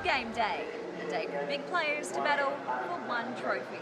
game day, a day for the big players to battle for one trophy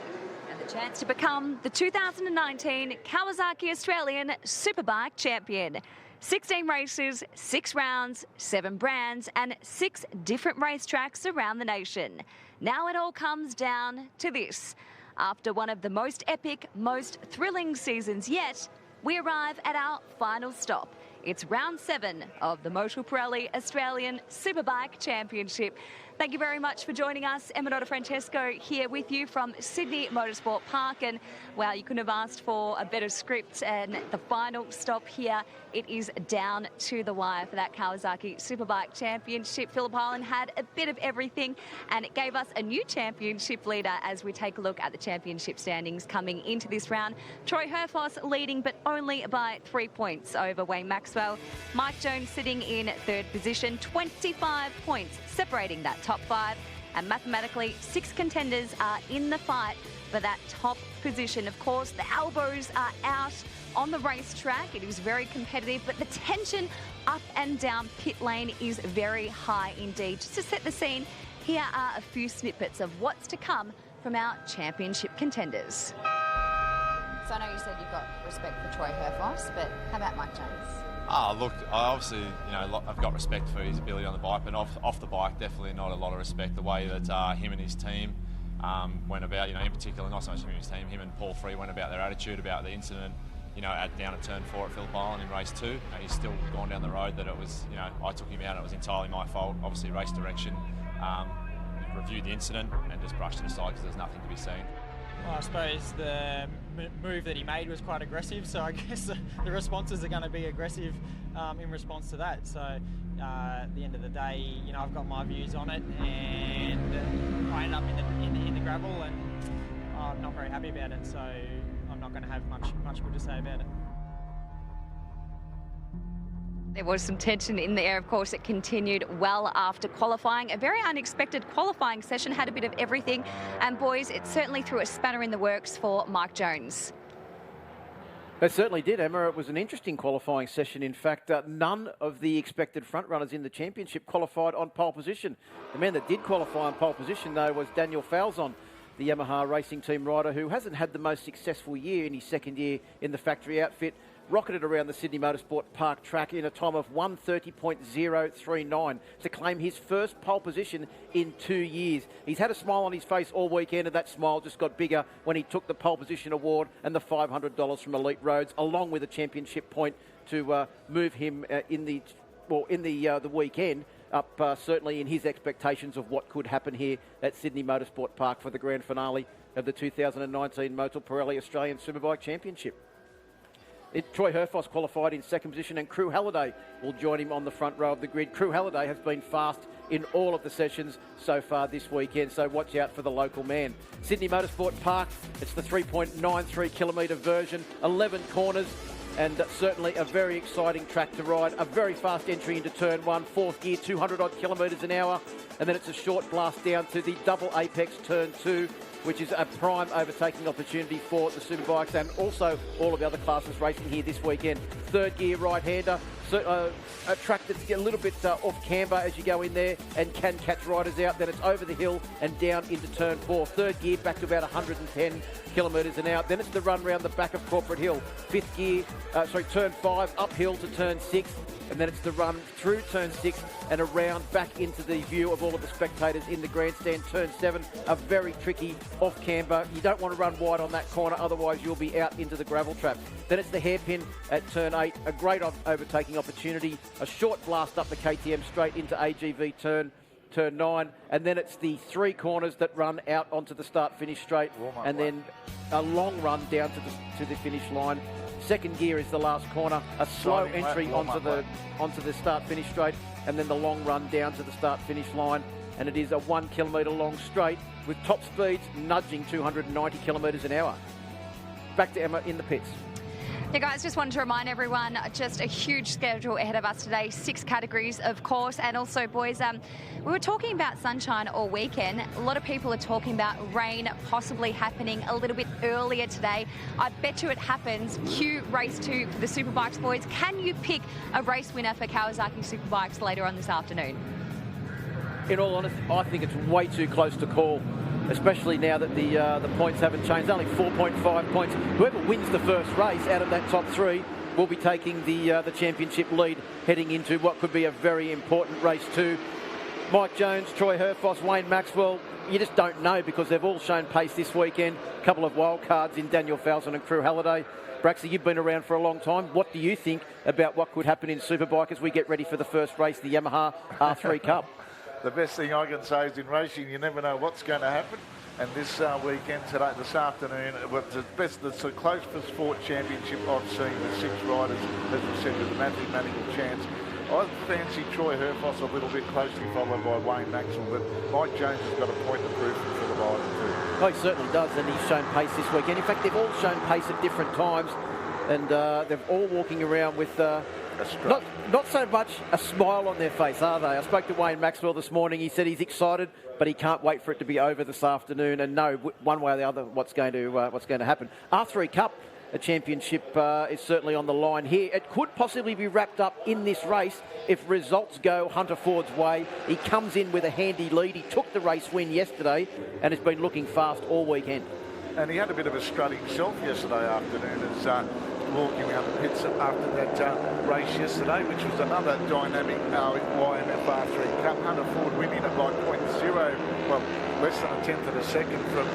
and the chance to become the 2019 Kawasaki Australian Superbike champion. 16 races, 6 rounds, 7 brands and 6 different racetracks around the nation. Now it all comes down to this. After one of the most epic, most thrilling seasons yet, we arrive at our final stop. It's round 7 of the Motul Pirelli Australian Superbike Championship. Thank you very much for joining us. Emma Francesco here with you from Sydney Motorsport Park. And, well, you couldn't have asked for a better script. And the final stop here, it is down to the wire for that Kawasaki Superbike Championship. Phillip Island had a bit of everything, and it gave us a new championship leader as we take a look at the championship standings coming into this round. Troy Herfoss leading, but only by 3 points over Wayne Maxwell. Mike Jones sitting in 3rd position, 25 points separating that top 5, and mathematically 6 contenders are in the fight for that top position. Of course, the elbows are out on the racetrack. It is very competitive, but the tension up and down pit lane is very high indeed. Just to set the scene, here are a few snippets of what's to come from our championship contenders. So I know you said you've got respect for Troy Herfoss, but how about Mike Jones? Look, I obviously, I've got respect for his ability on the bike, but off the bike, definitely not a lot of respect. The way that him and his team went about, in particular, not so much him and his team, him and Paul Free went about their attitude about the incident, down at turn 4 at Phillip Island in race 2. He's still gone down the road that it was, I took him out, it was entirely my fault. Obviously, race direction, reviewed the incident and just brushed it aside because there's nothing to be seen. Well, I suppose the move that he made was quite aggressive, so I guess the responses are going to be aggressive in response to that. So at the end of the day, I've got my views on it, and I end up in the gravel, and I'm not very happy about it. So I'm not going to have much good to say about it. There was some tension in the air. Of course, it continued well after qualifying. A very unexpected qualifying session, had a bit of everything. And boys, it certainly threw a spanner in the works for Mike Jones. It certainly did, Emma. It was an interesting qualifying session. In fact, none of the expected front runners in the championship qualified on pole position. The man that did qualify on pole position, though, was Daniel Falzon, the Yamaha racing team rider who hasn't had the most successful year in his second year in the factory outfit. Rocketed around the Sydney Motorsport Park track in a time of 1:30.039 to claim his first pole position in 2 years. He's had a smile on his face all weekend, and that smile just got bigger when he took the pole position award and the $500 from Elite Roads, along with a championship point to move him in the weekend up certainly in his expectations of what could happen here at Sydney Motorsport Park for the grand finale of the 2019 Motul Pirelli Australian Superbike Championship. Troy Herfoss qualified in 2nd position, and Crew Halliday will join him on the front row of the grid. Crew Halliday has been fast in all of the sessions so far this weekend, so watch out for the local man. Sydney Motorsport Park, it's the 3.93 kilometre version, 11 corners, and certainly a very exciting track to ride. A very fast entry into turn 1, 4th gear, 200 odd kilometres an hour, and then it's a short blast down to the double apex turn 2, which is a prime overtaking opportunity for the Superbikes and also all of the other classes racing here this weekend. 3rd gear right-hander, so, a track that's a little bit off camber as you go in there and can catch riders out. Then it's over the hill and down into turn 4. 3rd gear back to about 110 kilometres an hour. Then it's the run round the back of Corporate Hill. 5th gear, turn 5, uphill to turn 6. And then it's the run through turn 6 and around back into the view of all of the spectators in the grandstand. Turn 7, a very tricky off camber. You don't want to run wide on that corner, otherwise you'll be out into the gravel trap. Then it's the hairpin at turn 8, a great overtaking opportunity. A short blast up the KTM straight into AGV turn 9, and then it's the 3 corners that run out onto the start-finish straight, and then a long run down to the finish line. 2nd gear is the last corner, a slow entry onto the start-finish straight, and then the long run down to the start-finish line. And it is a 1 kilometre long straight with top speeds nudging 290 kilometres an hour. Back to Emma in the pits. Yeah, guys, just wanted to remind everyone, just a huge schedule ahead of us today. 6 categories, of course. And also, boys, we were talking about sunshine all weekend. A lot of people are talking about rain possibly happening a little bit earlier today. I bet you it happens. Cue race 2 for the Superbikes, boys. Can you pick a race winner for Kawasaki Superbikes later on this afternoon? in all honesty, I think it's way too close to call, especially now that the points haven't changed. Only 4.5 points. Whoever wins the first race out of that top three will be taking the championship lead heading into what could be a very important race too. Mike Jones, Troy Herfoss, Wayne Maxwell, you just don't know because they've all shown pace this weekend. A couple of wild cards in Daniel Falzon and Crew Halliday. Braxy, you've been around for a long time. What do you think about what could happen in Superbike as we get ready for the first race, the Yamaha R3 Cup? The best thing I can say is in racing, you never know what's going to happen. And this weekend, this afternoon, it's the closest sport championship I've seen with 6 riders, as we said, with a mathematical chance. I fancy Troy Herfoss a little bit closely followed by Wayne Maxwell, but Mike Jones has got a point to prove for the rider too. Oh, he certainly does, and he's shown pace this weekend. In fact, they've all shown pace at different times, and they're all walking around with not so much a smile on their face, are they? I spoke to Wayne Maxwell this morning. He said he's excited, but he can't wait for it to be over this afternoon and know one way or the other what's going to happen. R3 Cup, a championship is certainly on the line here. It could possibly be wrapped up in this race if results go Hunter Ford's way. He comes in with a handy lead. He took the race win yesterday and has been looking fast all weekend. And he had a bit of a strut himself yesterday afternoon as walking around the pits after that race yesterday, which was another dynamic YMF R3 Cup. Hunter Ford winning it by 0.0, well, less than a tenth of a second from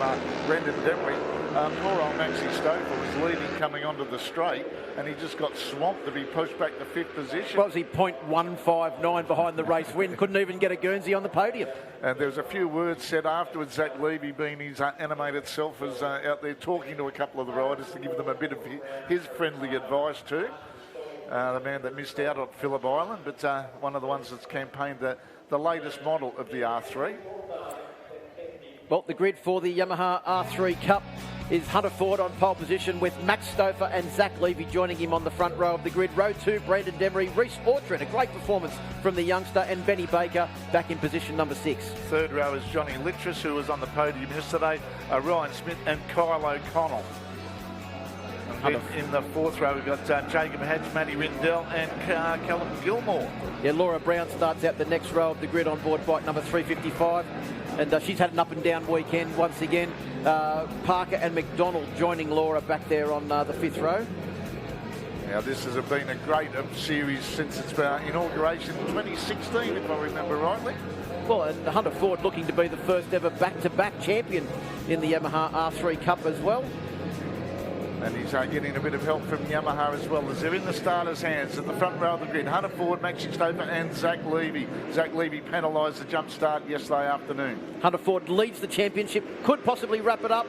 Brendan Demry. Poor old Maxi Stouffer was leading coming onto the straight, and he just got swamped to be pushed back to 5th position. What was he, 0.159 behind the race win? Couldn't even get a Guernsey on the podium. And there was a few words said afterwards. Zach Levy, being his animated self, was out there talking to a couple of the riders to give them a bit of his friendly advice too. The man that missed out on Phillip Island, but one of the ones that's campaigned the latest model of the R3. Well, the grid for the Yamaha R3 Cup is Hunter Ford on pole position with Max Stouffer and Zach Levy joining him on the front row of the grid. Row 2, Brandon Demery, Reece Orchard, a great performance from the youngster, and Benny Baker back in position number 6. Third row is Johnny Littress, who was on the podium yesterday, Ryan Smith and Kyle O'Connell. In the fourth row, we've got Jacob Hatch, Matty Rindell and Callum Gilmore. Yeah, Laura Brown starts out the next row of the grid on board bike number 355. And she's had an up-and-down weekend once again. Parker and McDonald joining Laura back there on the 5th row. Now, this has been a great series since its inauguration in 2016, if I remember rightly. Well, and Hunter Ford looking to be the first ever back-to-back champion in the Yamaha R3 Cup as well. And he's getting a bit of help from Yamaha as well, as they're in the starters' hands at the front row of the grid. Hunter Ford, Maxi Stouffer and Zach Levy. Zach Levy penalised the jump start yesterday afternoon. Hunter Ford leads the championship, could possibly wrap it up.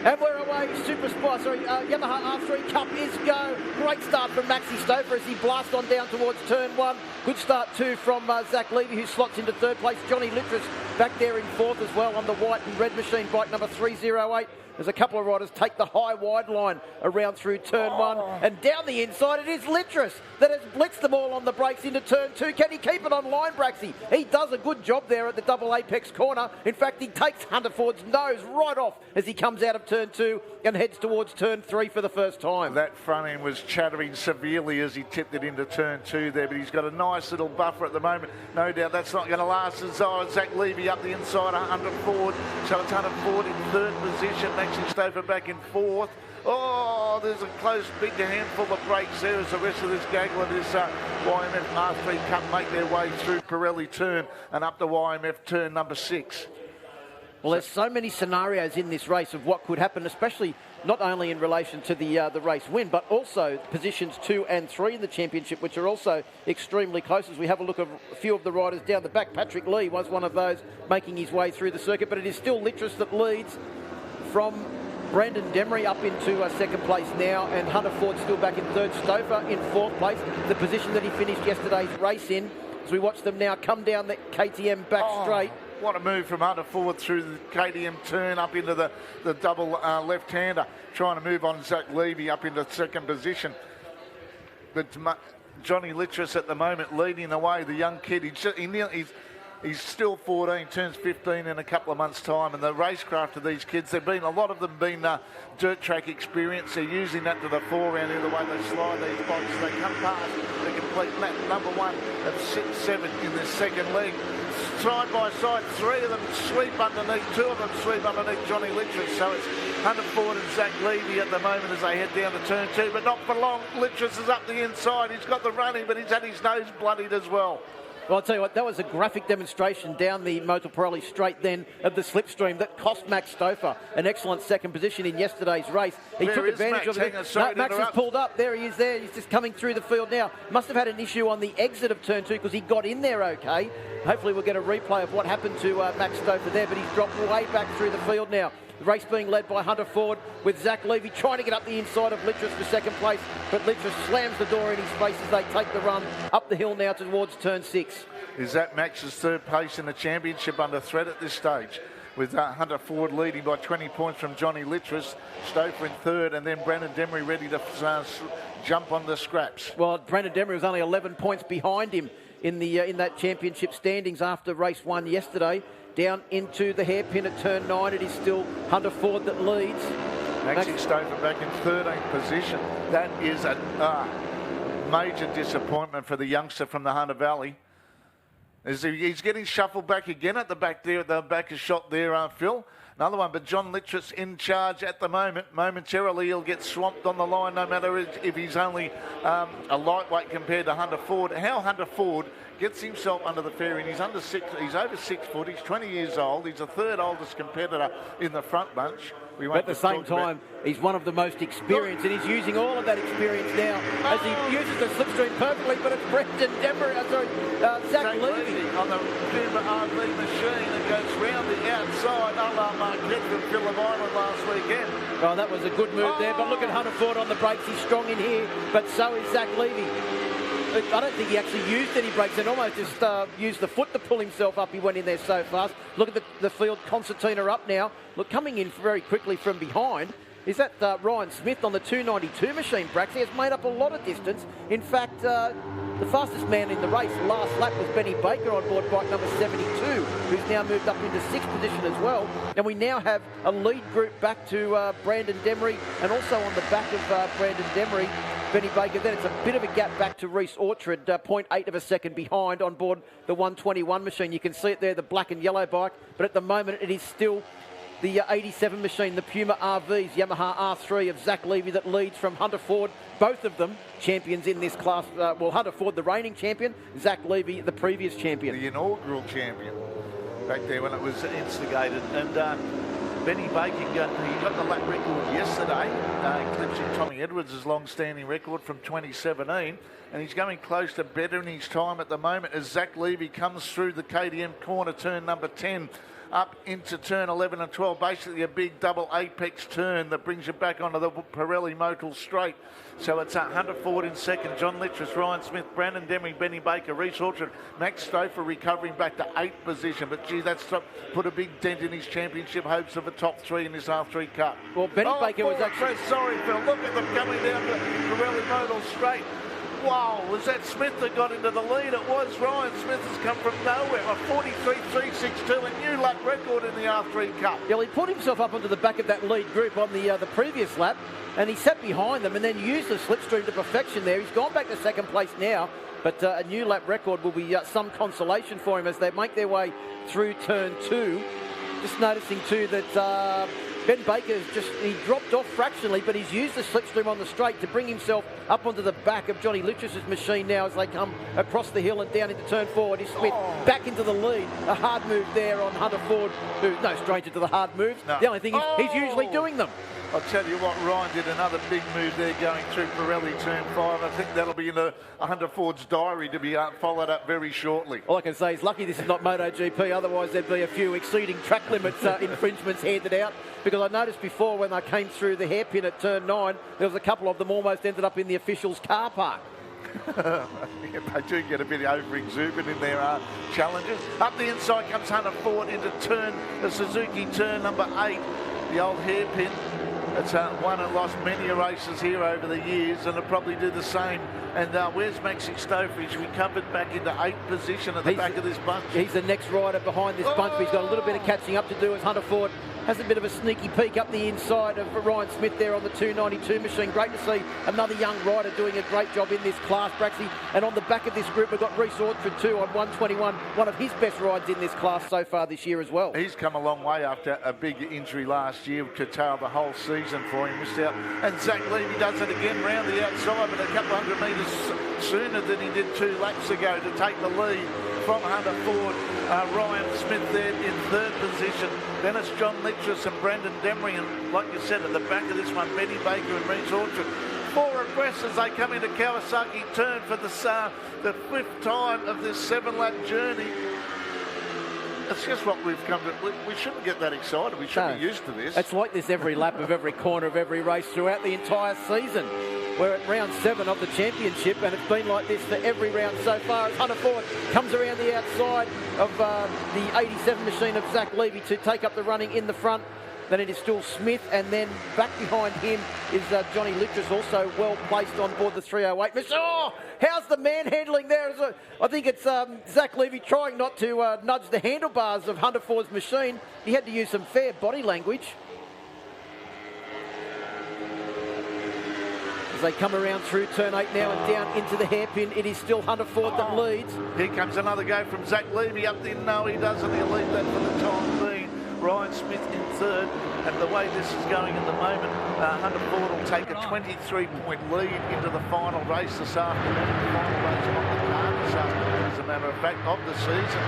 And we're away. Yamaha R3 Cup is go. Great start from Maxi Stouffer as he blasts on down towards turn 1. Good start too from Zach Levy, who slots into 3rd place. Johnny Littress back there in 4th as well on the white and red machine bike number 308. There's a couple of riders take the high wide line around through turn 1, and down the inside it is Littress that has blitzed them all on the brakes into turn 2. Can he keep it on line, Braxy? He does a good job there at the double apex corner. In fact, he takes Hunter Ford's nose right off as he comes out of turn 2 and heads towards turn 3 for the first time. That front end was chattering severely as he tipped it into turn 2 there, but he's got a nice little buffer at the moment. No doubt that's not going to last as Zach Levy up the inside of Hunter Ford. So it's Hunter Ford in 3rd position. Maxi Stouffer back in 4th. Oh, there's a close big handful of breaks there as the rest of this gaggle of this YMF R3 Cup make their way through Pirelli turn and up to YMF turn number 6. Well, there's so many scenarios in this race of what could happen, especially not only in relation to the race win, but also positions 2 and 3 in the championship, which are also extremely close. As we have a look at a few of the riders down the back, Patrick Lee was one of those making his way through the circuit, but it is still Littress that leads from Brandon Demery up into 2nd place now, and Hunter Ford still back in 3rd. Stouffer in 4th place, the position that he finished yesterday's race in. As we watch them now come down the KTM back straight. What a move from Hunter Ford through the KTM turn up into the double left-hander, trying to move on Zach Levy up into 2nd position. But Johnny Littress at the moment leading the way, the young kid. He's still 14, turns 15 in a couple of months' time, and the racecraft of these kids, a lot of them been dirt track experience. They're using that to the forehand in the way they slide these boxes. They come past the complete lap number 1 of 6-7 in the second leg. Side by side, 3 of them sweep underneath, 2 of them sweep underneath Johnny Littress. So it's Hunter Ford and Zach Levy at the moment as they head down to turn 2, but not for long. Littress is up the inside. He's got the running, but he's had his nose bloodied as well. Well, I'll tell you what, that was a graphic demonstration down the Motul Pirelli straight then of the slipstream that cost Max Stouffer an excellent second position in yesterday's race. He took advantage of it. Max has pulled up. There he is there. He's just coming through the field now. Must have had an issue on the exit of turn 2 because he got in there okay. Hopefully we'll get a replay of what happened to Max Stouffer there, but he's dropped way back through the field now. The race being led by Hunter Ford with Zach Levy trying to get up the inside of Littress for second place, but Littress slams the door in his face as they take the run up the hill now towards turn 6. Is that Max's third place in the championship under threat at this stage? With Hunter Ford leading by 20 points from Johnny Littress, Stouffer in third, and then Brandon Demery ready to jump on the scraps. Well, Brandon Demery was only 11 points behind him in that championship standings after race 1 yesterday. Down into the hairpin at turn 9, it is still Hunter Ford that leads. Maxie Stouffer back in 13th position. That is a major disappointment for the youngster from the Hunter Valley. He's getting shuffled back again at the back there, at the back of shot there, Phil. Another one, but John Littress in charge at the moment. Momentarily, he'll get swamped on the line, no matter if he's only a lightweight compared to Hunter Ford. How Hunter Ford gets himself under the fairing. He's over 6 foot. He's 20 years old. He's the third oldest competitor in the front bunch. But at the same time, he's one of the most experienced, and he's using all of that experience now as he uses the slipstream perfectly. But it's Brendan Demery, Zach Levy on the Puma R3 machine that goes round the outside. Marquette from Phillip Island last weekend. Oh, that was a good move there. But look at Hunter Ford on the brakes. He's strong in here, but so is Zach Levy. I don't think he actually used any brakes and almost just used the foot to pull himself up. He went in there so fast. Look at the field. Concertina up now. Look, coming in very quickly from behind is that Ryan Smith on the 292 machine, Brax. He has made up a lot of distance. In fact, the fastest man in the race last lap was Benny Baker on board bike number 72, who's now moved up into 6th position as well. And we now have a lead group back to Brandon Demery, and also on the back of Brandon Demery, Benny Baker. Then it's a bit of a gap back to Reece Orchard, 0.8 of a second behind on board the 121 machine. You can see it there, the black and yellow bike, but at the moment it is still the 87 machine, the Puma RVs, Yamaha R3 of Zach Levy that leads from Hunter Ford. Both of them champions in this class. Well, Hunter Ford, the reigning champion, Zach Levy, the previous champion. The inaugural champion back there when it was instigated. And Benny Baker, he got the lap record yesterday, eclipsing Tommy Edwards' long-standing record from 2017. And he's going close to bettering his time at the moment as Zach Levy comes through the KTM corner, turn number 10. Up into turn 11 and 12, basically a big double apex turn that brings you back onto the Pirelli Motul straight. So it's Hunter Ford in second, John Littress, Ryan Smith, Brandon Demery, Benny Baker, Reece Orchard, Max Stouffer recovering back to 8th position. But gee, that's put a big dent in his championship hopes of a top 3 in this R3 Cup. Well, Benny Baker was actually... Sorry, Phil, look at them coming down the Pirelli Motul straight. Wow, was that Smith that got into the lead? It was. Ryan Smith has come from nowhere. A 43.362, a new lap record in the R3 Cup. Yeah, he put himself up onto the back of that lead group on the previous lap, and he sat behind them and then used the slipstream to perfection there. He's gone back to second place now, but a new lap record will be some consolation for him as they make their way through turn 2. Just noticing too that Ben Baker he dropped off fractionally, but he's used the slipstream on the straight to bring himself up onto the back of Johnny Littress' machine now as they come across the hill and down into turn 4. Smith back into the lead. A hard move there on Hunter Ford, who's no stranger to the hard moves. No. The only thing is he's usually doing them. I'll tell you what, Ryan did another big move there going through Pirelli turn 5. I think that'll be in Hunter Ford's diary to be followed up very shortly. All I can say is lucky this is not MotoGP, otherwise there'd be a few exceeding track limits infringements handed out. Because I noticed before when I came through the hairpin at turn 9, there was a couple of them almost ended up in the officials' car park. Yeah, they do get a bit over-exuberant in their challenges. Up the inside comes Hunter Ford into the Suzuki turn number 8. The old hairpin. It's won and lost many races here over the years, and it'll probably do the same. And where's Maxi Stover? He's recovered back into 8th position at the back of this bunch. He's the next rider behind this bunch, but he's got a little bit of catching up to do as Hunter Ford has a bit of a sneaky peek up the inside of Ryan Smith there on the 292 machine. Great to see another young rider doing a great job in this class, Braxy. And on the back of this group, we've got Reece Orchard too on 121, one of his best rides in this class so far this year as well. He's come a long way after a big injury last year, curtailed the whole season for him, missed out. And Zach Levy does it again round the outside, but a couple hundred metres sooner than he did 2 laps ago to take the lead from Hunter Ford. Ryan Smith there in 3rd position. Then it's John Litchis and Brandon Demery, and like you said, at the back of this one, Benny Baker and Reece Orchard. 4 abreast as they come into Kawasaki turn for the 5th time of this 7-lap journey. It's just what we've come to. We shouldn't get that excited. We should be used to this. It's like this every lap of every corner of every race throughout the entire season. We're at round 7 of the championship, and it's been like this for every round so far. As Hunter Ford comes around the outside of the 87 machine of Zach Levy to take up the running in the front. Then it is still Smith, and then back behind him is Johnny Litchis, also well placed on board the 308 machine. Oh, how's the manhandling there? I think it's Zach Levy trying not to nudge the handlebars of Hunter Ford's machine. He had to use some fair body language. As they come around through turn 8 now and down into the hairpin, it is still Hunter Ford that leads. Here comes another go from Zach Levy up there. No, he doesn't. He'll leave that for the time being. Ryan Smith in 3rd, and the way this is going at the moment, Hunter Ford will take a 23-point lead into the final race this afternoon. The final race on the card this afternoon, as a matter of fact, of the season.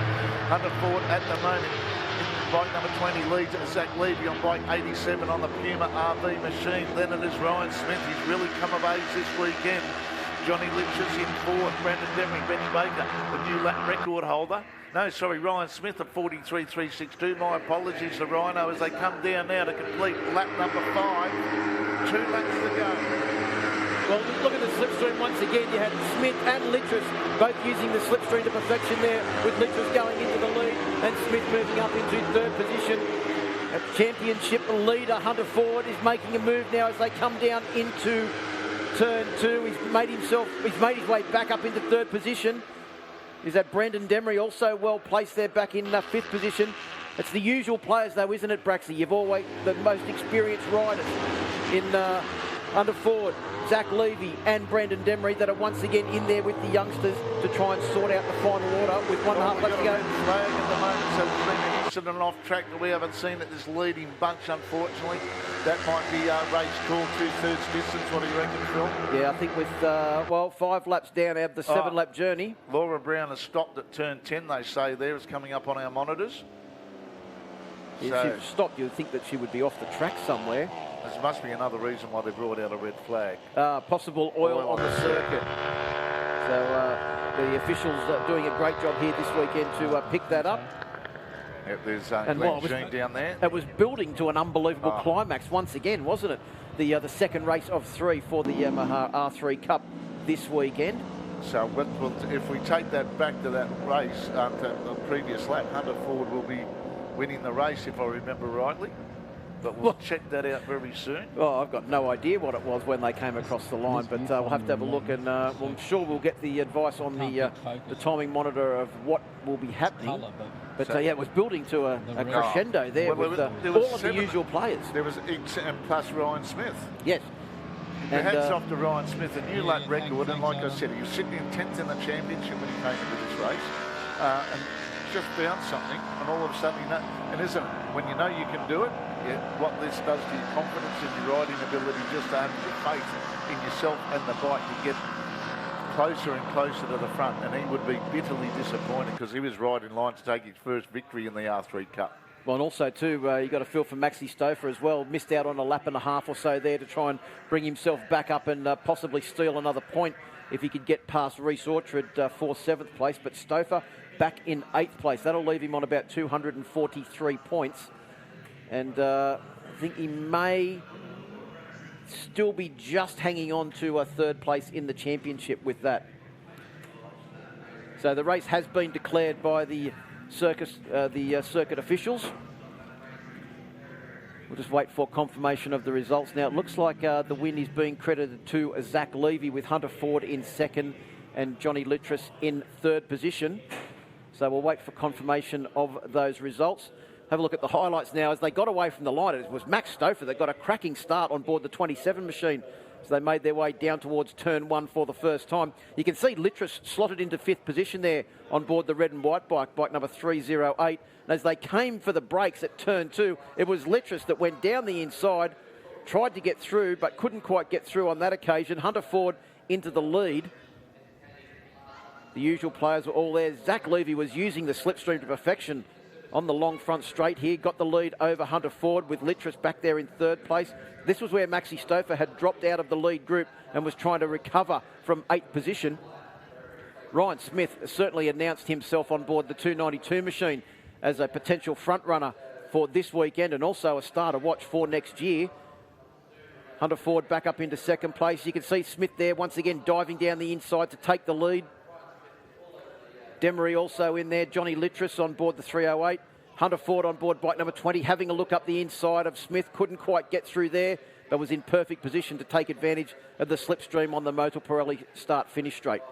Hunter Ford at the moment in bike number 20 leads Zach Levy on bike 87 on the Puma RV machine. Then it is Ryan Smith. He's really come of age this weekend. Johnny Litchis in 4th, Brandon Demery, Benny Baker, the new lap record holder. No, sorry, Ryan Smith at 43.362. My apologies to Rhino as they come down now to complete lap number 5. 2 laps to go. Well, look at the slipstream once again. You had Smith and Litchis both using the slipstream to perfection there, with Litchis going into the lead and Smith moving up into 3rd position. A championship leader, Hunter Ford, is making a move now as they come down into turn 2. He's made his way back up into 3rd position. Is that Brandon Demery also well placed there back in 5th position. It's the usual players though, isn't it, Braxy? You've always the most experienced riders in Hunter Ford, Zach Levy and Brandon Demery that are once again in there with the youngsters to try and sort out the final order with 1.5 laps to go. Flag at the moment, so there's been an incident off track that we haven't seen at this leading bunch, unfortunately. That might be race call 2/3 distance. What do you reckon, Phil? Yeah, I think with 5 laps down out of the 7-lap journey. Laura Brown has stopped at turn 10, they say there. It's coming up on our monitors. If she stopped, you'd think that she would be off the track somewhere. There must be another reason why they brought out a red flag. Possible oil on the circuit. So the officials are doing a great job here this weekend to pick that up. Yep, there's Glenn Jean down there. It was building to an unbelievable climax once again, wasn't it? The second race of 3 for the Yamaha R3 Cup this weekend. So if we take that back to that race, to the previous lap, Hunter Ford will be winning the race, if I remember rightly. But we'll check that out very soon. Oh, I've got no idea what it was when they came across the line, but we'll have to have a look, and I'm sure we'll get the advice on the timing monitor of what will be happening. But yeah, it was building to a crescendo there with all of the usual players. There was and plus Ryan Smith. Yes. And hats off to Ryan Smith, a new lap record, and like I said, he was sitting in 10th in the championship when he came into this race, and just found something, and all of a sudden, and isn't it, when you know you can do it, what this does to your confidence and your riding ability, just to have your faith in yourself and the bike, you get closer and closer to the front, and he would be bitterly disappointed because he was right in line to take his first victory in the R3 Cup. Well, and also too, you got a feel for Maxi Stover as well. Missed out on a lap and a half or so there to try and bring himself back up and possibly steal another point if he could get past Reece Orchard for 7th place. But Stover back in 8th place. That'll leave him on about 243 points. And I think he may still be just hanging on to a 3rd place in the championship with that. So the race has been declared by the circuit officials. We'll just wait for confirmation of the results. Now, it looks like the win is being credited to Zach Levy, with Hunter Ford in second and Johnny Littress in third position. So we'll wait for confirmation of those results. Have a look at the highlights now. As they got away from the line, it was Max Stouffer that got a cracking start on board the 27 machine. So they made their way down towards turn one for the first time. You can see Littress slotted into fifth position there on board the red and white bike, bike number 308. And as they came for the brakes at turn two, it was Littress that went down the inside, tried to get through, but couldn't quite get through on that occasion. Hunter Ford into the lead. The usual players were all there. Zach Levy was using the slipstream to perfection on the long front straight here. Got the lead over Hunter Ford, with Littress back there in third place. This was where Maxi Stouffer had dropped out of the lead group and was trying to recover from 8th position. Ryan Smith certainly announced himself on board the 292 machine as a potential front runner for this weekend, and also a star to watch for next year. Hunter Ford back up into second place. You can see Smith there once again diving down the inside to take the lead. Demery also in there. Johnny Littress on board the 308. Hunter Ford on board bike number 20, having a look up the inside of Smith. Couldn't quite get through there, but was in perfect position to take advantage of the slipstream on the Motul Pirelli start-finish straight.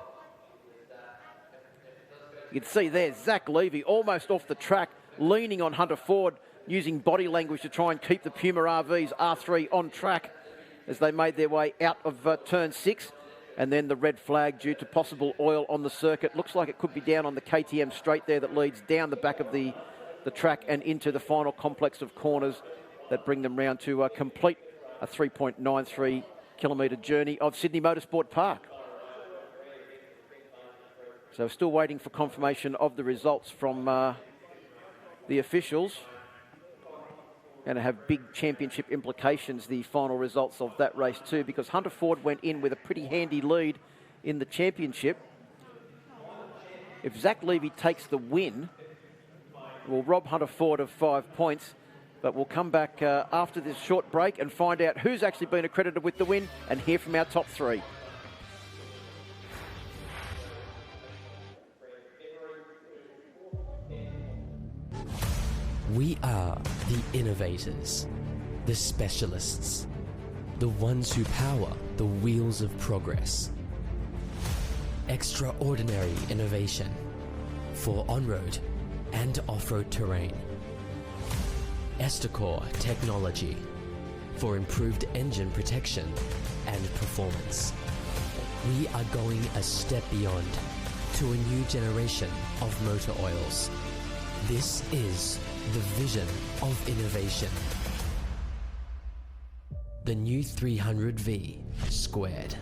You can see there, Zach Levy almost off the track, leaning on Hunter Ford, using body language to try and keep the Puma RV's R3 on track as they made their way out of turn 6. And then the red flag due to possible oil on the circuit. Looks like it could be down on the KTM straight there that leads down the back of the track and into the final complex of corners that bring them round to complete a 3.93 kilometre journey of Sydney Motorsport Park. So still waiting for confirmation of the results from the officials. Going to have big championship implications, the final results of that race too, because Hunter Ford went in with a pretty handy lead in the championship. If Zach Levy takes the win, it will rob Hunter Ford of 5 points, but we'll come back after this short break and find out who's actually been accredited with the win and hear from our top three. We are the innovators, the specialists, the ones who power the wheels of progress. Extraordinary innovation for on-road and off-road terrain. Estacore technology for improved engine protection and performance. We are going a step beyond to a new generation of motor oils. This is the vision of innovation. The new 300V squared.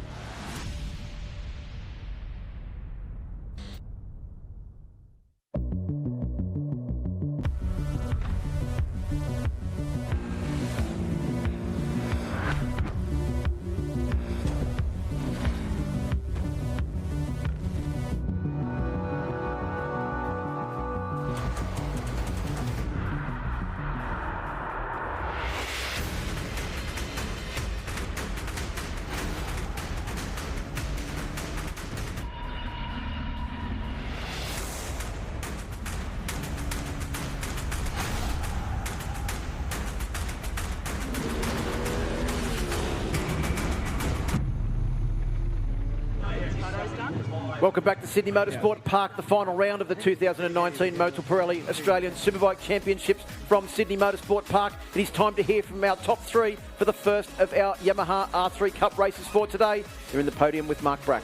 Welcome back to Sydney Motorsport Park, the final round of the 2019 Motul Pirelli Australian Superbike Championships from Sydney Motorsport Park. It is time to hear from our top three for the first of our Yamaha R3 Cup races for today. You're in the podium with Mark Brax.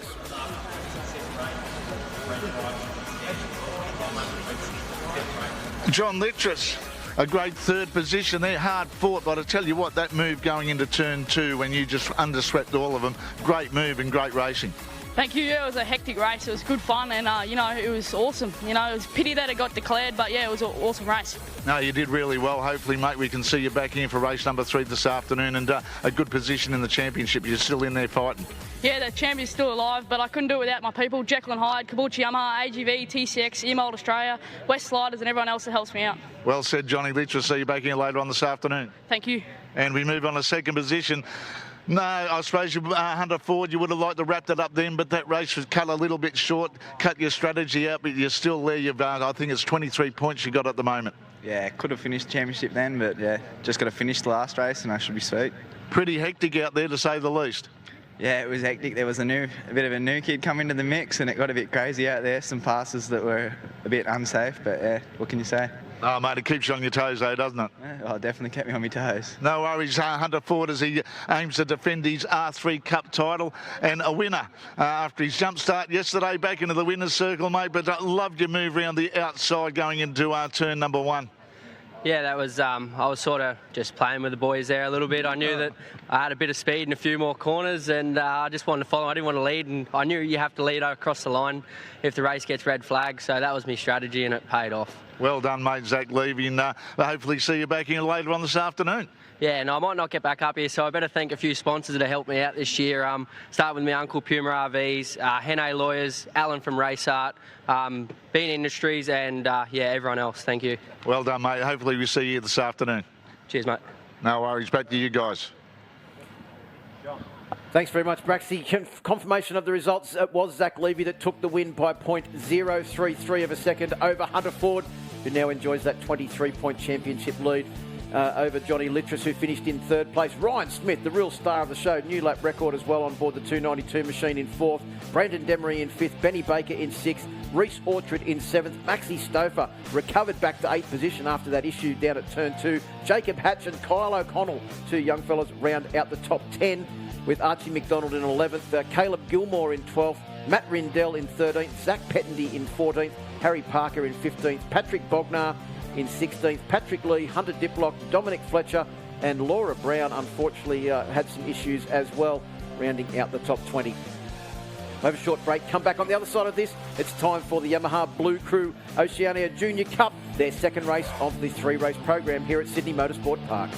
John Littress, a great third position there, hard fought, but I tell you what, that move going into turn two when you just underswept all of them, great move and great racing. Thank you. Yeah, it was a hectic race. It was good fun, and you know, it was awesome. You know, it was a pity that it got declared, but yeah, it was an awesome race. No, you did really well. Hopefully, mate, we can see you back in for race number 3 this afternoon, and a good position in the championship. You're still in there fighting. Yeah, the champion's still alive, but I couldn't do it without my people: Jekyll and Hyde, Caboolture Yamaha, AGV, TCX, Emold Australia, West Sliders, and everyone else that helps me out. Well said, Johnny Littress. See you back in later on this afternoon. Thank you. And we move on to second position. No, I suppose Hunter Ford, you would have liked to wrap that up then, but that race was cut a little bit short, cut your strategy out, but you're still there. I think it's 23 points you got at the moment. Yeah, could have finished championship then, but yeah, just got to finish the last race and I should be sweet. Pretty hectic out there, to say the least. Yeah, it was hectic. There was a bit of a new kid come into the mix and it got a bit crazy out there. Some passes that were a bit unsafe, but yeah, what can you say? Oh, mate, it keeps you on your toes, though, doesn't it? Yeah, oh, it definitely kept me on my toes. No worries, Hunter Ford, as he aims to defend his R3 Cup title, and a winner after his jump start yesterday, back into the winner's circle, mate. But I loved your move around the outside going into turn number 1. Yeah, that was, I was sort of just playing with the boys there a little bit. I knew that I had a bit of speed in a few more corners, and I just wanted to follow. I didn't want to lead, and I knew you have to lead across the line if the race gets red flag, so that was my strategy, and it paid off. Well done, mate, Zach Levy, and hopefully see you back in later on this afternoon. Yeah, no, I might not get back up here, so I better thank a few sponsors that have helped me out this year. Start with my uncle, Puma RVs, Hene Lawyers, Alan from Race Art, Bean Industries, and yeah, everyone else. Thank you. Well done, mate. Hopefully we see you this afternoon. Cheers, mate. No worries. Back to you guys. Thanks very much, Braxy. Confirmation of the results. It was Zach Levy that took the win by 0.033 of a second over Hunter Ford, who now enjoys that 23-point championship lead over Johnny Littress, who finished in third place. Ryan Smith, the real star of the show, new lap record as well on board the 292 machine in fourth. Brandon Demery in fifth. Benny Baker in sixth. Reece Orchard in seventh. Maxi Stouffer recovered back to eighth position after that issue down at turn 2. Jacob Hatch and Kyle O'Connell, two young fellas, round out the top 10, with Archie McDonald in 11th. Caleb Gilmore in 12th. Matt Rindell in 13th. Zach Pettendy in 14th. Harry Parker in 15th. Patrick Bognar in 16th. Patrick Lee, Hunter Diplock, Dominic Fletcher, and Laura Brown, unfortunately, had some issues as well, rounding out the top 20. Have a short break. Come back on the other side of this. It's time for the Yamaha Blue Crew Oceania Junior Cup, their second race of the 3-race program here at Sydney Motorsport Park.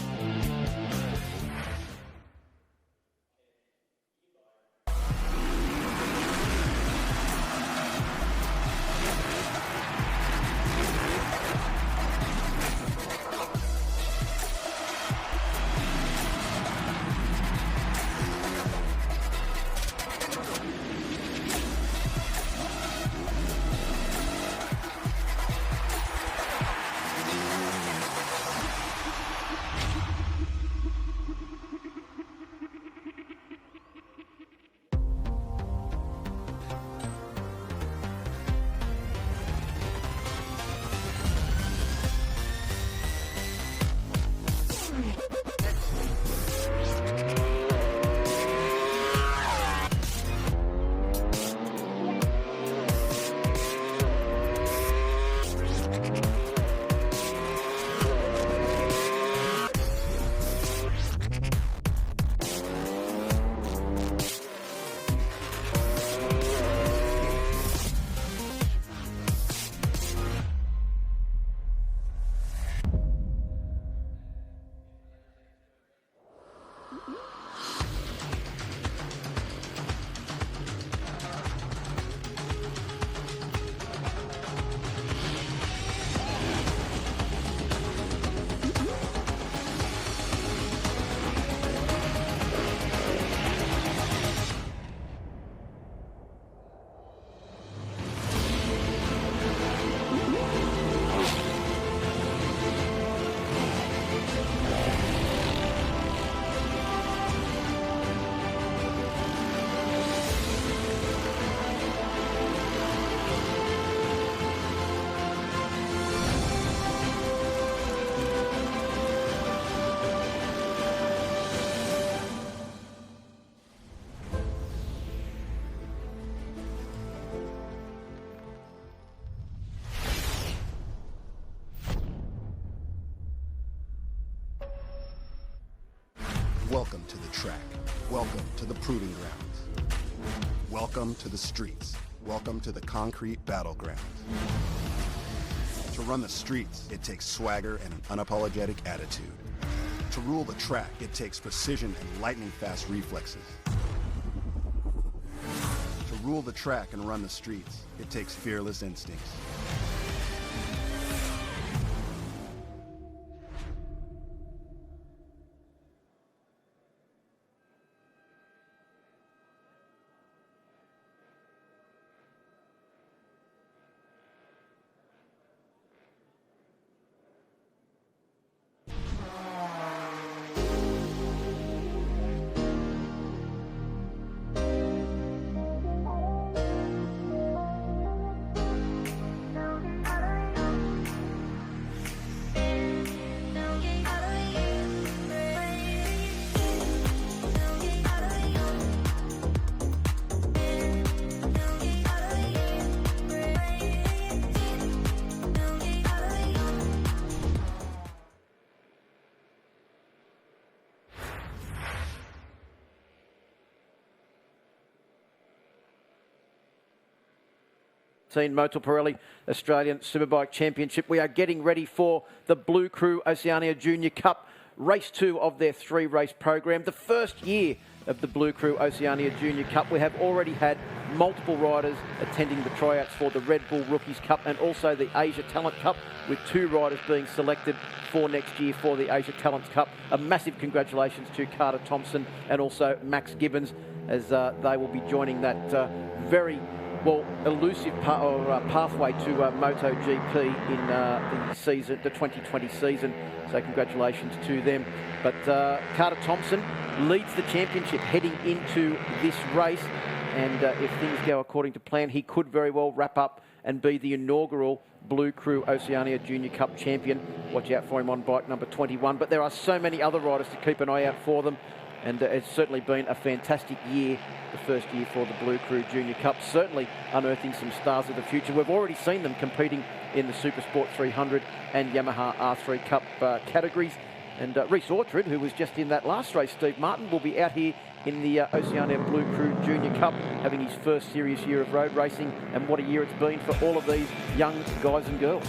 Welcome to the track. Welcome to the proving grounds. Welcome to the streets. Welcome to the concrete battleground. To run the streets, it takes swagger and an unapologetic attitude. To rule the track, it takes precision and lightning-fast reflexes. To rule the track and run the streets, it takes fearless instincts. Motul Pirelli Australian Superbike Championship. We are getting ready for the Blue Crew Oceania Junior Cup, race 2 of their 3-race program. The first year of the Blue Crew Oceania Junior Cup. We have already had multiple riders attending the tryouts for the Red Bull Rookies Cup and also the Asia Talent Cup, with 2 riders being selected for next year for the Asia Talent Cup. A massive congratulations to Carter Thompson and also Max Gibbons, as they will be joining that very elusive pathway to MotoGP in the season, the 2020 season. So congratulations to them. But Carter Thompson leads the championship heading into this race, and if things go according to plan, he could very well wrap up and be the inaugural Blue Crew Oceania Junior Cup champion. Watch out for him on bike number 21. But there are so many other riders to keep an eye out for them, and it's certainly been a fantastic year, the first year for the Blue Crew Junior Cup, certainly unearthing some stars of the future. We've already seen them competing in the Supersport 300 and Yamaha R3 Cup categories. And Reece Orchard, who was just in that last race, Steve Martin, will be out here in the Oceania Blue Crew Junior Cup, having his first serious year of road racing. And what a year it's been for all of these young guys and girls.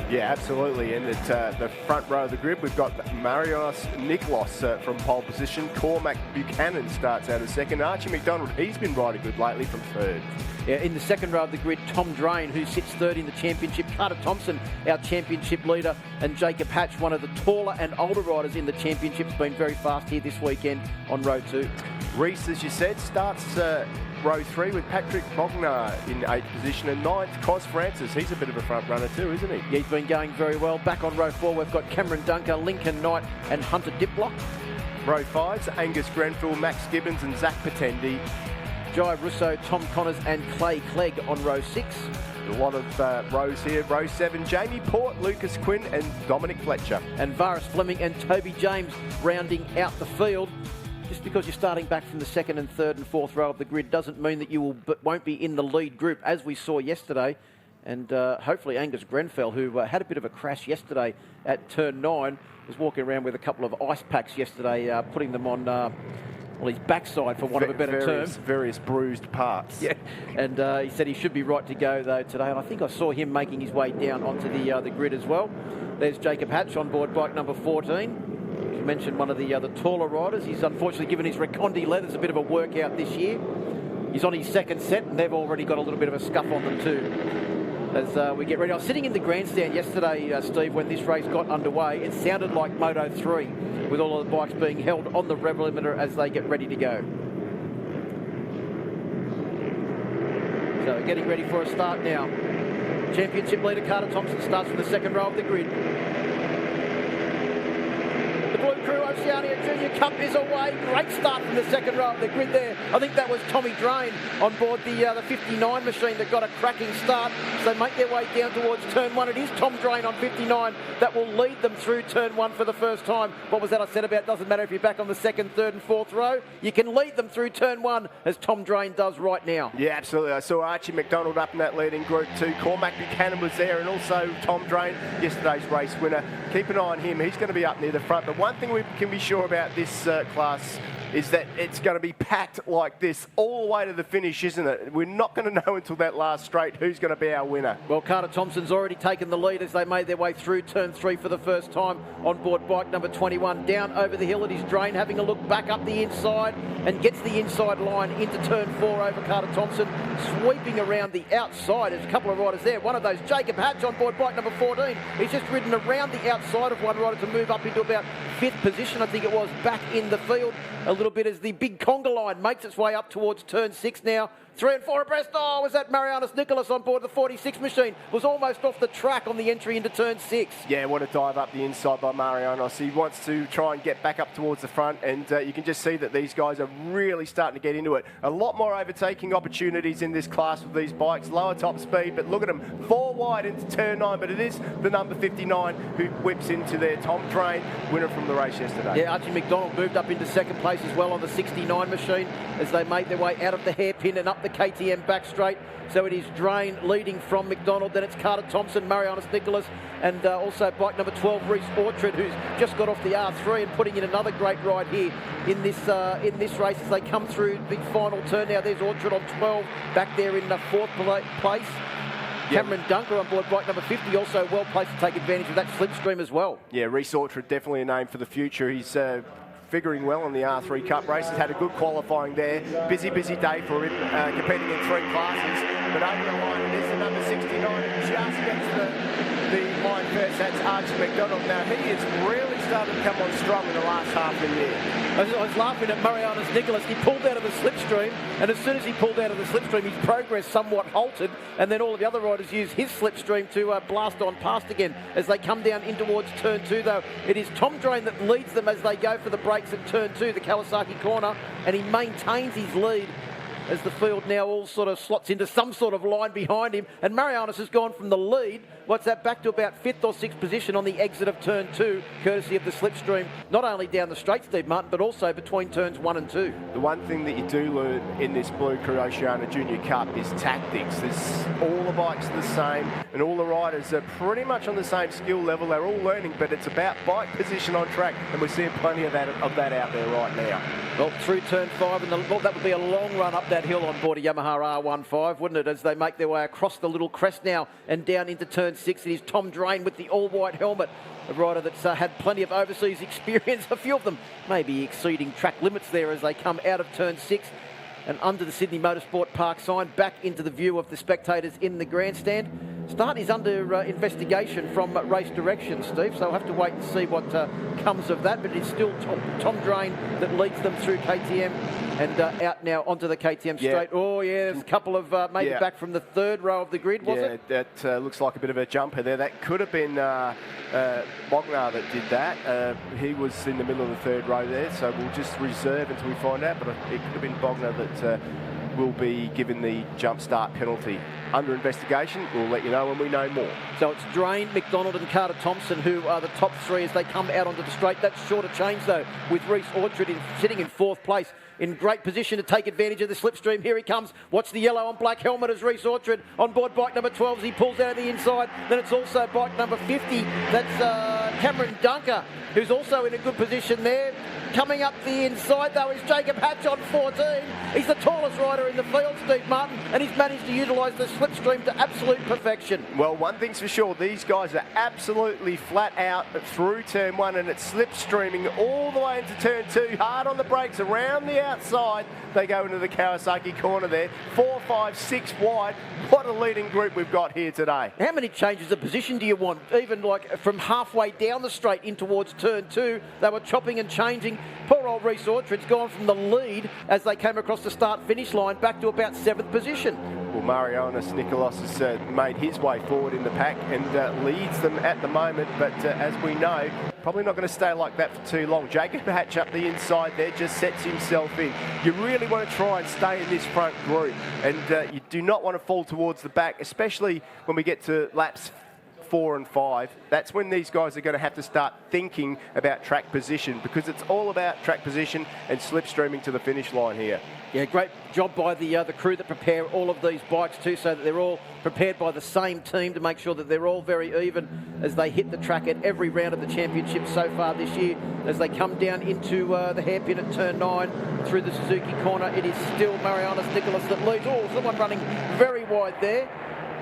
Yeah, absolutely. And at the front row of the grid, we've got Marios Niklos from pole position. Cormac Buchanan starts out as second. Archie McDonald, he's been riding good lately, from third. Yeah, in the second row of the grid, Tom Drain, who sits third in the championship. Carter Thompson, our championship leader, and Jacob Hatch, one of the taller and older riders in the championship, has been very fast here this weekend on row 2. Reece, as you said, starts row 3 with Patrick Bognar in 8th position, and 9th, Cos Francis. He's a bit of a front runner too, isn't he? Yeah, he's been going very well. Back on row 4, we've got Cameron Dunker, Lincoln Knight and Hunter Diplock. Row 5's Angus Grenfell, Max Gibbons and Zach Patendi. Jai Russo, Tom Connors and Clay Clegg on row 6. A lot of rows here. Row 7, Jamie Port, Lucas Quinn and Dominic Fletcher. And Varis Fleming and Toby James rounding out the field. Just because you're starting back from the second and third and fourth row of the grid doesn't mean that you won't be in the lead group, as we saw yesterday. And hopefully Angus Grenfell, who had a bit of a crash yesterday at turn 9, was walking around with a couple of ice packs yesterday, putting them on his backside, for want of a better term. Various bruised parts. Yeah, and he said he should be right to go, though, today. And I think I saw him making his way down onto the grid as well. There's Jacob Hatch on board bike number 14. You mentioned one of the taller riders. He's unfortunately given his Recondi leathers a bit of a workout this year. He's on his second set, and they've already got a little bit of a scuff on them too. As we get ready. I was sitting in the grandstand yesterday, Steve, when this race got underway. It sounded like Moto 3, with all of the bikes being held on the rev limiter as they get ready to go. So getting ready for a start now. Championship leader Carter Thompson starts from the second row of the grid. The Blue Crew Oceania Junior Cup is away. Great start from the second row of the grid there. I think that was Tommy Drain on board the 59 machine that got a cracking start. So they make their way down towards turn 1. It is Tom Drain on 59 that will lead them through turn 1 for the first time. What was that I said about? Doesn't matter if you're back on the second, third and fourth row. You can lead them through turn 1, as Tom Drain does right now. Yeah, absolutely. I saw Archie McDonald up in that leading group too. Cormac Buchanan was there, and also Tom Drain, yesterday's race winner. Keep an eye on him. He's going to be up near the front. But one thing we can be sure about this class is that it's going to be packed like this all the way to the finish, isn't it? We're not going to know until that last straight who's going to be our winner. Well, Carter Thompson's already taken the lead as they made their way through turn 3 for the first time on board bike number 21. Down over the hill, it is Drain having a look back up the inside and gets the inside line into turn 4 over Carter Thompson, sweeping around the outside. There's a couple of riders there. One of those, Jacob Hatch on board bike number 14. He's just ridden around the outside of one rider to move up into about 5th position, I think it was, back in the field a little bit as the big conga line makes its way up towards turn 6 now. 3 and 4 abreast. Oh, was that Marianus Nicholas on board the 46 machine? Was almost off the track on the entry into turn 6. Yeah, what a dive up the inside by Marianus. He wants to try and get back up towards the front, and you can just see that these guys are really starting to get into it. A lot more overtaking opportunities in this class with these bikes. Lower top speed, but look at them. 4 wide into turn 9, but it is the number 59 who whips into there. Tom Drain, winner from the race yesterday. Yeah, Archie McDonald moved up into second place as well on the 69 machine as they make their way out of the hairpin and up the KTM back straight. So it is Drain leading from McDonald, then it's Carter Thompson, Marianus Nicholas, and also bike number 12, Reece Orchard, who's just got off the R3 and putting in another great ride here in this race as they come through the final turn. Now there's Orchard on 12, back there in the 4th place. Cameron Dunker on board bike number 50, also well placed to take advantage of that slipstream as well. Yeah, Reece Orchard, definitely a name for the future. He's figuring well on the R3 Cup race. He's had a good qualifying there. Busy day for him, competing in 3 classes. But over the line, it is the number 69 who just gets the line first. That's Archie McDonald. Now, he has really started to come on strong in the last half of the year. I was laughing at Marianus Nicholas. He pulled out of the slipstream, and as soon as he pulled out of the slipstream, his progress somewhat halted, and then all of the other riders used his slipstream to blast on past again as they come down in towards turn 2, though. It is Tom Drain that leads them as they go for the brakes at turn 2, the Kawasaki corner, and he maintains his lead as the field now all sort of slots into some sort of line behind him. And Marianus has gone from the lead, back to about 5th or 6th position on the exit of turn 2, courtesy of the slipstream, not only down the straight, Steve Martin, but also between turns 1 and 2. The one thing that you do learn in this Blue Crew Oceania Junior Cup is tactics. All the bikes are the same, and all the riders are pretty much on the same skill level. They're all learning, but it's about bike position on track, and we're seeing plenty of that out there right now. Well, through turn 5, and that would be a long run up that hill on board a Yamaha R15, wouldn't it, as they make their way across the little crest now and down into turn 6. It is Tom Drain with the all-white helmet, a rider that's had plenty of overseas experience, a few of them maybe exceeding track limits there as they come out of turn 6 and under the Sydney Motorsport Park sign, back into the view of the spectators in the grandstand. Start is under investigation from Race Direction, Steve, so we'll have to wait and see what comes of that, but it's still Tom Drain that leads them through KTM and out now onto the KTM straight. Oh, yeah, there's a couple of maybe back from the 3rd row of the grid, was it? Yeah, that looks like a bit of a jumper there. That could have been Bognar that did that. He was in the middle of the 3rd row there, so we'll just reserve until we find out, but it could have been Bognar that will be given the jump start penalty. Under investigation, we'll let you know when we know more. So it's Drain, McDonald and Carter Thompson who are the top 3 as they come out onto the straight. That's shorter change though, with Reece Orchard sitting in 4th place, in great position to take advantage of the slipstream. Here he comes. Watch the yellow and black helmet as Reece Orchard on board bike number 12 as he pulls out of the inside. Then it's also bike number 50. That's Cameron Dunker, who's also in a good position there. Coming up the inside though is Jacob Hatch on 14. He's the tallest rider in the field, Steve Martin, and he's managed to utilise the slipstream to absolute perfection. Well, one thing's for sure, these guys are absolutely flat out through turn 1, and it's slipstreaming all the way into turn 2, hard on the brakes around the outside. They go into the Kawasaki corner there, 4, 5, 6 wide. What a leading group we've got here today. How many changes of position do you want? Even like from halfway down the straight in towards turn 2, they were chopping and changing. Poor old Reece Orchard's gone from the lead as they came across the start-finish line back to about 7th position. Well, Marianus Nicholas has made his way forward in the pack and leads them at the moment, but as we know, probably not going to stay like that for too long. Jacob Hatch up the inside there just sets himself in. You really want to try and stay in this front group, and you do not want to fall towards the back, especially when we get to laps 4 and 5. That's when these guys are going to have to start thinking about track position, because it's all about track position and slipstreaming to the finish line here. Yeah, great job by the crew that prepare all of these bikes too, so that they're all prepared by the same team to make sure that they're all very even as they hit the track at every round of the championship so far this year. As they come down into the hairpin at turn 9 through the Suzuki corner, it is still Marianus Nicholas that leads. Oh, someone running very wide there.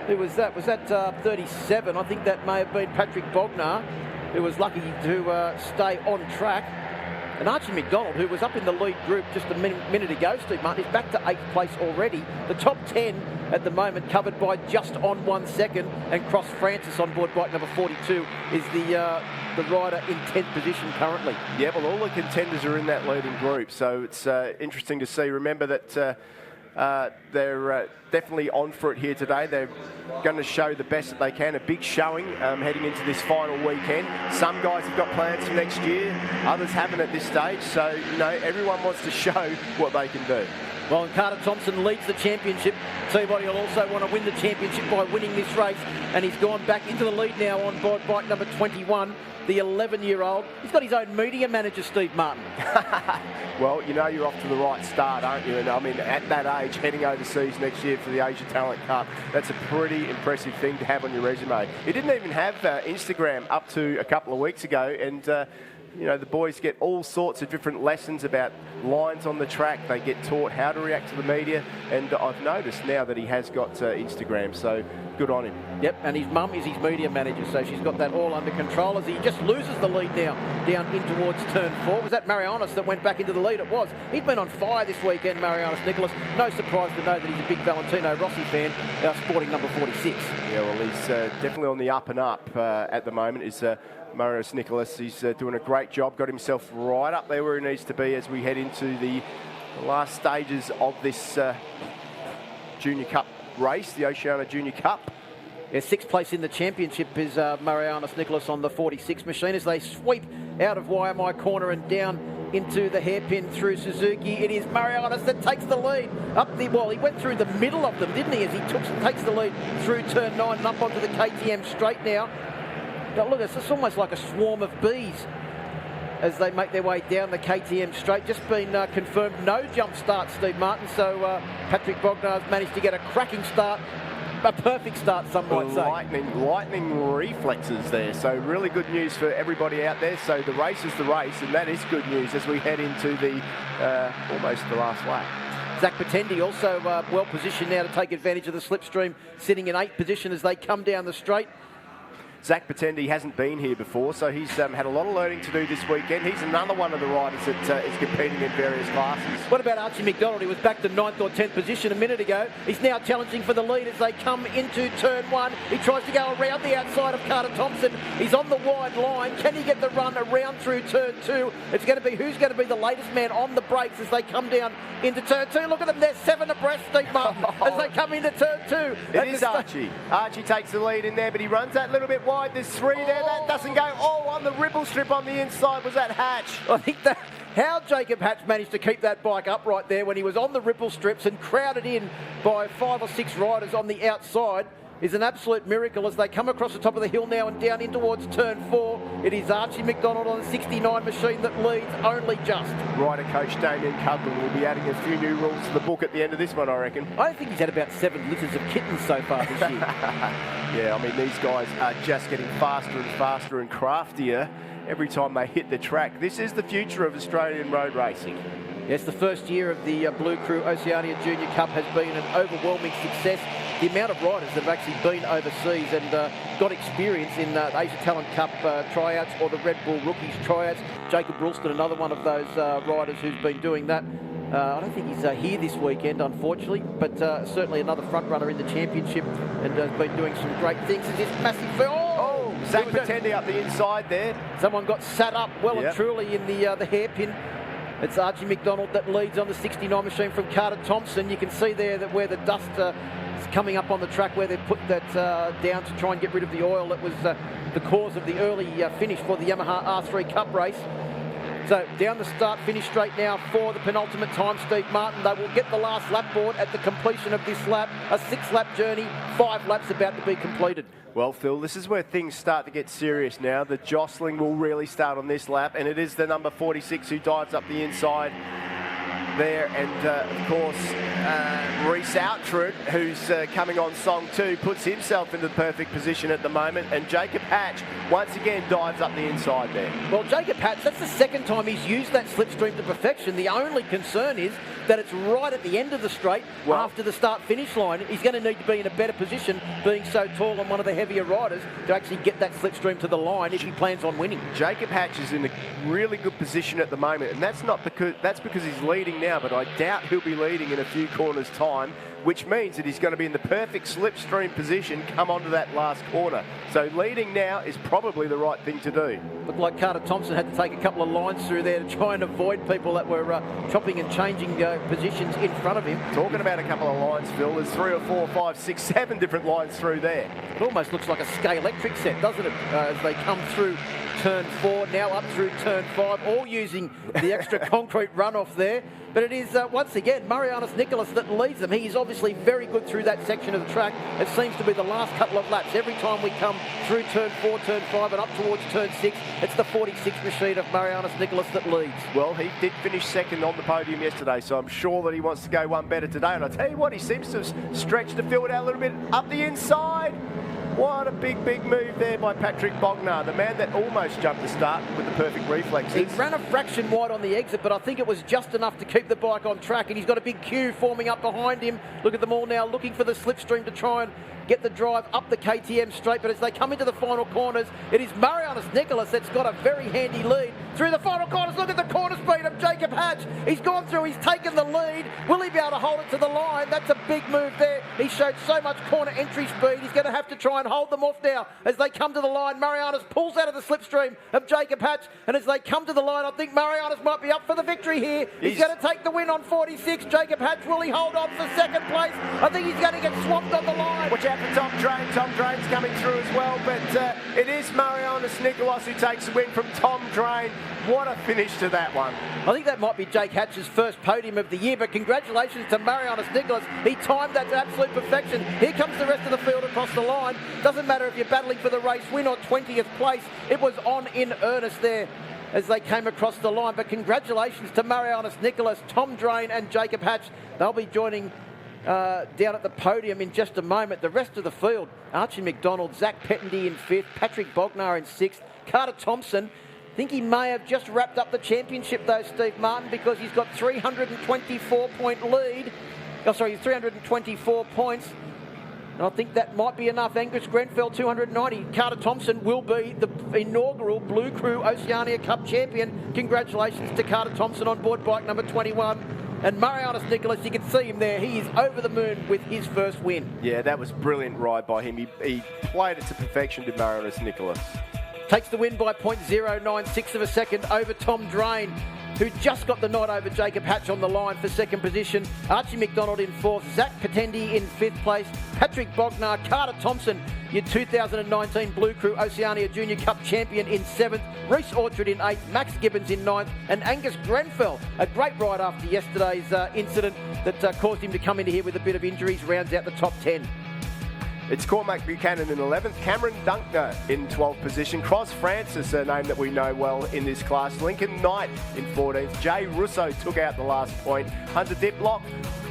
Who was that? Was that 37? I think that may have been Patrick Bognar, who was lucky to stay on track. And Archie McDonald, who was up in the lead group just a minute ago, Steve Martin, is back to 8th place already. The top 10 at the moment covered by just on 1 second, and Cross Francis on board bike number 42 is the rider in 10th position currently. Yeah, well, all the contenders are in that leading group, so it's interesting to see. Remember that they're definitely on for it here today. They're going to show the best that they can. A big showing heading into this final weekend. Some guys have got plans for next year, others haven't at this stage. So, you know, everyone wants to show what they can do. Well, and Carter Thompson leads the championship. Tell you what, he'll also want to win the championship by winning this race. And he's gone back into the lead now on board bike number 21, the 11-year-old. He's got his own media manager, Steve Martin. Well, you know you're off to the right start, aren't you? And I mean, at that age, heading overseas next year for the Asia Talent Cup, that's a pretty impressive thing to have on your resume. He didn't even have Instagram up to a couple of weeks ago, and you know, the boys get all sorts of different lessons about lines on the track. They get taught how to react to the media, and I've noticed now that he has got Instagram, so good on him. Yep, and his mum is his media manager, so she's got that all under control as he just loses the lead now down in towards turn 4. Was that Marianis that went back into the lead? It was. He's been on fire this weekend, Marianis Nicholas. No surprise to know that he's a big Valentino Rossi fan, sporting number 46. Yeah, well, he's definitely on the up and up at the moment. Is Marianis Nicholas. He's doing a great job, got himself right up there where he needs to be as we head into the last stages of this Junior Cup race, the Oceania Junior Cup. Yeah, 6th place in the championship is Marianis Nicholas on the 46 machine as they sweep out of YMI corner and down into the hairpin through Suzuki. It is Marianis that takes the lead up the, well, he went through the middle of them, didn't he, as he takes the lead through turn 9 and up onto the KTM straight now. Now look, it's almost like a swarm of bees as they make their way down the KTM straight. Just been confirmed no jump start, Steve Martin, so Patrick Bognar's managed to get a cracking start. A perfect start, some might say. Lightning reflexes there, so really good news for everybody out there. So the race is the race, and that is good news as we head into the almost the last lap. Zach Patendi also well positioned now to take advantage of the slipstream, sitting in 8th position as they come down the straight. Zach Patendi hasn't been here before, so he's had a lot of learning to do this weekend. He's another one of the riders that is competing in various classes. What about Archie McDonald? He was back to 9th or 10th position a minute ago. He's now challenging for the lead as they come into turn 1. He tries to go around the outside of Carter Thompson. He's on the wide line. Can he get the run around through turn 2? It's going to be who's going to be the latest man on the brakes as they come down into turn 2. Look at them, they're 7 abreast, Steve Martin, as they come into turn 2. It is Archie. Archie takes the lead in there, but he runs that little bit wide. There's 3 there. That doesn't go. Oh, on the ripple strip on the inside was that Hatch. I think that how Jacob Hatch managed to keep that bike upright there when he was on the ripple strips and crowded in by 5 or 6 riders on the outside is an absolute miracle as they come across the top of the hill now and down in towards turn 4. It is Archie McDonald on the 69 machine that leads only just. Rider coach Damien Cudlin will be adding a few new rules to the book at the end of this one, I reckon. I think he's had about 7 litres of kittens so far this year. Yeah, I mean, these guys are just getting faster and faster and craftier every time they hit the track. This is the future of Australian road racing. Yes, the first year of the Blue Crew Oceania Junior Cup has been an overwhelming success. The amount of riders that have actually been overseas and got experience in the Asia Talent Cup tryouts or the Red Bull Rookies tryouts. Jacob Ralston, another one of those riders who's been doing that. I don't think he's here this weekend, unfortunately, but certainly another front runner in the championship and has been doing some great things. It's this massive... Zach Patendi up the inside there. Someone got sat up well and truly in the hairpin. It's Archie McDonald that leads on the 69 machine from Carter Thompson. You can see there that where the dust is coming up on the track, where they've put that down to try and get rid of the oil that was the cause of the early finish for the Yamaha R3 Cup race. So down the start, finish straight now for the penultimate time, Steve Martin. They will get the last lap board at the completion of this lap. A 6-lap journey, 5 laps about to be completed. Well, Phil, this is where things start to get serious now. The jostling will really start on this lap, and it is the number 46 who dives up the inside there. And, of course, Reece Outford, who's coming on song 2, puts himself in the perfect position at the moment. And Jacob Hatch, once again, dives up the inside there. Well, Jacob Hatch, that's the second time he's used that slipstream to perfection. The only concern is that it's right at the end of the straight after the start-finish line. He's going to need to be in a better position, being so tall and one of the heavier riders, to actually get that slipstream to the line if he plans on winning. Jacob Hatch is in a really good position at the moment, and that's because he's leading now, but I doubt he'll be leading in a few corners' time, which means that he's going to be in the perfect slipstream position come onto that last corner. So leading now is probably the right thing to do. Looked like Carter Thompson had to take a couple of lines through there to try and avoid people that were chopping and changing positions in front of him. Talking about a couple of lines, Phil, there's 3 or 4, 5, 6, 7 different lines through there. It almost looks like a Scale Electric set, doesn't it, as they come through turn 4, now up through turn 5, all using the extra concrete runoff there. But it is, once again, Marianus Nicholas that leads them. He is obviously very good through that section of the track. It seems to be the last couple of laps. Every time we come through turn 4, turn 5 and up towards turn 6, it's the 46 machine of Marianus Nicholas that leads. Well, he did finish second on the podium yesterday, so I'm sure that he wants to go one better today. And I tell you what, he seems to have stretched the field out a little bit up the inside. What a big, big move there by Patrick Bognar, the man that almost jumped the start with the perfect reflexes. He ran a fraction wide on the exit, but I think it was just enough to keep the bike on track, and he's got a big queue forming up behind him. Look at them all now looking for the slipstream to try and get the drive up the KTM straight, but as they come into the final corners, it is Marianus Nicholas that's got a very handy lead through the final corners. Look at the corner speed of Jacob Hatch. He's gone through, he's taken the lead. Will he be able to hold it to the line? That's a big move there. He showed so much corner entry speed. He's going to have to try and hold them off now as they come to the line. Marianus pulls out of the slipstream of Jacob Hatch, and as they come to the line, I think Marianus might be up for the victory here. He's going to take the win on 46. Jacob Hatch, will he hold on for second place? I think he's going to get swamped on the line. Watch out for Tom Drain. Tom Drain's coming through as well, but it is Marianus Nicholas who takes the win from Tom Drain. What a finish to that one. I think that might be Jake Hatch's first podium of the year, but congratulations to Marianus Nicholas. He timed that to absolute perfection. Here comes the rest of the field across the line. Doesn't matter if you're battling for the race win or 20th place. It was on in earnest there as they came across the line, but congratulations to Marianus Nicholas, Tom Drain and Jacob Hatch. They'll be joining down at the podium in just a moment. The rest of the field, Archie McDonald, Zach Pettendy in 5th, Patrick Bognar in 6th, Carter Thompson. I think he may have just wrapped up the championship though, Steve Martin, because he's got 324-point lead. Oh, sorry, 324 points. And I think that might be enough. Angus Grenfell, 290. Carter Thompson will be the inaugural Blue Crew Oceania Cup champion. Congratulations to Carter Thompson on board bike number 21. And Marianus Nicholas, you can see him there. He is over the moon with his first win. Yeah, that was a brilliant ride by him. He played it to perfection, did Marianus Nicholas. Takes the win by 0.096 of a second over Tom Drain, who just got the nod over Jacob Hatch on the line for second position. Archie McDonald in 4th, Zach Patendi in 5th place, Patrick Bognar, Carter Thompson, your 2019 Blue Crew Oceania Junior Cup champion in 7th, Reece Orchard in 8th, Max Gibbons in 9th, and Angus Grenfell, a great ride after yesterday's incident that caused him to come into here with a bit of injuries, rounds out the top 10. It's Cormac Buchanan in 11th, Cameron Dunkner in 12th position, Cross Francis, a name that we know well in this class, Lincoln Knight in 14th, Jay Russo took out the last point, Hunter Diplock,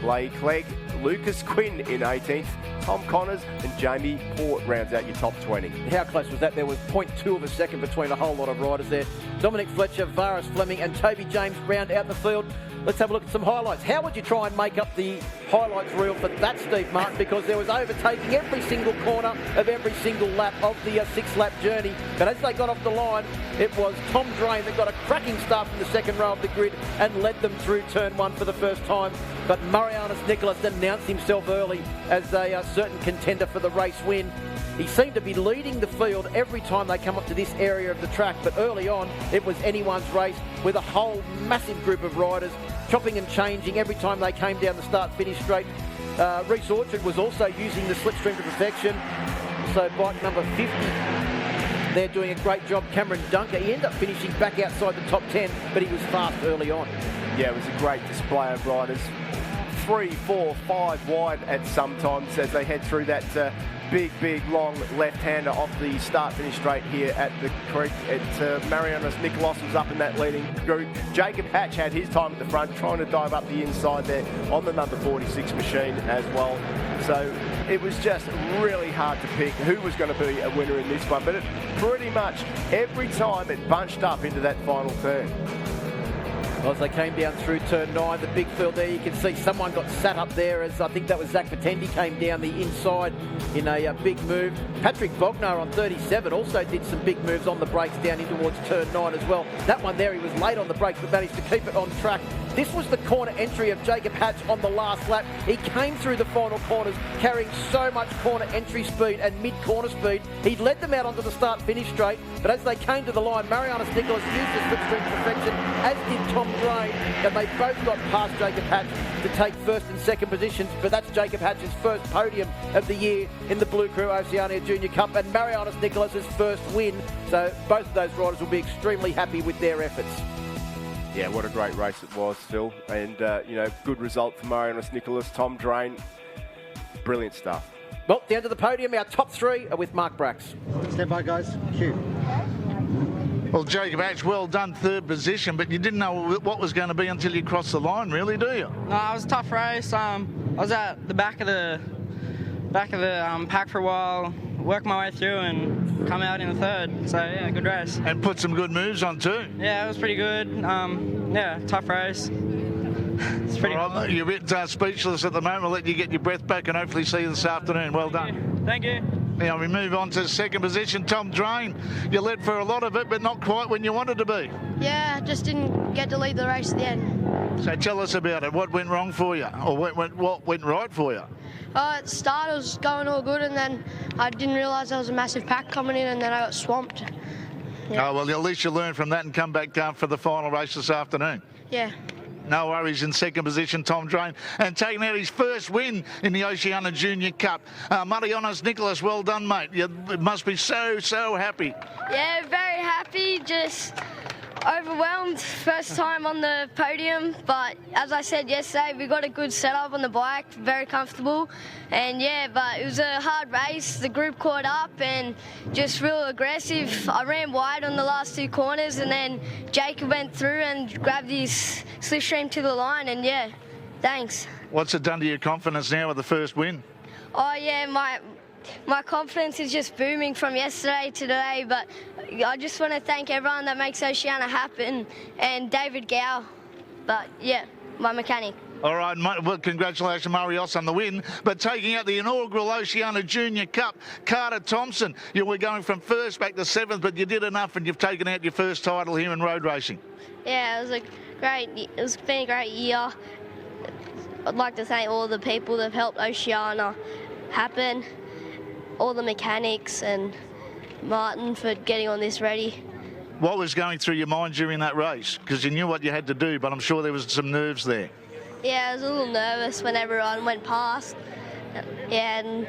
Clay Clegg, Lucas Quinn in 18th, Tom Connors and Jamie Port rounds out your top 20. How close was that? There was 0.2 of a second between a whole lot of riders there. Dominic Fletcher, Varis Fleming and Toby James round out the field. Let's have a look at some highlights. How would you try and make up the highlights reel for that, Steve Martin? Because there was overtaking every single corner of every single lap of the 6-lap journey. But as they got off the line, it was Tom Drain that got a cracking start from the second row of the grid and led them through turn 1 for the first time. But Marianus Nicholas announced himself early as a certain contender for the race win. He seemed to be leading the field every time they come up to this area of the track, but early on it was anyone's race with a whole massive group of riders chopping and changing every time they came down the start-finish straight. Reece Orchard was also using the slipstream to perfection, so bike number 50. They're doing a great job. Cameron Dunker, he ended up finishing back outside the top 10, but he was fast early on. Yeah, it was a great display of riders. 3, 4, 5 wide at some times as they head through that big, long left-hander off the start-finish straight here at the creek. Marianus Nicholas was up in that leading group. Jacob Hatch had his time at the front, trying to dive up the inside there on the number 46 machine as well. So it was just really hard to pick who was going to be a winner in this one, but it pretty much every time it bunched up into that final turn. Well, as they came down through turn 9, the big field there, you can see someone got sat up there as I think that was Zach Patendi came down the inside in a big move. Patrick Bognar on 37 also did some big moves on the brakes down in towards turn 9 as well. That one there, he was late on the brakes but managed to keep it on track This was the corner entry of Jacob Hatch on the last lap. He came through the final corners carrying so much corner entry speed and mid-corner speed. He led them out onto the start-finish straight, but as they came to the line, Marianus Nicholas used his slipstream to perfection, as did Tom Drain, and they both got past Jacob Hatch to take first and second positions. But that's Jacob Hatch's first podium of the year in the Blue Crew Oceania Junior Cup, and Marianus Nicholas's first win. So both of those riders will be extremely happy with their efforts. Yeah, what a great race it was, Phil. And, good result for Marianus Nicholas. Tom Drain, brilliant stuff. Well, down to the podium, our top three are with Mark Brax. Stand by, guys. Cue. Well, Jacob Hatch, well done, third position, but you didn't know what was going to be until you crossed the line, really, do you? No, it was a tough race. I was at the back of the pack for a while, worked my way through and come out in the third. So, yeah, good race. And put some good moves on too. Yeah, it was pretty good. Yeah, tough race. It's pretty right, you're a bit speechless at the moment. We'll let you get your breath back and hopefully see you this afternoon. Well done. Thank you. Now we move on to second position, Tom Drain. You led for a lot of it, but not quite when you wanted to be. Yeah, just didn't get to lead the race at the end. So tell us about it. What went wrong for you? Or what went right for you? At the start, it was going all good, and then I didn't realise there was a massive pack coming in, and then I got swamped. Yeah. Oh, well, at least you learn from that and come back down for the final race this afternoon. Yeah. No worries. In second position, Tom Drain, and taking out his first win in the Oceania Junior Cup. Marianus Nicholas, well done, mate. You must be so happy. Yeah, very happy. Just overwhelmed. First time on the podium, but as I said yesterday, we got a good setup on the bike, very comfortable. And yeah, but it was a hard race. The group caught up and just real aggressive. I ran wide on the last two corners, and then Jacob went through and grabbed his slipstream to the line, and yeah, thanks. What's it done to your confidence now with the first win? Oh yeah, my confidence is just booming from yesterday to today, but I just want to thank everyone that makes Oceania happen, and David Gow, but yeah, my mechanic. All right, well, congratulations, Marios, on the win. But taking out the inaugural Oceania Junior Cup, Carter Thompson, you were going from first back to seventh, but you did enough and you've taken out your first title here in road racing. Yeah, it's been a great year. I'd like to thank all the people that have helped Oceania happen, all the mechanics and Martin for getting on this ready. What was going through your mind during that race? Because you knew what you had to do, but I'm sure there was some nerves there. Yeah, I was a little nervous when everyone went past. Yeah, and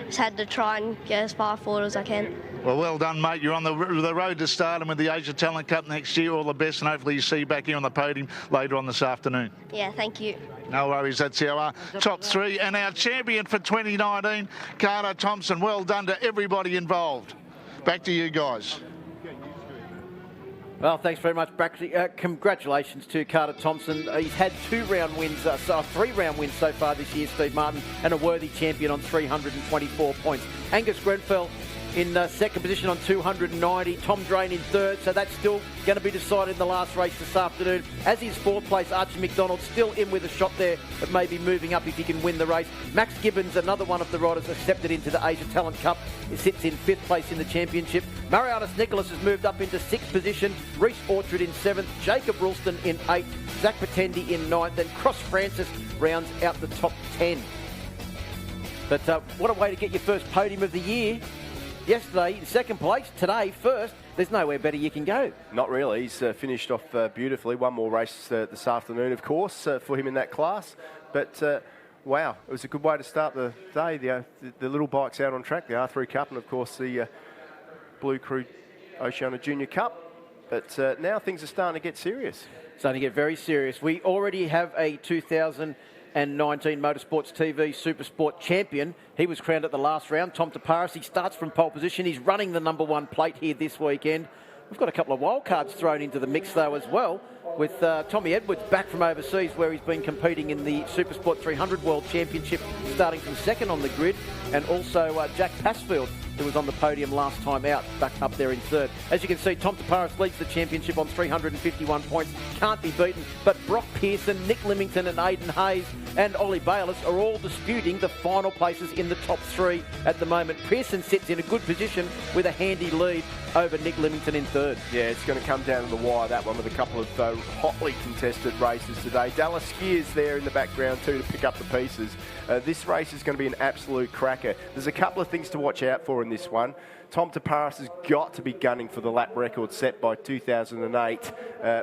just had to try and get as far forward as I can. Well done, mate. You're on the road to stardom with the Asia Talent Cup next year. All the best, and hopefully you see you back here on the podium later on this afternoon. Yeah, thank you. No worries, that's our top three. And our champion for 2019, Carter Thompson. Well done to everybody involved. Back to you guys. Well, thanks very much, Braxy. Congratulations to Carter Thompson. He's had 3-round wins so far this year, Steve Martin, and a worthy champion on 324 points. Angus Grenfell in second position on 290. Tom Drain in third, so that's still going to be decided in the last race this afternoon. As is fourth place, Archie McDonald still in with a shot there, but maybe moving up if he can win the race. Max Gibbons, another one of the riders accepted into the Asia Talent Cup, he sits in fifth place in the championship. Marianus Nicholas has moved up into sixth position. Reece Orchard in seventh. Jacob Ralston in eighth. Zach Patendi in ninth. Then Cross Francis rounds out the top 10. But what a way to get your first podium of the year. Yesterday, second place. Today, first. There's nowhere better you can go. Not really. He's finished off beautifully. One more race this afternoon, of course, for him in that class. But, wow, it was a good way to start the day. The little bikes out on track, the R3 Cup, and, of course, the Blue Crew Oceania Junior Cup. But now things are starting to get serious. Starting to get very serious. We already have a 2019 Motorsports TV Supersport champion. He was crowned at the last round. Tom Taparis, he starts from pole position. He's running the number one plate here this weekend. We've got a couple of wild cards thrown into the mix though as well, with Tommy Edwards back from overseas where he's been competing in the Supersport 300 World Championship, starting from second on the grid, and also Jack Passfield, who was on the podium last time out, back up there in third. As you can see, Tom Taparis leads the championship on 351 points, can't be beaten, but Brock Pearson, Nick Limington and Aidan Hayes and Ollie Bayliss are all disputing the final places in the top three at the moment. Pearson sits in a good position with a handy lead. over Nick Limington in third. Yeah, it's going to come down to the wire, that one, with a couple of hotly contested races today. Dallas Skiers there in the background too to pick up the pieces. This race is going to be an absolute cracker. There's a couple of things to watch out for in this one. Tom Taparis has got to be gunning for the lap record set by 2008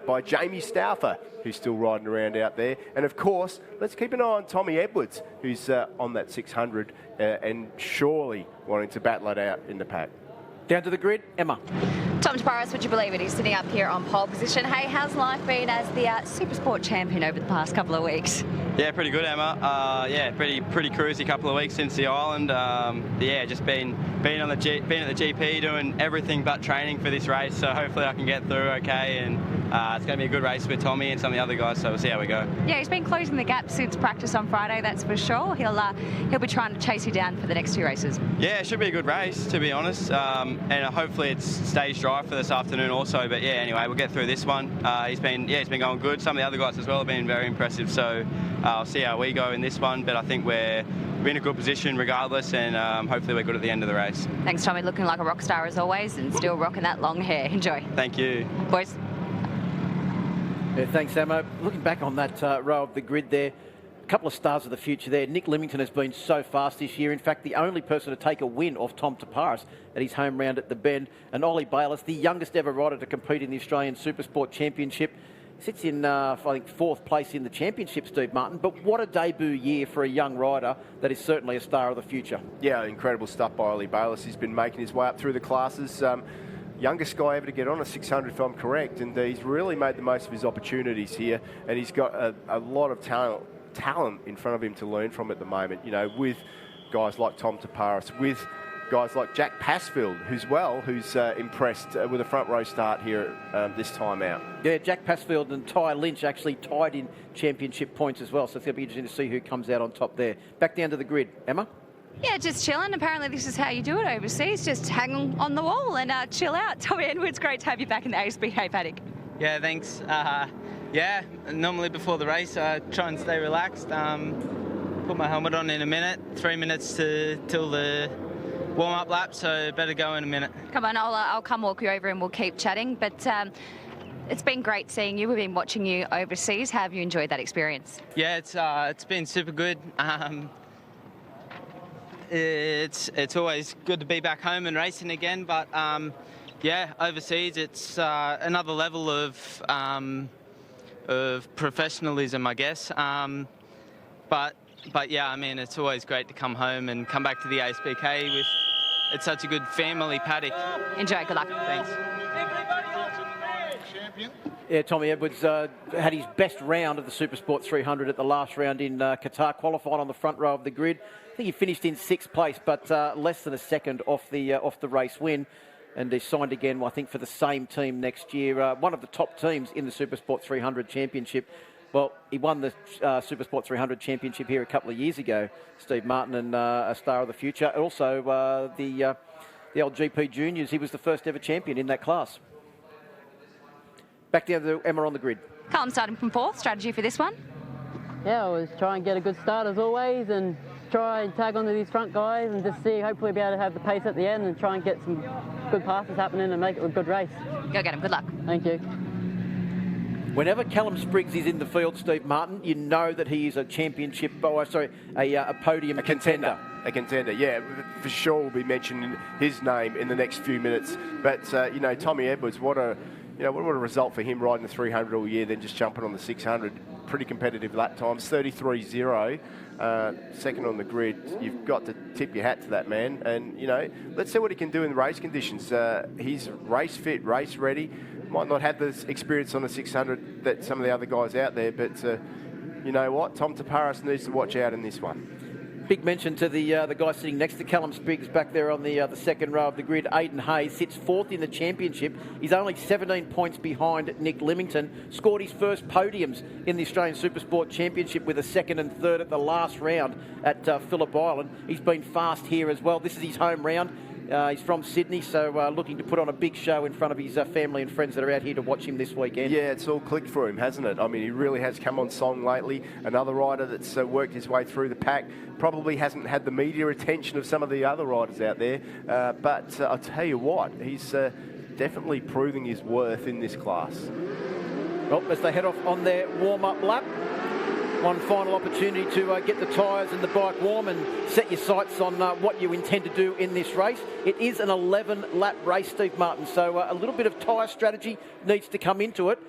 by Jamie Stauffer, who's still riding around out there. And of course, let's keep an eye on Tommy Edwards, who's on that 600 and surely wanting to battle it out in the pack. Down to the grid, Emma. Tom Taparis, would you believe it? He's sitting up here on pole position. Hey, how's life been as the Supersport champion over the past couple of weeks? Yeah, pretty good, Emma. Yeah, pretty cruisy couple of weeks since the island. Yeah, just been at the GP doing everything but training for this race. So hopefully I can get through okay, and it's going to be a good race with Tommy and some of the other guys. So we'll see how we go. Yeah, he's been closing the gap since practice on Friday. That's for sure. He'll be trying to chase you down for the next two races. Yeah, it should be a good race, to be honest. And hopefully it stays dry for this afternoon also. But yeah, anyway, we'll get through this one. He's been going good. Some of the other guys as well have been very impressive. So I'll see how we go in this one. But I think we're in a good position regardless, and hopefully we're good at the end of the race. Thanks, Tommy. Looking like a rock star as always, and still rocking that long hair. Enjoy. Thank you. Boys. Yeah, thanks, Emma. Looking back on that row of the grid there, a couple of stars of the future there. Nick Limington has been so fast this year. In fact, the only person to take a win off Tom Taparis at his home round at the Bend. And Ollie Bayliss, the youngest ever rider to compete in the Australian Supersport Championship, sits in, I think, fourth place in the championship, Steve Martin. But what a debut year for a young rider that is certainly a star of the future. Yeah, incredible stuff by Ollie Bayliss. He's been making his way up through the classes. Youngest guy ever to get on a 600, if I'm correct, and he's really made the most of his opportunities here, and he's got a lot of talent in front of him to learn from at the moment, you know, with guys like Tom Taparis, with guys like Jack Passfield, who's impressed with a front row start here this time out. Yeah, Jack Passfield and Ty Lynch actually tied in championship points as well, so it's going to be interesting to see who comes out on top there. Back down to the grid. Emma? Yeah, just chilling. Apparently this is how you do it overseas. Just hang on the wall and chill out. Tommy Edwards, great to have you back in the ASBK paddock. Yeah, thanks. Yeah, normally before the race I try and stay relaxed. Put my helmet on in a minute. 3 minutes till the warm-up lap, so better go in a minute. Come on, I'll come walk you over and we'll keep chatting. But it's been great seeing you. We've been watching you overseas. How have you enjoyed that experience? Yeah, it's been super good. It's always good to be back home and racing again, but yeah, overseas it's another level of professionalism, I guess. But yeah, I mean, it's always great to come home and come back to the ASBK with it's such a good family paddock. Enjoy. Good luck. Thanks. Yeah, Tommy Edwards had his best round of the Supersport 300 at the last round in Qatar, qualified on the front row of the grid. I think he finished in sixth place, but less than a second off the race win. And he's signed again, I think, for the same team next year. One of the top teams in the Supersport 300 Championship. Well, he won the Supersport 300 Championship here a couple of years ago, Steve Martin, and a star of the future. Also, the old GP Juniors, he was the first ever champion in that class. Back down to Emma on the grid. Callum starting from fourth. Strategy for this one? Yeah, I was trying to get a good start as always and try and tag onto these front guys and just see, hopefully be able to have the pace at the end and try and get some good passes happening and make it a good race. Go get him. Good luck. Thank you. Whenever Callum Spriggs is in the field, Steve Martin, you know that he is a championship, a podium contender. A contender, yeah, for sure. We'll be mentioning his name in the next few minutes. But you know, Tommy Edwards, what a result for him riding the 300 all year, then just jumping on the 600. Pretty competitive lap times, 33.0. Second on the grid. You've got to tip your hat to that man. And, you know, let's see what he can do in the race conditions. He's race fit, race ready. Might not have the experience on the 600 that some of the other guys out there, but you know what? Tom Taparis needs to watch out in this one. Big mention to the guy sitting next to Callum Spriggs back there on the second row of the grid. Aidan Hayes sits fourth in the championship. He's only 17 points behind Nick Limington. Scored his first podiums in the Australian Supersport Championship with a second and third at the last round at Phillip Island. He's been fast here as well. This is his home round. He's from Sydney, so looking to put on a big show in front of his family and friends that are out here to watch him this weekend. Yeah, it's all clicked for him, hasn't it? I mean, he really has come on song lately. Another rider that's worked his way through the pack. Probably hasn't had the media attention of some of the other riders out there. But I'll tell you what, he's definitely proving his worth in this class. Well, as they head off on their warm-up lap, one final opportunity to get the tyres and the bike warm and set your sights on what you intend to do in this race. It is an 11-lap race, Steve Martin, so a little bit of tyre strategy needs to come into it.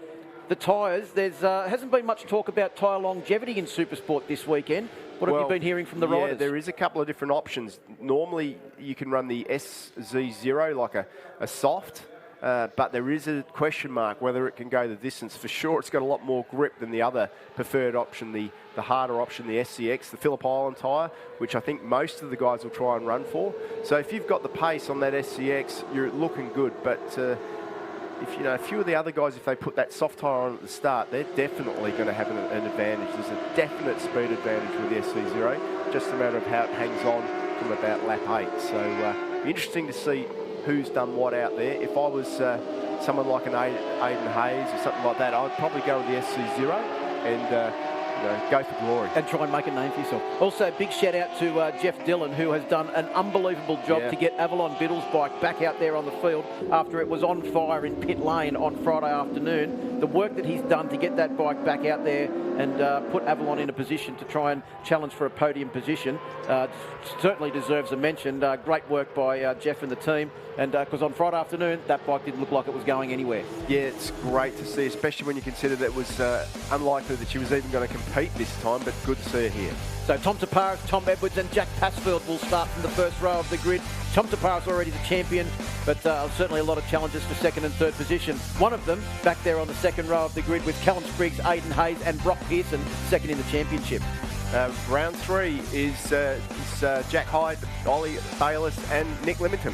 The tyres, there's hasn't been much talk about tyre longevity in Supersport this weekend. What have you been hearing from the riders? There is a couple of different options. Normally, you can run the SZ0 like a soft, but there is a question mark whether it can go the distance. For sure, it's got a lot more grip than the other preferred option, the harder option, the SCX, the Phillip Island tyre, which I think most of the guys will try and run for. So if you've got the pace on that SCX, you're looking good. But if a few of the other guys, if they put that soft tyre on at the start, they're definitely going to have an advantage. There's a definite speed advantage with the SC0, just a matter of how it hangs on from about lap 8. So be interesting to see who's done what out there. If I was someone like an Aiden Hayes or something like that, I'd probably go with the SC0 and go for glory. And try and make a name for yourself. Also, big shout out to Jeff Dillon, who has done an unbelievable job to get Avalon Biddle's bike back out there on the field after it was on fire in pit lane on Friday afternoon. The work that he's done to get that bike back out there and put Avalon in a position to try and challenge for a podium position certainly deserves a mention. Great work by Jeff and the team. And because on Friday afternoon, that bike didn't look like it was going anywhere. Yeah, it's great to see, especially when you consider that it was unlikely that she was even going to compete this time, but good to see her here. So Tom Taparis, Tom Edwards and Jack Passfield will start from the first row of the grid. Tom Taparis already the champion, but certainly a lot of challenges for second and third position. One of them back there on the second row of the grid with Callum Spriggs, Aiden Hayes and Brock Pearson second in the championship. Round 3 is Jack Hyde, Ollie Bayliss and Nick Limington.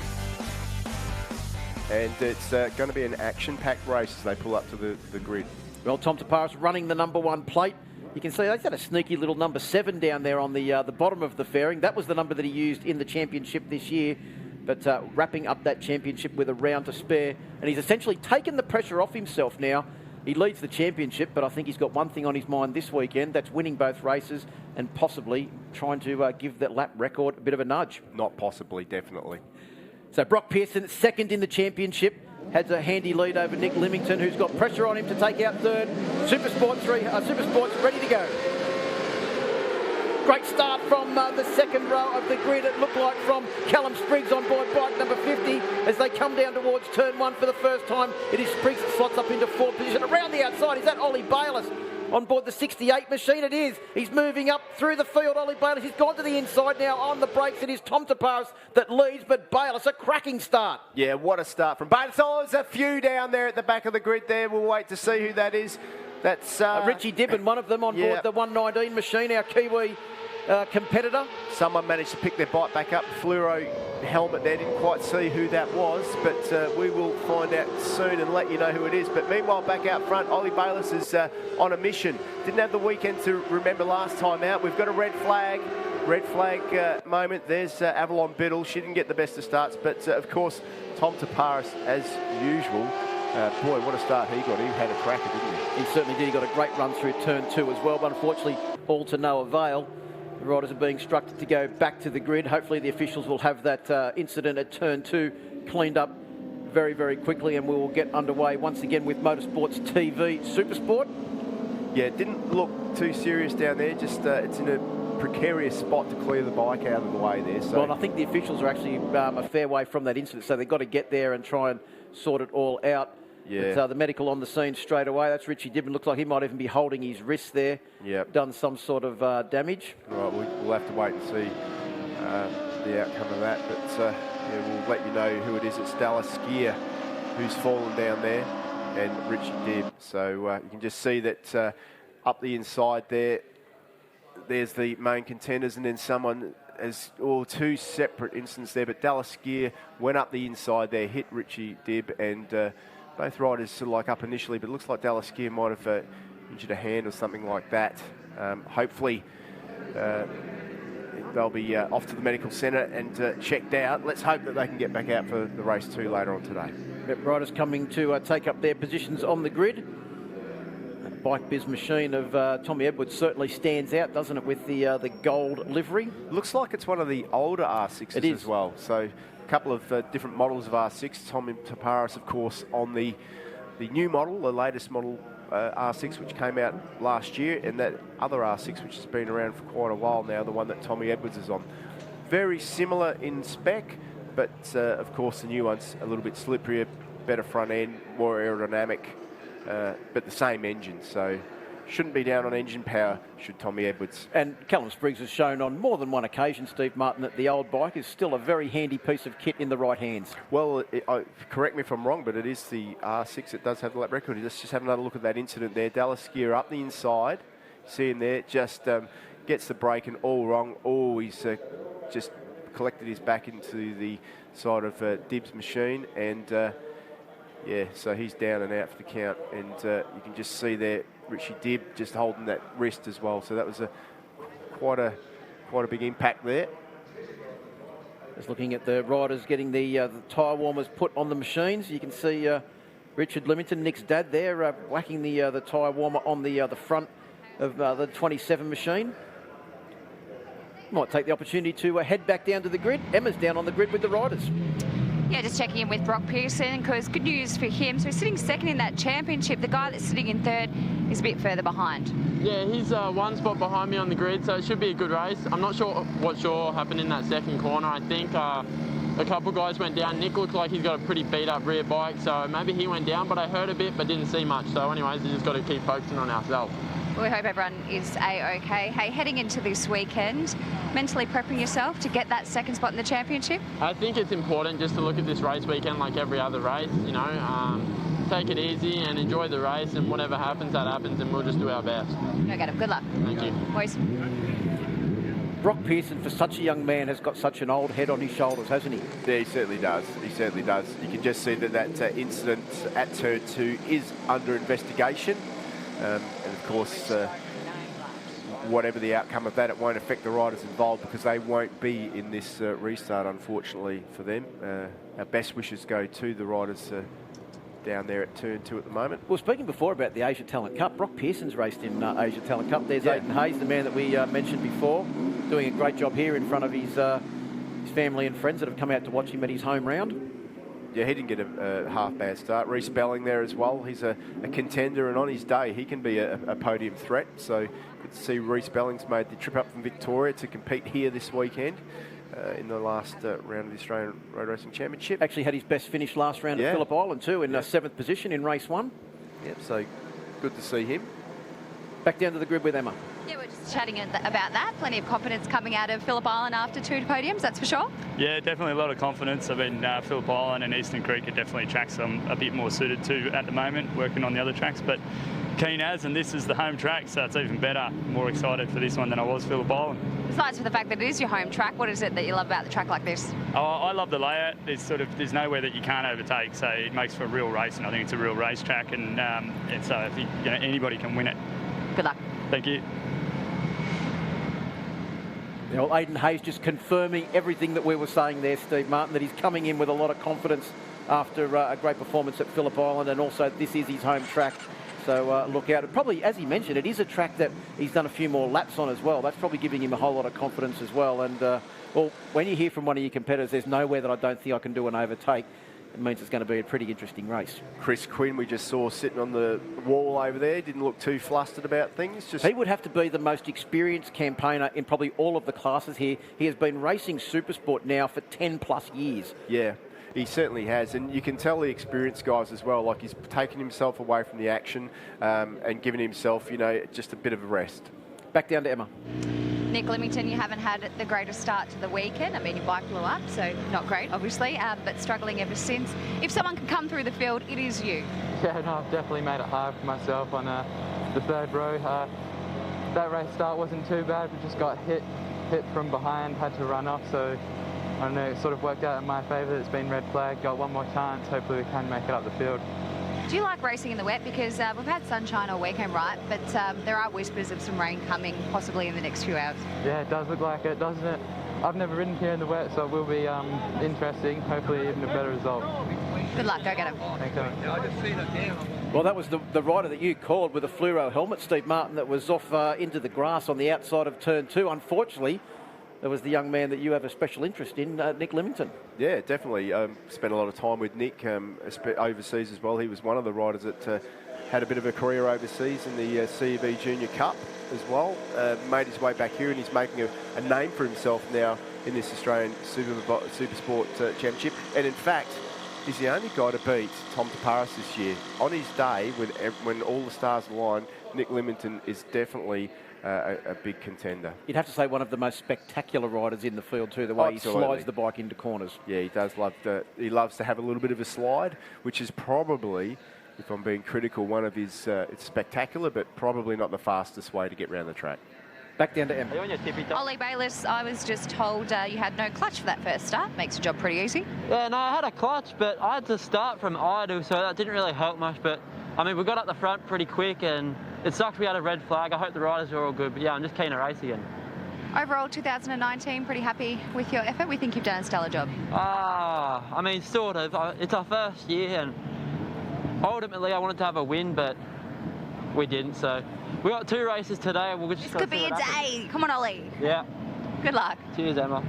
And it's going to be an action-packed race as they pull up to the grid. Well, Tom Taparis running the number 1 plate. You can see they've got a sneaky little number 7 down there on the bottom of the fairing. That was the number that he used in the championship this year, but wrapping up that championship with a round to spare. And he's essentially taken the pressure off himself now. He leads the championship, but I think he's got one thing on his mind this weekend. That's winning both races and possibly trying to give that lap record a bit of a nudge. Not possibly, definitely. So Brock Pearson, second in the championship, has a handy lead over Nick Limington, who's got pressure on him to take out third. Supersport's ready to go. Great start from the second row of the grid. It looked like from Callum Spriggs on board bike number 50 as they come down towards turn 1 for the first time. It is Spriggs that slots up into 4th position. Around the outside, is that Ollie Bayliss on board the 68 machine? It is. He's moving up through the field. Ollie Bayliss, he's gone to the inside now on the brakes. It is Tom Taparis that leads, but Bayliss, a cracking start. Yeah, what a start from Bayliss. Oh, there's a few down there at the back of the grid there. We'll wait to see who that is. That's Richie Dibbon, one of them on board the 119 machine, our Kiwi competitor. Someone managed to pick their bike back up. Fluoro helmet there, didn't quite see who that was, but we will find out soon and let you know who it is. But meanwhile, back out front, Ollie Bayliss is on a mission. Didn't have the weekend to remember last time out. We've got a red flag moment. There's Avalon Biddle. She didn't get the best of starts, but of course, Tom Taparis, as usual. Boy, what a start he got. He had a cracker, didn't he? He certainly did. He got a great run through turn 2 as well, but unfortunately, all to no avail. The riders are being instructed to go back to the grid. Hopefully the officials will have that incident at turn 2 cleaned up very, very quickly, and we will get underway once again with Motorsport's TV Supersport. Yeah, it didn't look too serious down there. Just it's in a precarious spot to clear the bike out of the way there. So. Well, and I think the officials are actually a fair way from that incident, so they've got to get there and try and sort it all out. Yeah. But, the medical on the scene straight away. That's Richie Dibbon. Looks like he might even be holding his wrist there. Yep. Done some sort of damage. Right, we'll have to wait and see the outcome of that. But we'll let you know who it is. It's Dallas Skier who's fallen down there, and Richie Dibb. So you can just see that up the inside there, there's the main contenders, and then someone as two separate incidents there. But Dallas Skier went up the inside there, hit Richie Dibb, and both riders sort of like up initially, but it looks like Dallas Skier might have injured a hand or something like that. Hopefully they'll be off to the medical centre and checked out. Let's hope that they can get back out for the race 2 later on today. Yep, riders coming to take up their positions on the grid. Bike Biz machine of Tommy Edwards certainly stands out, doesn't it, with the gold livery? Looks like it's one of the older R6s as well. So a couple of different models of R6. Tommy Taparis, of course, on the new model, the latest model R6, which came out last year, and that other R6, which has been around for quite a while now, the one that Tommy Edwards is on. Very similar in spec, but of course the new one's a little bit slipperier, better front end, more aerodynamic, but the same engine. So shouldn't be down on engine power, should Tommy Edwards. And Callum Spriggs has shown on more than one occasion, Steve Martin, that the old bike is still a very handy piece of kit in the right hands. Well, correct me if I'm wrong, but it is the R6 that does have the lap record. Let's just have another look at that incident there. Dallas gear up the inside. See him there, just gets the braking all wrong. Oh, he's just collected his back into the side of Dibb's machine, and yeah, so he's down and out for the count. And you can just see there Richie Dibb just holding that wrist as well. So that was quite a big impact there. Just looking at the riders getting the tyre warmers put on the machines. You can see Richard Limington, Nick's dad there, whacking the tyre warmer on the front of the 27 machine. Might take the opportunity to head back down to the grid. Emma's down on the grid with the riders. Yeah, just checking in with Brock Pearson, because good news for him. So he's sitting second in that championship. The guy that's sitting in third is a bit further behind. Yeah, he's one spot behind me on the grid, so it should be a good race. I'm not sure what happened in that second corner. I think a couple guys went down. Nick looked like he's got a pretty beat-up rear bike, so maybe he went down, but I heard a bit but didn't see much. So anyways, we just got to keep focusing on ourselves. Well, we hope everyone is A-OK. Hey, heading into this weekend, mentally prepping yourself to get that second spot in the championship? I think it's important just to look at this race weekend like every other race, you know. Take it easy and enjoy the race, and whatever happens, that happens, and we'll just do our best. Okay, good luck. Thank you. Boys. Brock Pearson, for such a young man, has got such an old head on his shoulders, hasn't he? Yeah, he certainly does. He certainly does. You can just see that incident at Turn 2 is under investigation. And of course, whatever the outcome of that, it won't affect the riders involved because they won't be in this restart, unfortunately, for them. Our best wishes go to the riders down there at Turn 2 at the moment. Well, speaking before about the Asia Talent Cup, Brock Pearson's raced in Asia Talent Cup. There's Aidan Hayes, the man that we mentioned before, doing a great job here in front of his family and friends that have come out to watch him at his home round. Yeah, he didn't get a half-bad start. Reece Belling there as well. He's a contender, and on his day, he can be a podium threat. So good to see Reece Belling's made the trip up from Victoria to compete here this weekend in the last round of the Australian Road Racing Championship. Actually had his best finish last round at Phillip Island too, in 7th position in race 1. Yep, so good to see him. Back down to the grid with Emma. Yeah, we're just chatting about that. Plenty of confidence coming out of Phillip Island after 2 podiums, that's for sure. Yeah, definitely a lot of confidence. I mean, Phillip Island and Eastern Creek are definitely tracks I'm a bit more suited to at the moment, working on the other tracks, but keen as, and this is the home track, so it's even better. More excited for this one than I was Phillip Island. Besides for the fact that it is your home track, what is it that you love about the track like this? Oh, I love the layout. There's nowhere that you can't overtake, so it makes for a real race, and I think it's a real race track, and so I think anybody can win it. Good luck. Thank you. Well, Aidan Hayes just confirming everything that we were saying there, Steve Martin, that he's coming in with a lot of confidence after a great performance at Phillip Island, and also this is his home track. So look out. Probably, as he mentioned, it is a track that he's done a few more laps on as well. That's probably giving him a whole lot of confidence as well. And, well, when you hear from one of your competitors, there's nowhere that I don't think I can do an overtake, it means it's going to be a pretty interesting race. Chris Quinn, we just saw sitting on the wall over there, didn't look too flustered about things. He would have to be the most experienced campaigner in probably all of the classes here. He has been racing Supersport now for 10 plus years. Yeah, he certainly has, and you can tell the experienced guys as well, like he's taken himself away from the action and given himself, just a bit of a rest. Back down to Emma. Nick Limington, you haven't had the greatest start to the weekend. I mean, your bike blew up, so not great, obviously, but struggling ever since. If someone can come through the field, it is you. Yeah, no, I've definitely made it hard for myself on the 3rd row. That race start wasn't too bad, but just got hit from behind, had to run off, so I don't know, it sort of worked out in my favour. It's been red flag, got one more chance, hopefully we can make it up the field. Do you like racing in the wet? Because we've had sunshine all weekend, right? But there are whispers of some rain coming possibly in the next few hours. Yeah, it does look like it, doesn't it? I've never ridden here in the wet, so it will be interesting. Hopefully even a better result. Good luck. Go get him. Well, that was the rider that you called with a fluoro helmet, Steve Martin, that was off into the grass on the outside of turn 2. Unfortunately, there was the young man that you have a special interest in, Nick Leamington. Yeah, definitely. Spent a lot of time with Nick overseas as well. He was one of the riders that had a bit of a career overseas in the CEB Junior Cup as well. Made his way back here, and he's making a name for himself now in this Australian Supersport Championship. And in fact, he's the only guy to beat Tom Taparis this year. On his day, when all the stars align, Nick Leamington is definitely a big contender. You'd have to say one of the most spectacular riders in the field too, the way Absolutely. he slides the bike into corners. Yeah, he does love he loves to have a little bit of a slide, which is probably, if I'm being critical, one of his, it's spectacular, but probably not the fastest way to get around the track. Back down to Em. Ollie Bayliss, I was just told you had no clutch for that first start. Makes your job pretty easy. Yeah, no, I had a clutch, but I had to start from idle, so that didn't really help much. But, I mean, we got up the front pretty quick, and it sucked we had a red flag. I hope the riders are all good, but yeah, I'm just keen to race again. Overall, 2019, pretty happy with your effort. We think you've done a stellar job. I mean, sort of. It's our first year, and ultimately I wanted to have a win, but we didn't, so we got 2 races today. We'll just This could be a day. Come on, Ollie. Yeah. Good luck. Cheers, Emma.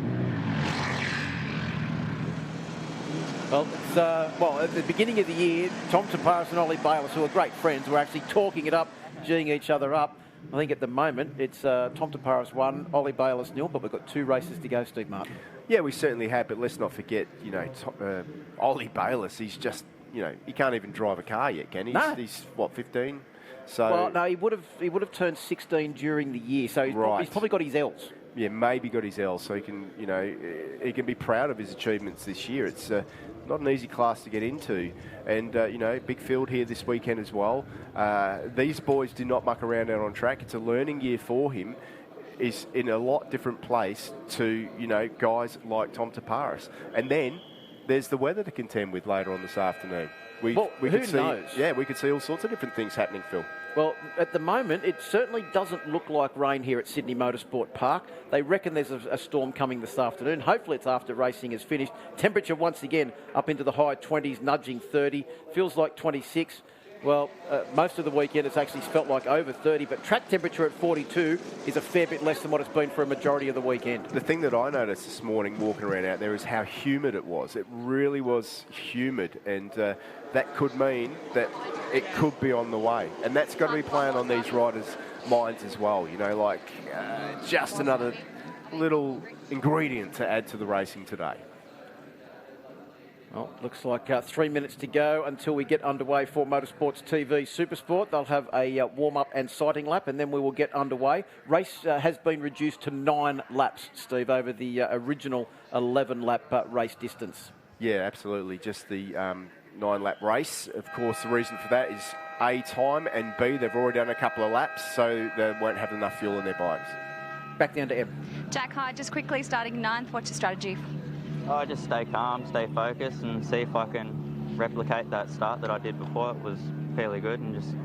Well, at the beginning of the year, Tom Taparis and Ollie Bayliss, who are great friends, were actually talking it up, geeing each other up. I think at the moment it's Tom Taparis 1, Ollie Bayliss 0, but we've got 2 races to go, Steve Martin. Yeah, we certainly have, but let's not forget, you know, Ollie Bayliss, he's just, you know, he can't even drive a car yet, can he? No. He's what, 15? So Well, no, he would have turned 16 during the year, so he's probably got his L's. Yeah, maybe got his L, so he can, you know, he can be proud of his achievements this year. It's not an easy class to get into, and you know, big field here this weekend as well. These boys do not muck around out on track. It's a learning year for him. Is in a lot different place to, you know, guys like Tom Taparis, and then there's the weather to contend with later on this afternoon. We who could see, knows? Yeah, we could see all sorts of different things happening, Phil. Well, at the moment, it certainly doesn't look like rain here at Sydney Motorsport Park. They reckon there's a storm coming this afternoon. Hopefully it's after racing is finished. Temperature once again up into the high 20s, nudging 30. Feels like 26. Well, most of the weekend it's actually felt like over 30, but track temperature at 42 is a fair bit less than what it's been for a majority of the weekend. The thing that I noticed this morning walking around out there is how humid it was. It really was humid, and that could mean that it could be on the way. And that's got to be playing on these riders' minds as well. You know, like just another little ingredient to add to the racing today. Well, looks like 3 minutes to go until we get underway for Motorsports TV Supersport. They'll have a warm-up and sighting lap, and then we will get underway. Race has been reduced to 9 laps, Steve, over the original 11-lap race distance. Yeah, absolutely. Just the 9-lap race. Of course, the reason for that is A, time, and B, they've already done a couple of laps, so they won't have enough fuel in their bikes. Back down to Em. Jack Hyde, just quickly starting 9th. What's your strategy? I just stay calm, stay focused, and see if I can replicate that start that I did before. It was fairly good, and just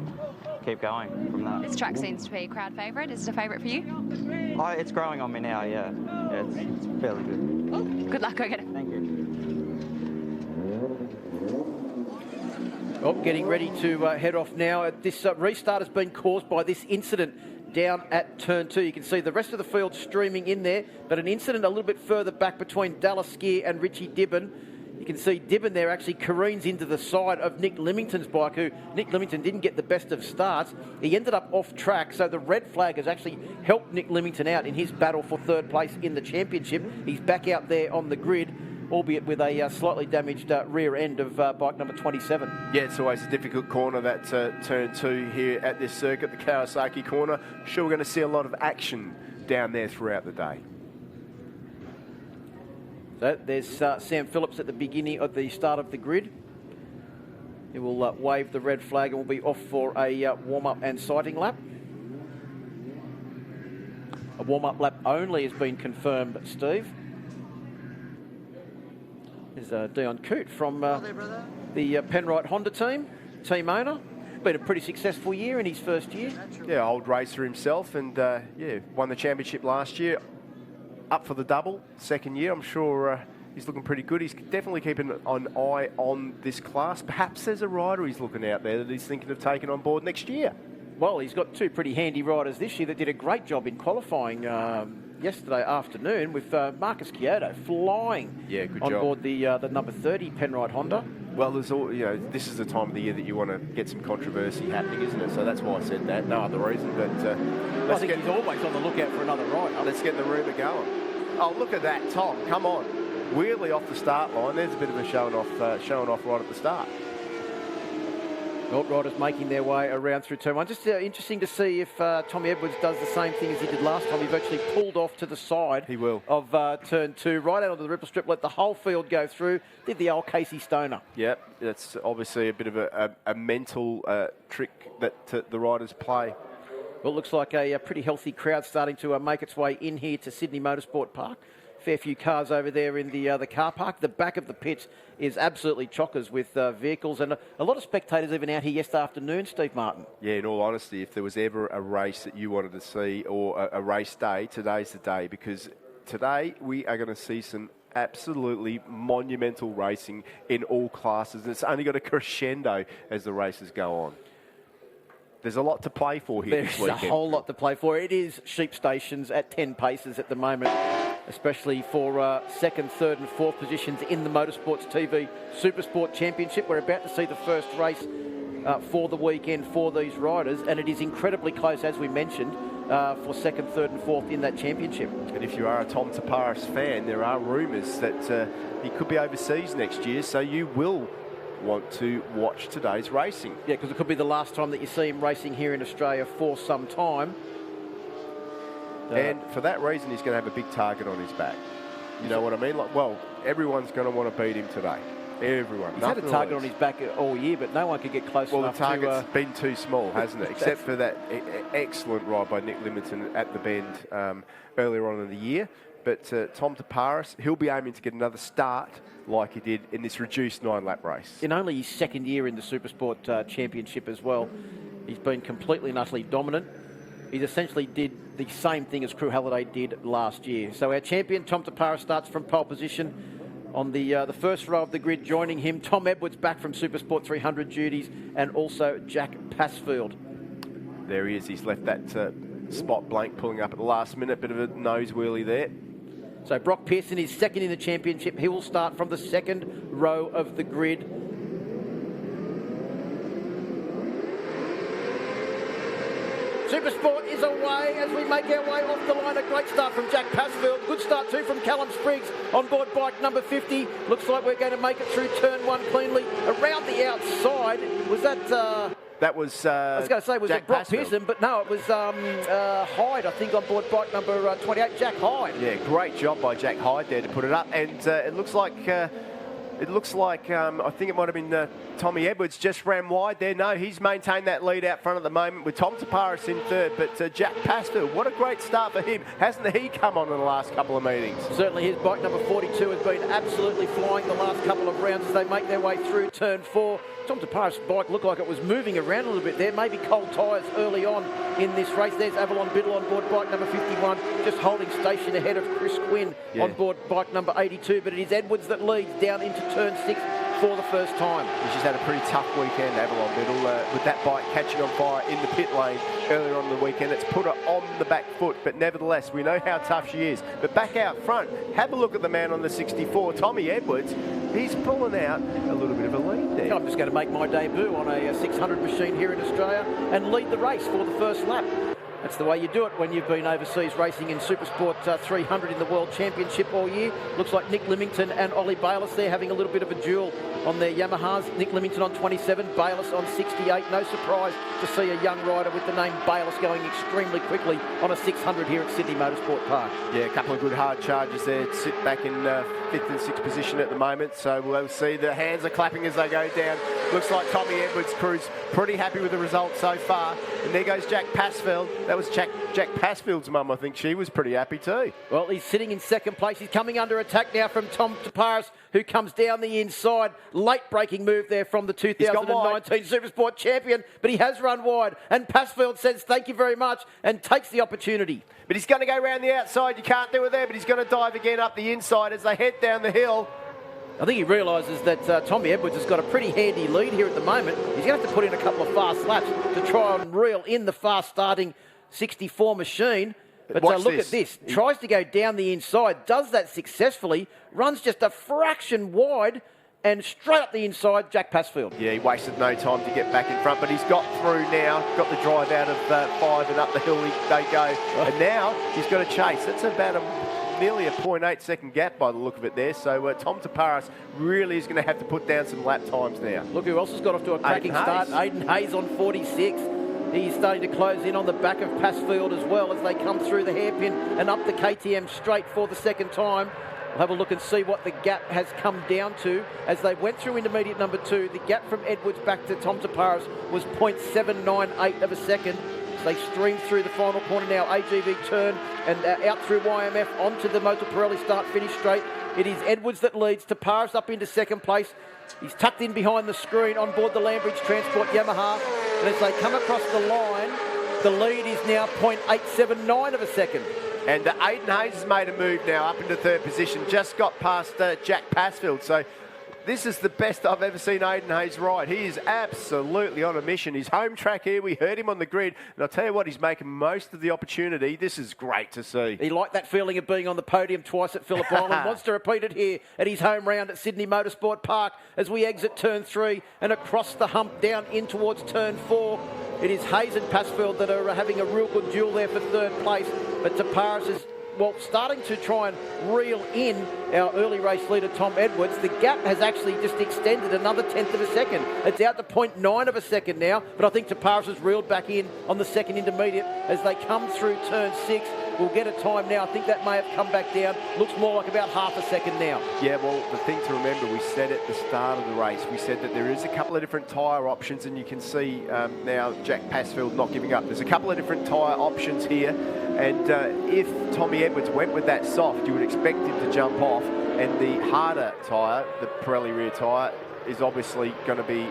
keep going from that. This track seems to be a crowd favourite. Is it a favourite for you? It's growing on me now, yeah. It's fairly good. Good luck, go get it. Thank you. Oh, getting ready to head off now. This restart has been caused by this incident down at turn 2. You can see the rest of the field streaming in there, but an incident a little bit further back between Dallas Skier and Richie Dibben. You can see Dibben there actually careens into the side of Nick Leamington's bike, who Nick Leamington didn't get the best of starts. He ended up off track, so the red flag has actually helped Nick Leamington out in his battle for 3rd place in the championship. He's back out there on the grid, albeit with a slightly damaged rear end of bike number 27. Yeah, it's always a difficult corner, that turn 2 here at this circuit, the Kawasaki corner. I'm sure we're going to see a lot of action down there throughout the day. So there's Sam Phillips at the beginning of the start of the grid. He will wave the red flag and will be off for a warm-up and sighting lap. A warm-up lap only has been confirmed, Steve. There's Dion Coote from the Penrite Honda team owner. Been a pretty successful year in his first year. Yeah, old racer himself, and yeah, won the championship last year. Up for the double, second year. I'm sure He's looking pretty good. He's definitely keeping an eye on this class. Perhaps there's a rider he's looking out there that he's thinking of taking on board next year. Well, he's got two pretty handy riders this year that did a great job in qualifying yesterday afternoon with Marcus Chiodo flying on board the number 30 Penrite Honda. Well, there's all, this is the time of the year that you want to get some controversy happening, isn't it? So that's why I said that. No other reason. But I think he's always on the lookout for another rider. Let's get the rumour going. Oh, look at that, Tom. Come on. Wheelie off the start line. There's a bit of a showing off right at the start. Well, riders making their way around through turn one. Just interesting to see if Tommy Edwards does the same thing as he did last time. He virtually pulled off to the side of turn two, right out onto the ripple strip, let the whole field go through. Did the old Casey Stoner. Yep, that's obviously a bit of a mental trick that the riders play. Well, it looks like a pretty healthy crowd starting to make its way in here to Sydney Motorsport Park. Fair few cars over there in the car park. The back of the pit is absolutely chockers with vehicles, and a lot of spectators even out here yesterday afternoon, Steve Martin. Yeah, in all honesty, if there was ever a race that you wanted to see, or a race day, today's the day, because today we are going to see some absolutely monumental racing in all classes, and it's only got a crescendo as the races go on. There's a lot to play for here this weekend. There's a whole lot to play for. It is sheep stations at 10 paces at the moment, especially for second, third and fourth positions in the Motorsports TV Supersport Championship. We're about to see the first race for the weekend for these riders, and it is incredibly close, as we mentioned, for second, third and fourth in that championship. And if you are a Tom Taparis fan, there are rumours that he could be overseas next year, so you will want to watch today's racing. Yeah, because it could be the last time that you see him racing here in Australia for some time. And for that reason, he's going to have a big target on his back. You know what I mean? Well, everyone's going to want to beat him today. Everyone. He's had a target on his back all year, but no one could get close enough to... Well, the target's been too small, hasn't it? Except for that excellent ride by Nick Limington at the bend earlier on in the year. But Tom Taparis, he'll be aiming to get another start like he did in this reduced 9-lap race. In only his second year in the Supersport Championship as well, he's been completely and utterly dominant. He's essentially did the same thing as Crew Halliday did last year. So our champion, Tom Taparis, starts from pole position on the first row of the grid. Joining him, Tom Edwards back from Supersport 300 duties, and also Jack Passfield. There he is. He's left that spot blank, pulling up at the last minute. Bit of a nose wheelie there. So Brock Pearson is second in the championship. He will start from the second row of the grid. Supersport is away as we make our way off the line. A great start from Jack Passfield. Good start too from Callum Spriggs on board bike number 50. Looks like we're going to make it through turn one cleanly. Around the outside, was that... That was I was going to say, was it Brock Pearson? But no, it was Hyde, I think, on board bike number 28, Jack Hyde. Yeah, great job by Jack Hyde there to put it up. And it looks like I think it might have been Tommy Edwards just ran wide there. No, he's maintained that lead out front at the moment with Tom Taparis in third. But Jack Pastor, what a great start for him. Hasn't he come on in the last couple of meetings? Certainly his bike number 42 has been absolutely flying the last couple of rounds as they make their way through turn four. Tom Taparis' bike looked like it was moving around a little bit there. Maybe cold tyres early on in this race. There's Avalon Biddle on board bike number 51, just holding station ahead of Chris Quinn on board bike number 82. But it is Edwards that leads down into turn 6 for the first time. She's had a pretty tough weekend, Avalon Biddle, with that bike catching on fire in the pit lane earlier on in the weekend. It's put her on the back foot, but nevertheless, we know how tough she is. But back out front, have a look at the man on the 64, Tommy Edwards. He's pulling out a little bit of a lead there. I'm just going to make my debut on a 600 machine here in Australia and lead the race for the first lap. That's the way you do it when you've been overseas racing in Supersport 300 in the World Championship all year. Looks like Nick Limington and Ollie Bayliss there having a little bit of a duel on their Yamahas. Nick Limington on 27, Bayliss on 68. No surprise to see a young rider with the name Bayliss going extremely quickly on a 600 here at Sydney Motorsport Park. Yeah, a couple of good hard charges there to sit back in 5th and 6th position at the moment. So we'll see the hands are clapping as they go down Looks like Tommy Edwards' crew's pretty happy with the result so far. And there goes Jack Passfield. That was Jack Passfield's mum, I think. She was pretty happy too. Well, he's sitting in second place. He's coming under attack now from Tom Taparis, who comes down the inside. Late breaking move there from the 2019 Supersport champion, but he has run wide. And Passfield says thank you very much and takes the opportunity. But he's going to go around the outside. You can't do it there, but he's going to dive again up the inside as they head down the hill. I think he realises that Tommy Edwards has got a pretty handy lead here at the moment. He's going to have to put in a couple of fast laps to try and reel in the fast-starting 64 machine. But look at this. Tries to go down the inside, does that successfulully, runs just a fraction wide, and straight up the inside, Jack Passfield. Yeah, he wasted no time to get back in front, but he's got through now, got the drive out of 5 and up the hill they go. And now he's got to chase. That's about nearly a 0.8 second gap by the look of it there. So Tom Taparis really is going to have to put down some lap times now. Look who else has got off to a cracking start. Aidan Hayes on 46. He's starting to close in on the back of Passfield as well as they come through the hairpin and up the KTM straight for the second time. We'll have a look and see what the gap has come down to. As they went through intermediate number 2, the gap from Edwards back to Tom Taparis was 0.798 of a second. So they stream through the final corner now, AGV turn, and out through YMF onto the Motul Pirelli start-finish straight. It is Edwards that leads, Taparis up into second place. He's tucked in behind the screen on board the Landbridge Transport Yamaha. And as they come across the line, the lead is now 0.879 of a second. And Aidan Hayes has made a move now up into third position, just got past Jack Passfield. So this is the best I've ever seen Aidan Hayes ride. He is absolutely on a mission. His home track here, we heard him on the grid. And I'll tell you what, he's making most of the opportunity. This is great to see. He liked that feeling of being on the podium twice at Phillip Island. Wants to repeat it here at his home round at Sydney Motorsport Park as we exit turn 3 and across the hump down in towards turn 4. It is Hayes and Passfield that are having a real good duel there for third place. But Taparis is, well, starting to try and reel in our early race leader, Tom Edwards. The gap has actually just extended another 1/10 of a second. It's out to 0.9 of a second now, but I think Taparis has reeled back in on the second intermediate as they come through turn 6. We'll get a time now. I think that may have come back down. Looks more like about half a second now. Yeah, well, the thing to remember, we said at the start of the race, we said that there is a couple of different tyre options, and you can see now Jack Passfield not giving up. There's a couple of different tyre options here, and if Tommy Edwards went with that soft, you would expect him to jump off, and the harder tyre, the Pirelli rear tyre, is obviously going to be,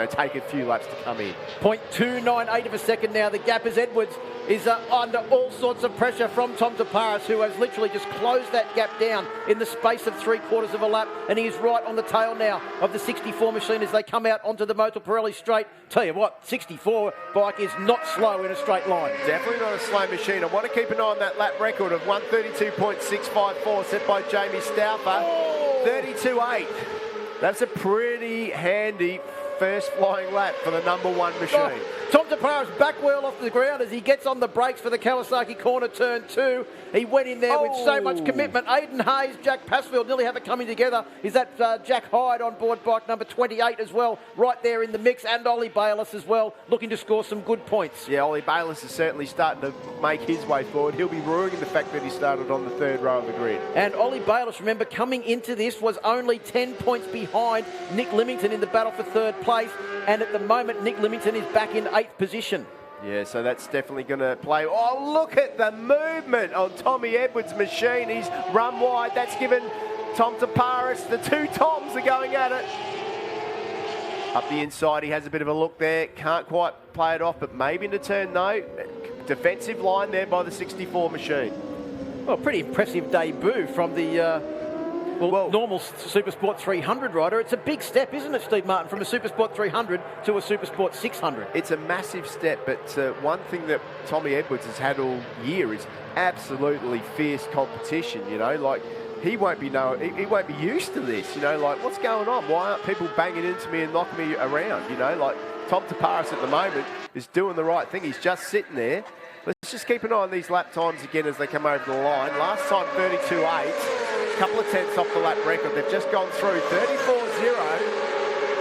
take a few laps to come in. 0.298 of a second now. The gap as Edwards is under all sorts of pressure from Tom Taparis, who has literally just closed that gap down in the space of 3/4 of a lap, and he is right on the tail now of the 64 machine as they come out onto the Motul Pirelli straight. Tell you what, 64 bike is not slow in a straight line. Definitely not a slow machine. I want to keep an eye on that lap record of 1:32.654 set by Jamie Stauffer. 32.8. That's a pretty handy first flying lap for the number 1 machine. Oh, Tom Taparis back wheel off the ground as he gets on the brakes for the Kawasaki corner turn 2. He went in there with so much commitment. Aidan Hayes, Jack Passfield nearly have it coming together. Is that Jack Hyde on board bike number 28 as well, right there in the mix, and Ollie Bayliss as well, looking to score some good points. Yeah, Ollie Bayliss is certainly starting to make his way forward. He'll be ruining the fact that he started on the 3rd row of the grid. And Ollie Bayliss, remember, coming into this was only 10 points behind Nick Limington in the battle for 3rd place, and at the moment Nick Limington is back in 8th position. Yeah, so that's definitely going to play. Oh, look at the movement on Tommy Edwards' machine. He's run wide. That's given Tom Taparis. The 2 Toms are going at it. Up the inside, he has a bit of a look there. Can't quite play it off, but maybe into turn, no. Defensive line there by the 64 machine. Well, pretty impressive debut from the normal Supersport 300 rider. It's a big step, isn't it, Steve Martin, from a Supersport 300 to a Supersport 600? It's a massive step, but one thing that Tommy Edwards has had all year is absolutely fierce competition, like he won't be used to this, like what's going on? Why aren't people banging into me and knocking me around, like Tom Taparis at the moment is doing the right thing. He's just sitting there. Let's just keep an eye on these lap times again as they come over the line. Last time 32.8. Couple of tenths off the lap record. They've just gone through 34.0.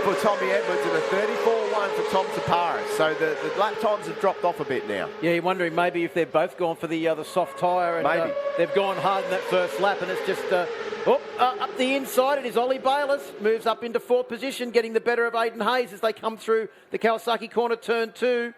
for Tommy Edwards and a 34.1 for Tom Taparis. So the lap times have dropped off a bit now. Yeah, you're wondering maybe if they've both gone for the soft tyre and they've gone hard in that first lap, and it's just up the inside. It is Ollie Bayliss, moves up into fourth position, getting the better of Aiden Hayes as they come through the Kawasaki corner, turn 2.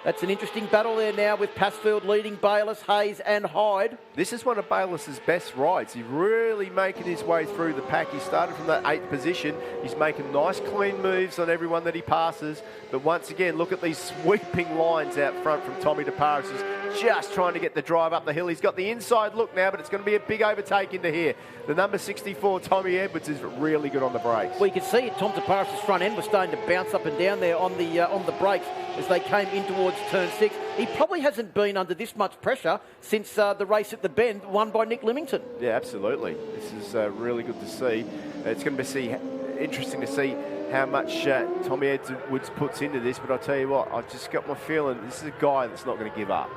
That's an interesting battle there now with Passfield leading Bayliss, Hayes and Hyde. This is one of Bayliss's best rides. He's really making his way through the pack. He started from that 8th position. He's making nice clean moves on everyone that he passes. But once again, look at these sweeping lines out front from Tommy DeParis. He's just trying to get the drive up the hill. He's got the inside look now, but it's going to be a big overtake into here. The number 64, Tommy Edwards, is really good on the brakes. Well, you can see Tom DeParis' front end was starting to bounce up and down there on the brakes as they came in towards turn 6. He probably hasn't been under this much pressure since the race at the Bend won by Nick Limington. Yeah, absolutely. This is really good to see. It's going to be interesting to see how much Tommy Edwards puts into this, but I'll tell you what, I've just got my feeling this is a guy that's not going to give up.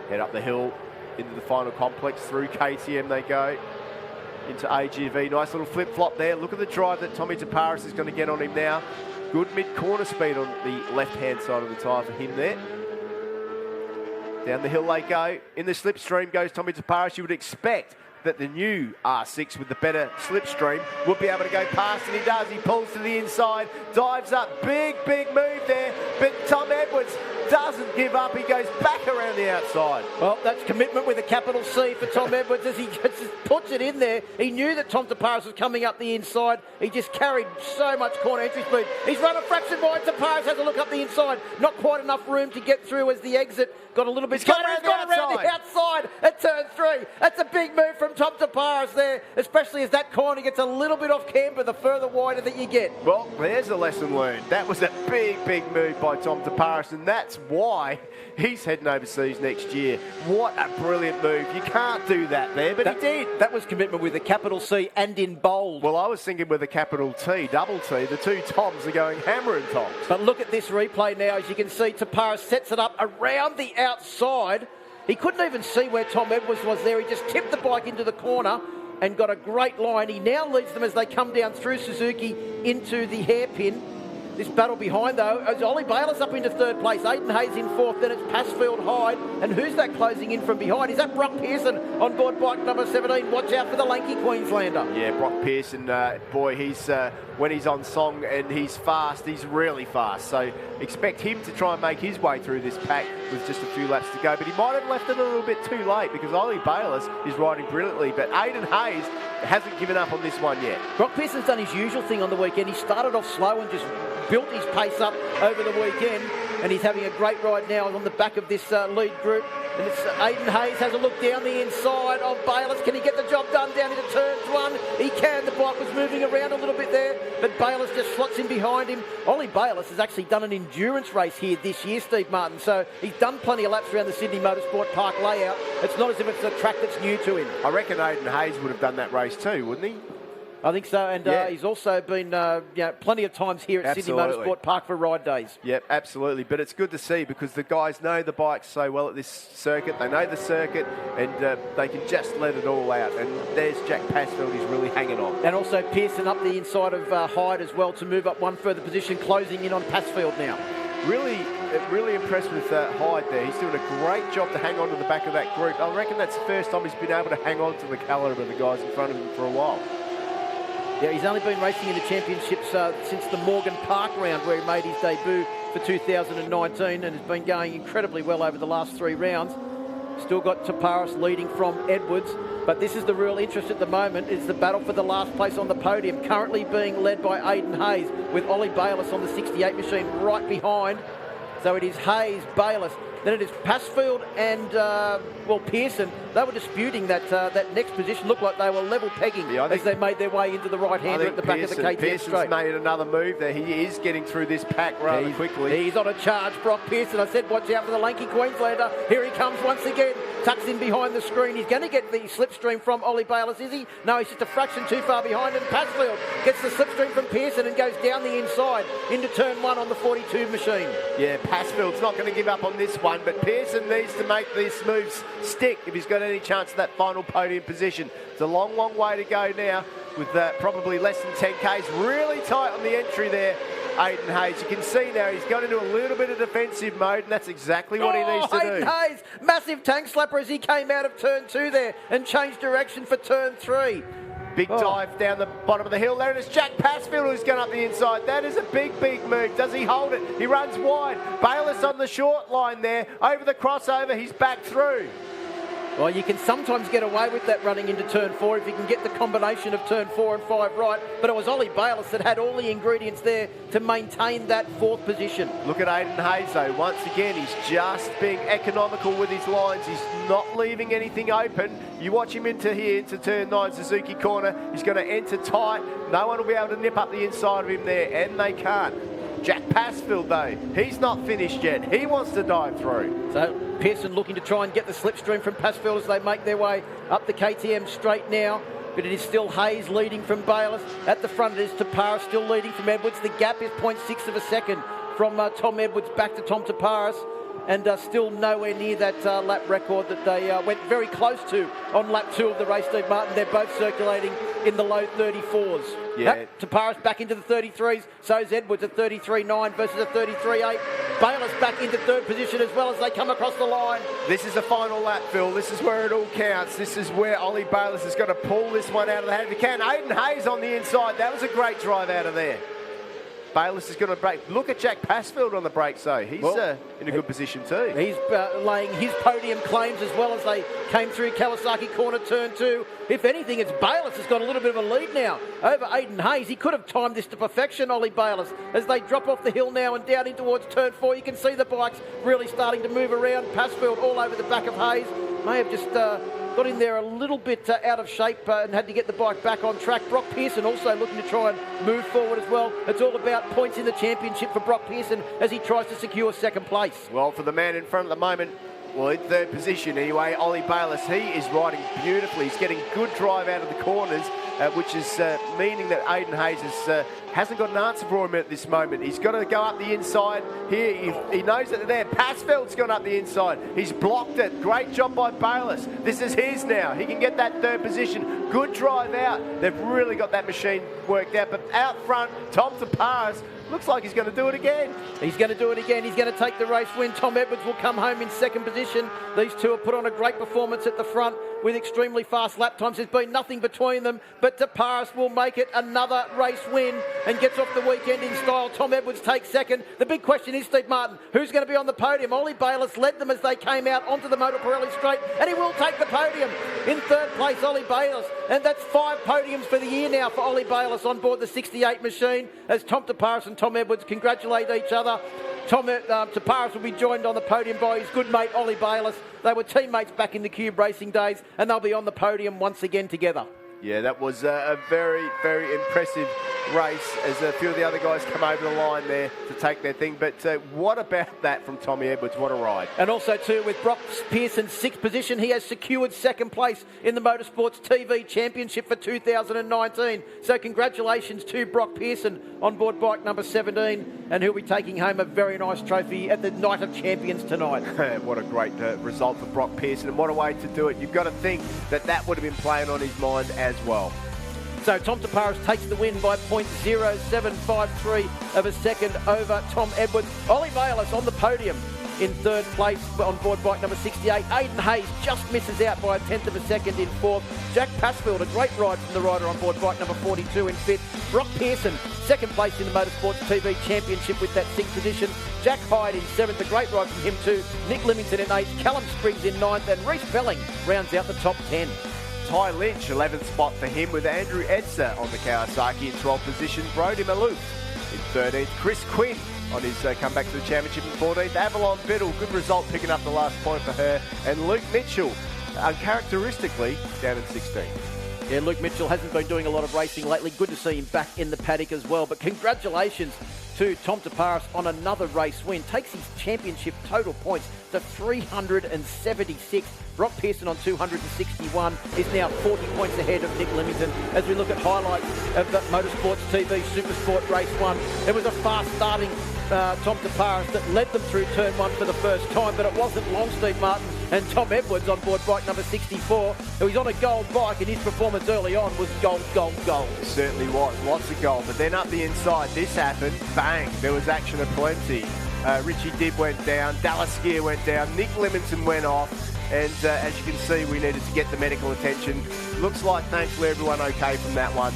Head up the hill into the final complex, through KTM they go, into AGV. Nice little flip-flop there. Look at the drive that Tommy Taparis is going to get on him now. Good mid-corner speed on the left-hand side of the tyre for him there. Down the hill they go. In the slipstream goes Tommy Taparis. You would expect that the new R6 with the better slipstream would be able to go past, and he does. He pulls to the inside, dives up. Big move there. But Tom Edwards doesn't give up. He goes back around the outside. Well, that's commitment with a capital C for Tom Edwards as he just puts it in there. He knew that Tom Taparis was coming up the inside. He just carried so much corner entry speed. He's run a fraction wide. Taparis has a look up the inside. Not quite enough room to get through as the exit got a little bit. He's gone around the outside at turn 3. That's a big move from Tom Taparis there, especially as that corner gets a little bit off camber the further wider that you get. Well, there's a lesson learned. That was a big move by Tom Taparis, and that's why he's heading overseas next year. What a brilliant move. You can't do that there, but he did. That was commitment with a capital C and in bold. Well, I was thinking with a capital T, double T. The two Toms are going hammer and Toms. But look at this replay now. As you can see, Taparis sets it up around the outside. He couldn't even see where Tom Edwards was there. He just tipped the bike into the corner and got a great line. He now leads them as they come down through Suzuki into the hairpin. This battle behind, though, is Ollie Bayliss up into 3rd place. Aiden Hayes in 4th. Then it's Passfield Hyde. And who's that closing in from behind? Is that Brock Pearson on board bike number 17? Watch out for the lanky Queenslander. Yeah, Brock Pearson, boy, he's when he's on song and he's fast, he's really fast. So expect him to try and make his way through this pack with just a few laps to go. But he might have left it a little bit too late because Ollie Bayliss is riding brilliantly. But Aiden Hayes hasn't given up on this one yet. Brock Pearson's done his usual thing on the weekend. He started off slow and just built his pace up over the weekend, and he's having a great ride now on the back of this lead group. And it's Aiden Hayes has a look down the inside of Bayliss. Can he get the job done down into turns 1? He can. The bike was moving around a little bit there, but Bayliss just slots in behind him. Ollie Bayliss has actually done an endurance race here this year, Steve Martin, so he's done plenty of laps around the Sydney Motorsport Park layout. It's not as if it's a track that's new to him. I reckon Aiden Hayes would have done that race too, wouldn't he? I think so, and he's also been plenty of times here at Sydney Motorsport Park for ride days. Yep, absolutely. But it's good to see because the guys know the bikes so well at this circuit. They know the circuit, and they can just let it all out. And there's Jack Passfield. He's really hanging on. And also Pearson up the inside of Hyde as well to move up one further position, closing in on Passfield now. Really impressed with Hyde there. He's doing a great job to hang on to the back of that group. I reckon that's the first time he's been able to hang on to the calibre of the guys in front of him for a while. Yeah, he's only been racing in the championships since the Morgan Park round where he made his debut for 2019 and has been going incredibly well over the last 3 rounds. Still got Taparis leading from Edwards, but this is the real interest at the moment. It's the battle for the last place on the podium, currently being led by Aiden Hayes with Ollie Bayliss on the 68 machine right behind. So it is Hayes, Bayliss. Then it is Passfield and, Pearson. They were disputing that next position. Looked like they were level pegging as they made their way into the right-hander at the back of the KTM Pearson's straight. made another move there. He is getting through this pack rather quickly. He's on a charge, Brock Pearson. I said watch out for the lanky Queenslander. Here he comes once again. Tucks in behind the screen. He's going to get the slipstream from Ollie Bayliss, is he? No, he's just a fraction too far behind. And Passfield gets the slipstream from Pearson and goes down the inside into turn 1 on the 42 machine. Yeah, Passfield's not going to give up on this one, but Pearson needs to make these moves stick if he's got any chance of that final podium position. It's a long way to go now. with probably less than 10Ks. Really tight on the entry there, Aiden Hayes. You can see now he's gone into a little bit of defensive mode, and that's exactly what he needs to Aiden do. Hayes, massive tank slapper as he came out of turn 2 there and changed direction for turn 3. Big dive down the bottom of the hill. There it is, Jack Passfield who's gone up the inside. That is a big, big move. Does he hold it? He runs wide. Bayliss on the short line there. Over the crossover, he's back through. Well, you can sometimes get away with that running into turn 4 if you can get the combination of turn 4 and 5 right. But it was Ollie Bayliss that had all the ingredients there to maintain that 4th position. Look at Aiden Hayes though. Once again, he's just being economical with his lines. He's not leaving anything open. You watch him into here, into turn 9, Suzuki corner. He's going to enter tight. No one will be able to nip up the inside of him there, and they can't. Jack Passfield though, he's not finished yet. He wants to dive through. So Pearson looking to try and get the slipstream from Passfield as they make their way up the KTM straight now. But it is still Hayes leading from Bayliss. At the front it is Taparis still leading from Edwards. The gap is 0.6 of a second from Tom Edwards back to Tom Taparis. And still nowhere near that lap record that they went very close to on lap 2 of the race, Steve Martin. They're both circulating in the low 34s. Yeah. Taparis back into the 33s. So is Edwards at 33.9 versus a 33.8. Bayliss back into 3rd position as well as they come across the line. This is the final lap, Phil. This is where it all counts. This is where Ollie Bayliss has got to pull this one out of the hat if he can. Aiden Hayes on the inside. That was a great drive out of there. Bayliss is going to break. Look at Jack Passfield on the brakes, though. He's in a good position too. He's laying his podium claims as well as they came through Kawasaki corner turn 2. If anything, it's Bayliss has got a little bit of a lead now over Aiden Hayes. He could have timed this to perfection, Ollie Bayliss. As they drop off the hill now and down in towards turn 4, you can see the bikes really starting to move around. Passfield all over the back of Hayes. May have just got in there a little bit out of shape and had to get the bike back on track. Brock Pearson also looking to try and move forward as well. It's all about points in the championship for Brock Pearson as he tries to secure 2nd place. Well, for the man in front at the moment, well, in 3rd position anyway, Ollie Bayliss, he is riding beautifully. He's getting good drive out of the corners, which is meaning that Aiden Hayes hasn't got an answer for him at this moment. He's got to go up the inside here. He knows that they're there. Passfield's gone up the inside. He's blocked it. Great job by Bayliss. This is his now. He can get that 3rd position. Good drive out. They've really got that machine worked out. But out front, Tom Taparis looks like he's going to do it again. He's going to do it again. He's going to take the race win. Tom Edwards will come home in 2nd position. These two have put on a great performance at the front with extremely fast lap times. There's been nothing between them, but Taparis will make it another race win and gets off the weekend in style. Tom Edwards takes 2nd. The big question is, Steve Martin, who's going to be on the podium? Ollie Bayliss led them as they came out onto the Motul Pirelli straight, and he will take the podium. In 3rd place, Ollie Bayliss, and that's 5 podiums for the year now for Ollie Bayliss on board the 68 machine as Tom Taparis and Tom Edwards congratulate each other. Taparis will be joined on the podium by his good mate Ollie Bayliss. They were teammates back in the Cube Racing days, and they'll be on the podium once again together. Yeah, that was a very, very impressive race as a few of the other guys come over the line there to take their thing. But what about that from Tommy Edwards? What a ride. And also, too, with Brock Pearson's 6th position, he has secured 2nd place in the Motorsports TV Championship for 2019. So congratulations to Brock Pearson on board bike number 17, and he'll be taking home a very nice trophy at the Night of Champions tonight. What a great result for Brock Pearson, and what a way to do it. You've got to think that that would have been playing on his mind as well. So Tom Taparis takes the win by 0.0753 of a second over Tom Edwards. Ollie Bayliss on the podium in 3rd place on board bike number 68. Aiden Hayes just misses out by a 10th of a second in 4th. Jack Passfield, a great ride from the rider on board bike number 42 in 5th. Brock Pearson, 2nd place in the Motorsports TV Championship with that 6th position. Jack Hyde in 7th, a great ride from him too. Nick Limington in 8th, Callum Spriggs in 9th, and Reece Belling rounds out the top 10. Ty Lynch, 11th spot for him with Andrew Edser on the Kawasaki in 12th position. Brodie Maloof in 13th. Chris Quinn on his comeback to the championship in 14th. Avalon Biddle, good result picking up the last point for her. And Luke Mitchell, uncharacteristically, down in 16th. Yeah, Luke Mitchell hasn't been doing a lot of racing lately. Good to see him back in the paddock as well. But congratulations to Tom Taparis on another race win. Takes his championship total points to 376. Brock Pearson on 261 is now 40 points ahead of Nick Limington. As we look at highlights of the Motorsports TV Supersport Race 1, it was a fast starting Tom Taparis that led them through turn 1 for the first time, but it wasn't long, Steve Martin, and Tom Edwards on board bike number 64, who is on a gold bike, and his performance early on was gold, gold, gold. It certainly was, lots of gold. But then up the inside, this happened, bang, there was action aplenty. Richie Dibb went down, Dallas Gear went down, Nick Lemonson went off, and as you can see, we needed to get the medical attention. Looks like, thankfully, everyone okay from that one.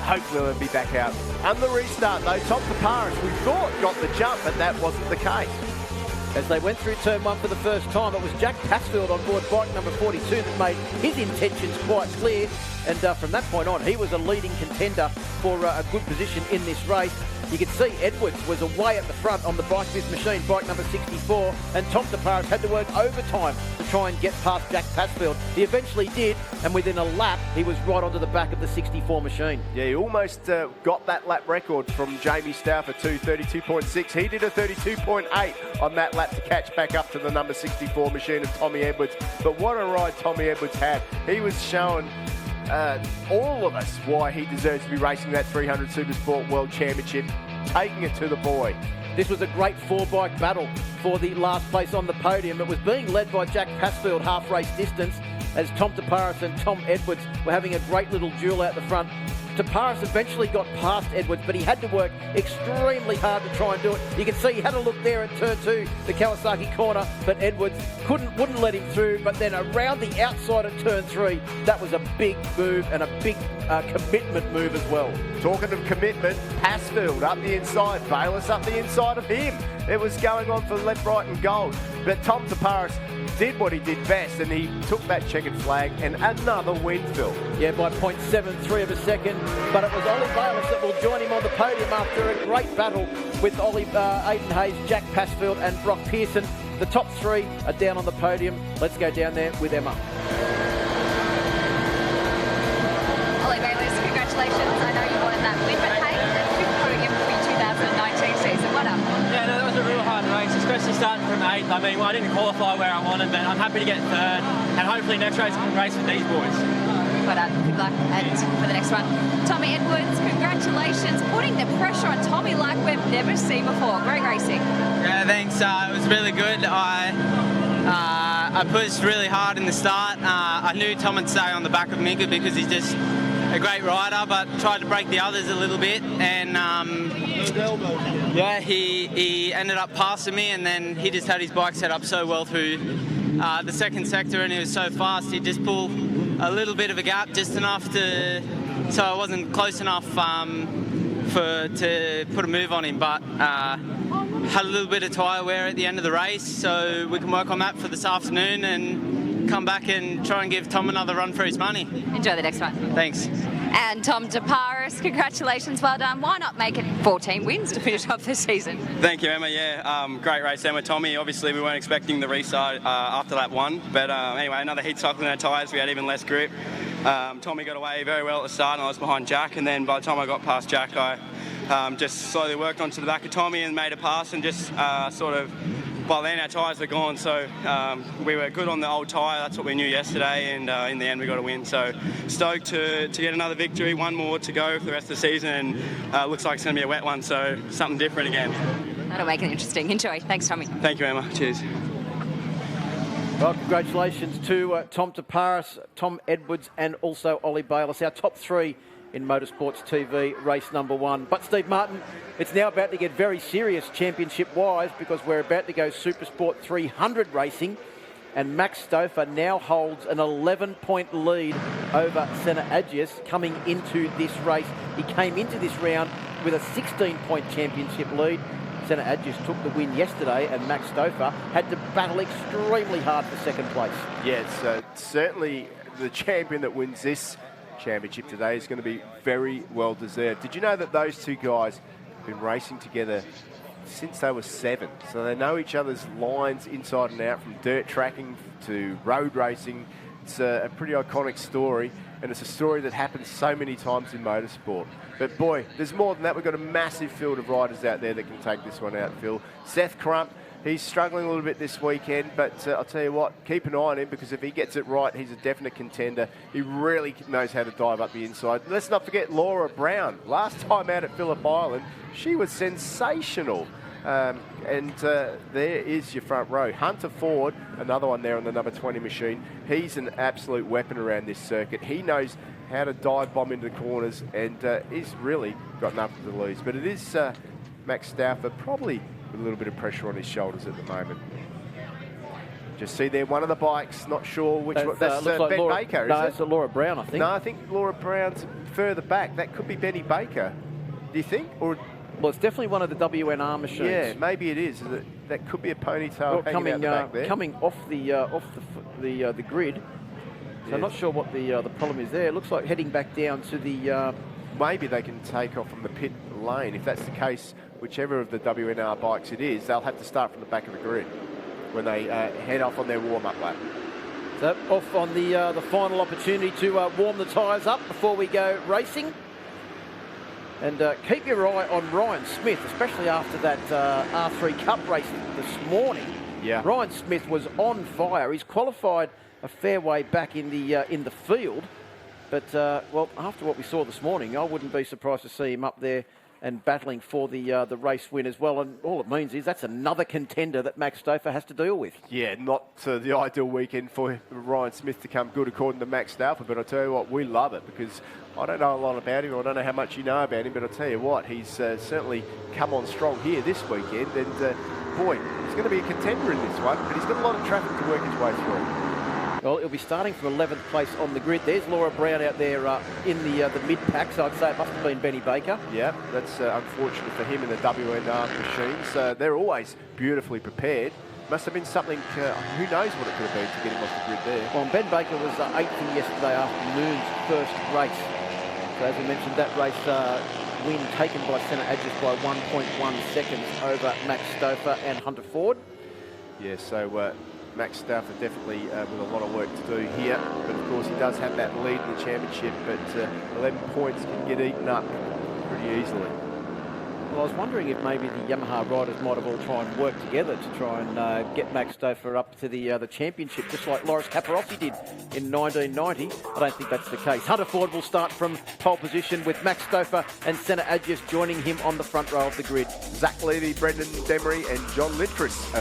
Hopefully they'll be back out. And the restart, though, Tom Paparis, we thought got the jump, but that wasn't the case. As they went through turn 1 for the first time, it was Jack Passfield on board bike number 42 that made his intentions quite clear. And from that point on, he was a leading contender for a good position in this race. You can see Edwards was away at the front on the Bike Biz machine, bike number 64, and Tom Paparis had to work overtime to try and get past Jack Passfield. He eventually did, and within a lap, he was right onto the back of the 64 machine. Yeah, he almost got that lap record from Jamie Stauffer, 32.6. He did a 32.8 on that lap to catch back up to the number 64 machine of Tommy Edwards. But what a ride Tommy Edwards had. He was showing all of us why he deserves to be racing that 300 Supersport World Championship, taking it to the boy. This was a great four-bike battle for the last place on the podium. It was being led by Jack Passfield half-race distance, as Tom Paparis and Tom Edwards were having a great little duel out the front. Paparis eventually got past Edwards, but he had to work extremely hard to try and do it. You can see he had a look there at turn 2, the Kawasaki corner, but Edwards wouldn't let him through. But then around the outside of turn 3, that was a big move and a big commitment move as well. Talking of commitment, Passfield up the inside, Bayless up the inside of him. It was going on for left, right and gold. But Tom Paparis did what he did best, and he took that checkered flag and another win, Phil. Yeah, by 0.73 of a second. But it was Ollie Bayless that will join him on the podium after a great battle with Ollie Aidan Hayes, Jack Passfield and Brock Pearson. The top 3 are down on the podium. Let's go down there with Emma. Ollie Bayless, congratulations. I know you wanted that win, but hey, that's a good podium for your 2019 season. What up? Yeah, no, that was a real hard race, especially starting from 8th. I mean, I didn't qualify where I wanted, but I'm happy to get 3rd, and hopefully next race I can race with these boys. Well done. Good luck for the next one. Tommy Edwards, congratulations. Putting the pressure on Tommy like we've never seen before. Great racing. Yeah, thanks. It was really good. I pushed really hard in the start. I knew Tom would stay on the back of me because he's just a great rider, but tried to break the others a little bit. And yeah, he ended up passing me, and then he just had his bike set up so well through the second sector, and he was so fast. He just pulled a little bit of a gap, just enough so I wasn't close enough to put a move on him, but had a little bit of tyre wear at the end of the race, so we can work on that for this afternoon and come back and try and give Tom another run for his money. Enjoy the next one. Thanks. And Tom Paparis, congratulations, well done. Why not make it 14 wins to finish off the season? Thank you, Emma. Yeah, great race then with Tommy. Obviously, we weren't expecting the restart after lap 1, but anyway, another heat cycle in our tyres. We had even less grip. Tommy got away very well at the start, and I was behind Jack, and then by the time I got past Jack, I just slowly worked onto the back of Tommy and made a pass, and just sort of, by then our tyres were gone, so we were good on the old tyre. That's what we knew yesterday, and in the end we got a win. So stoked to get another victory, one more to go for the rest of the season, and looks like it's going to be a wet one, so something different again. That'll make it interesting. Enjoy. Thanks, Tommy. Thank you, Emma. Cheers. Well, congratulations to Tom Paparis, Tom Edwards and also Ollie Bayless, our top 3 in Motorsports TV, race number 1. But Steve Martin, it's now about to get very serious championship-wise, because we're about to go Supersport 300 racing, and Max Stauffer now holds an 11-point lead over Senna Agius coming into this race. He came into this round with a 16-point championship lead. Senna Agius took the win yesterday, and Max Stauffer had to battle extremely hard for second place. Yes, certainly the champion that wins this championship today is going to be very well deserved. Did you know that those two guys have been racing together since they were 7? So they know each other's lines inside and out, from dirt tracking to road racing. It's a pretty iconic story, and it's a story that happens so many times in motorsport. But boy, there's more than that. We've got a massive field of riders out there that can take this one out, Phil. Seth Crump, he's struggling a little bit this weekend, but I'll tell you what, keep an eye on him, because if he gets it right, he's a definite contender. He really knows how to dive up the inside. Let's not forget Laura Brown. Last time out at Phillip Island, she was sensational. There is your front row. Hunter Ford, another one there on the number 20 machine. He's an absolute weapon around this circuit. He knows how to dive bomb into the corners, and he's really got nothing to lose. But it is Max Stauffer probably with a little bit of pressure on his shoulders at the moment. Just see there, one of the bikes, not sure which one. That's like Ben Laura, Baker, no, is it? it's Laura Brown, I think. No, I think Laura Brown's further back. That could be Benny Baker. Do you think? Or well, it's definitely one of the WNR machines. yeah, maybe it is. That could be a ponytail hanging out the back there. Coming off the grid. So Yes. I'm not sure what the problem is there. It looks like heading back down to the... Maybe they can take off from the pit lane. If that's the case, whichever of the WNR bikes it is, they'll have to start from the back of the grid when they head off on their warm-up lap. So off on the final opportunity to warm the tyres up before we go racing. And keep your eye on Ryan Smith, especially after that R3 Cup race this morning. Yeah. Ryan Smith was on fire. He's qualified a fair way back in the field. But, well, after what we saw this morning, I wouldn't be surprised to see him up there and battling for the race win as well. And all it means is that's another contender that Max Stauffer has to deal with. Yeah, not the ideal weekend for Ryan Smith to come good according to Max Stauffer, but I tell you what, we love it because I don't know a lot about him. I don't know how much you know about him, but I tell you what, he's certainly come on strong here this weekend. And, boy, he's going to be a contender in this one, but he's got a lot of traffic to work his way through. Well, he'll be starting from 11th place on the grid. There's Laura Brown out there in the mid-pack, so I'd say it must have been Benny Baker. Yeah, that's unfortunate for him in the WNR machines. They're always beautifully prepared. Must have been something, who knows what it could have been to get him off the grid there. Well, Ben Baker was 8th in yesterday afternoon's first race. So as we mentioned, that race win taken by Senna Adjus by 1.1 seconds over Max Stauffer and Hunter Ford. Yeah, so Max Stauffer definitely with a lot of work to do here, but of course he does have that lead in the championship, but 11 points can get eaten up pretty easily. Well, I was wondering if maybe the Yamaha riders might have all tried and work together to try and get Max Stauffer up to the championship, just like Loris Capirossi did in 1990. I don't think that's the case. Hunter Ford will start from pole position with Max Stauffer and Senna Adjus joining him on the front row of the grid. Zach Levy, Brendan Demery and John Littris,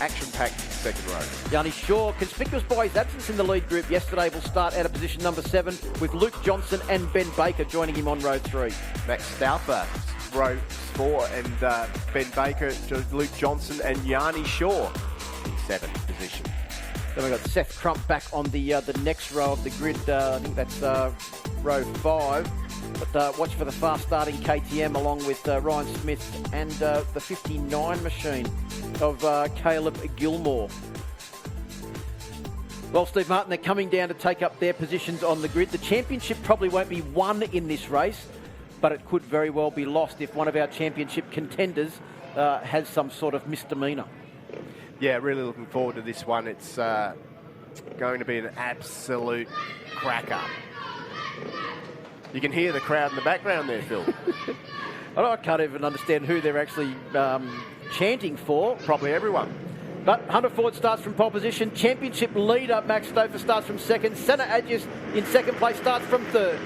action-packed second row. Yanni Shaw, conspicuous by his absence in the lead group yesterday, will start out of position number 7 with Luke Johnson and Ben Baker joining him on row 3. Max Stauffer, row 4, and Ben Baker, Luke Johnson and Yanni Shaw in 7th position. Then we've got Seth Crump back on the next row of the grid. I think that's row 5. But watch for the fast-starting KTM along with Ryan Smith and the 59 machine of Caleb Gilmore. Well, Steve Martin, they're coming down to take up their positions on the grid. The championship probably won't be won in this race, but it could very well be lost if one of our championship contenders has some sort of misdemeanour. Yeah, really looking forward to this one. It's going to be an absolute cracker. You can hear the crowd in the background there, Phil. I can't even understand who they're actually chanting for. Probably everyone. But Hunter Ford starts from pole position. Championship leader Max Stauffer starts from 2nd. Senna Adjus in 2nd place starts from 3rd.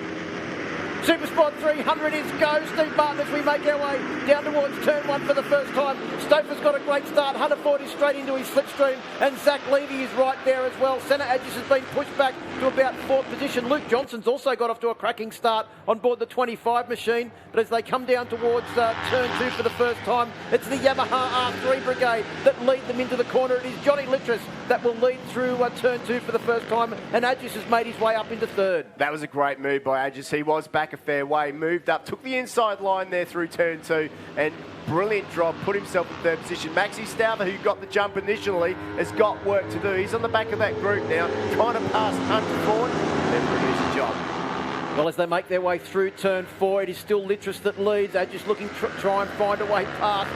Supersport 300 is go. Steve Martin as we make our way down towards turn 1 for the first time. Stauffer's got a great start. Hunter Ford is straight into his slipstream, and Zach Levy is right there as well. Senna Adjus has been pushed back to about 4th position. Luke Johnson's also got off to a cracking start on board the 25 machine, but as they come down towards turn 2 for the first time, it's the Yamaha R3 brigade that lead them into the corner. It is Johnny Littris that will lead through turn 2 for the first time, and Adjus has made his way up into 3rd. That was a great move by Adjus. He was back a fair way, moved up, took the inside line there through turn 2, and brilliant drop, put himself in 3rd position. Maxi Stauffer, who got the jump initially, has got work to do. He's on the back of that group now, trying to pass Hunter Ford. Never an easy job. Well, as they make their way through turn 4, it is still Littris that leads. They're just looking to try and find a way past.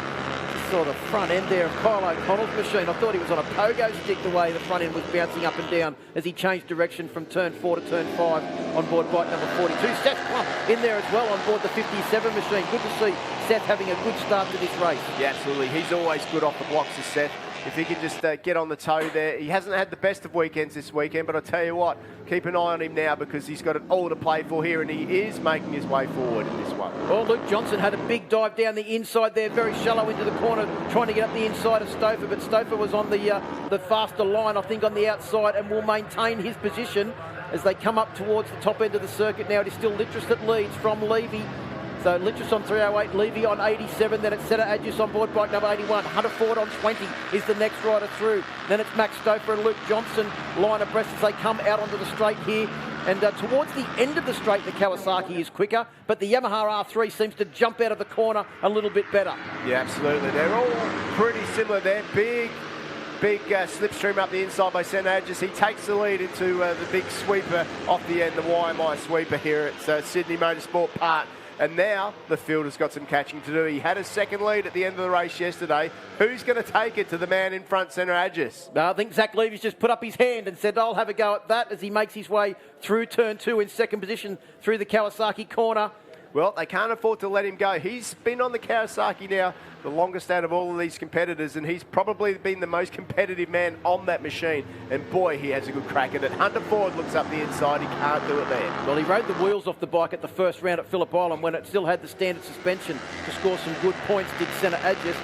Saw the front end there of Kyle O'Connell's machine. I thought he was on a pogo stick the way the front end was bouncing up and down as he changed direction from turn 4 to turn 5 on board bike number 42. Seth Clump in there as well on board the 57 machine. Good to see Seth having a good start to this race. Yeah, absolutely. He's always good off the blocks, is Seth. if he can just get on the toe there. He hasn't had the best of weekends this weekend, but I'll tell you what, keep an eye on him now because he's got it all to play for here, and he is making his way forward in this one. Well, Luke Johnson had a big dive down the inside there, very shallow into the corner, trying to get up the inside of Stouffer, but Stouffer was on the faster line, I think, on the outside, and will maintain his position as they come up towards the top end of the circuit now. It is still Littrus that leads from Levy. So Littrus on 308, Levy on 87, then it's Senna Adjus on board bike number 81. Hunter Ford on 20 is the next rider through. Then it's Max Stouffer and Luke Johnson line abreast as they come out onto the straight here. And towards the end of the straight, the Kawasaki is quicker, but the Yamaha R3 seems to jump out of the corner a little bit better. Yeah, absolutely. They're all pretty similar there. Big slipstream up the inside by Senna Adjus. He takes the lead into the big sweeper off the end, the YMI sweeper here at Sydney Motorsport Park. And now the field has got some catching to do. He had a second lead at the end of the race yesterday. Who's going to take it to the man in front, Senna Adjus? I think Zach Levy's just put up his hand and said, I'll have a go at that, as he makes his way through turn 2 in second position through the Kawasaki corner. Well, they can't afford to let him go. He's been on the Kawasaki now the longest out of all of these competitors, and he's probably been the most competitive man on that machine. And boy, he has a good crack at it. Hunter Ford looks up the inside. He can't do it there. Well, he rode the wheels off the bike at the first round at Phillip Island when it still had the standard suspension to score some good points, did Senna Adjus,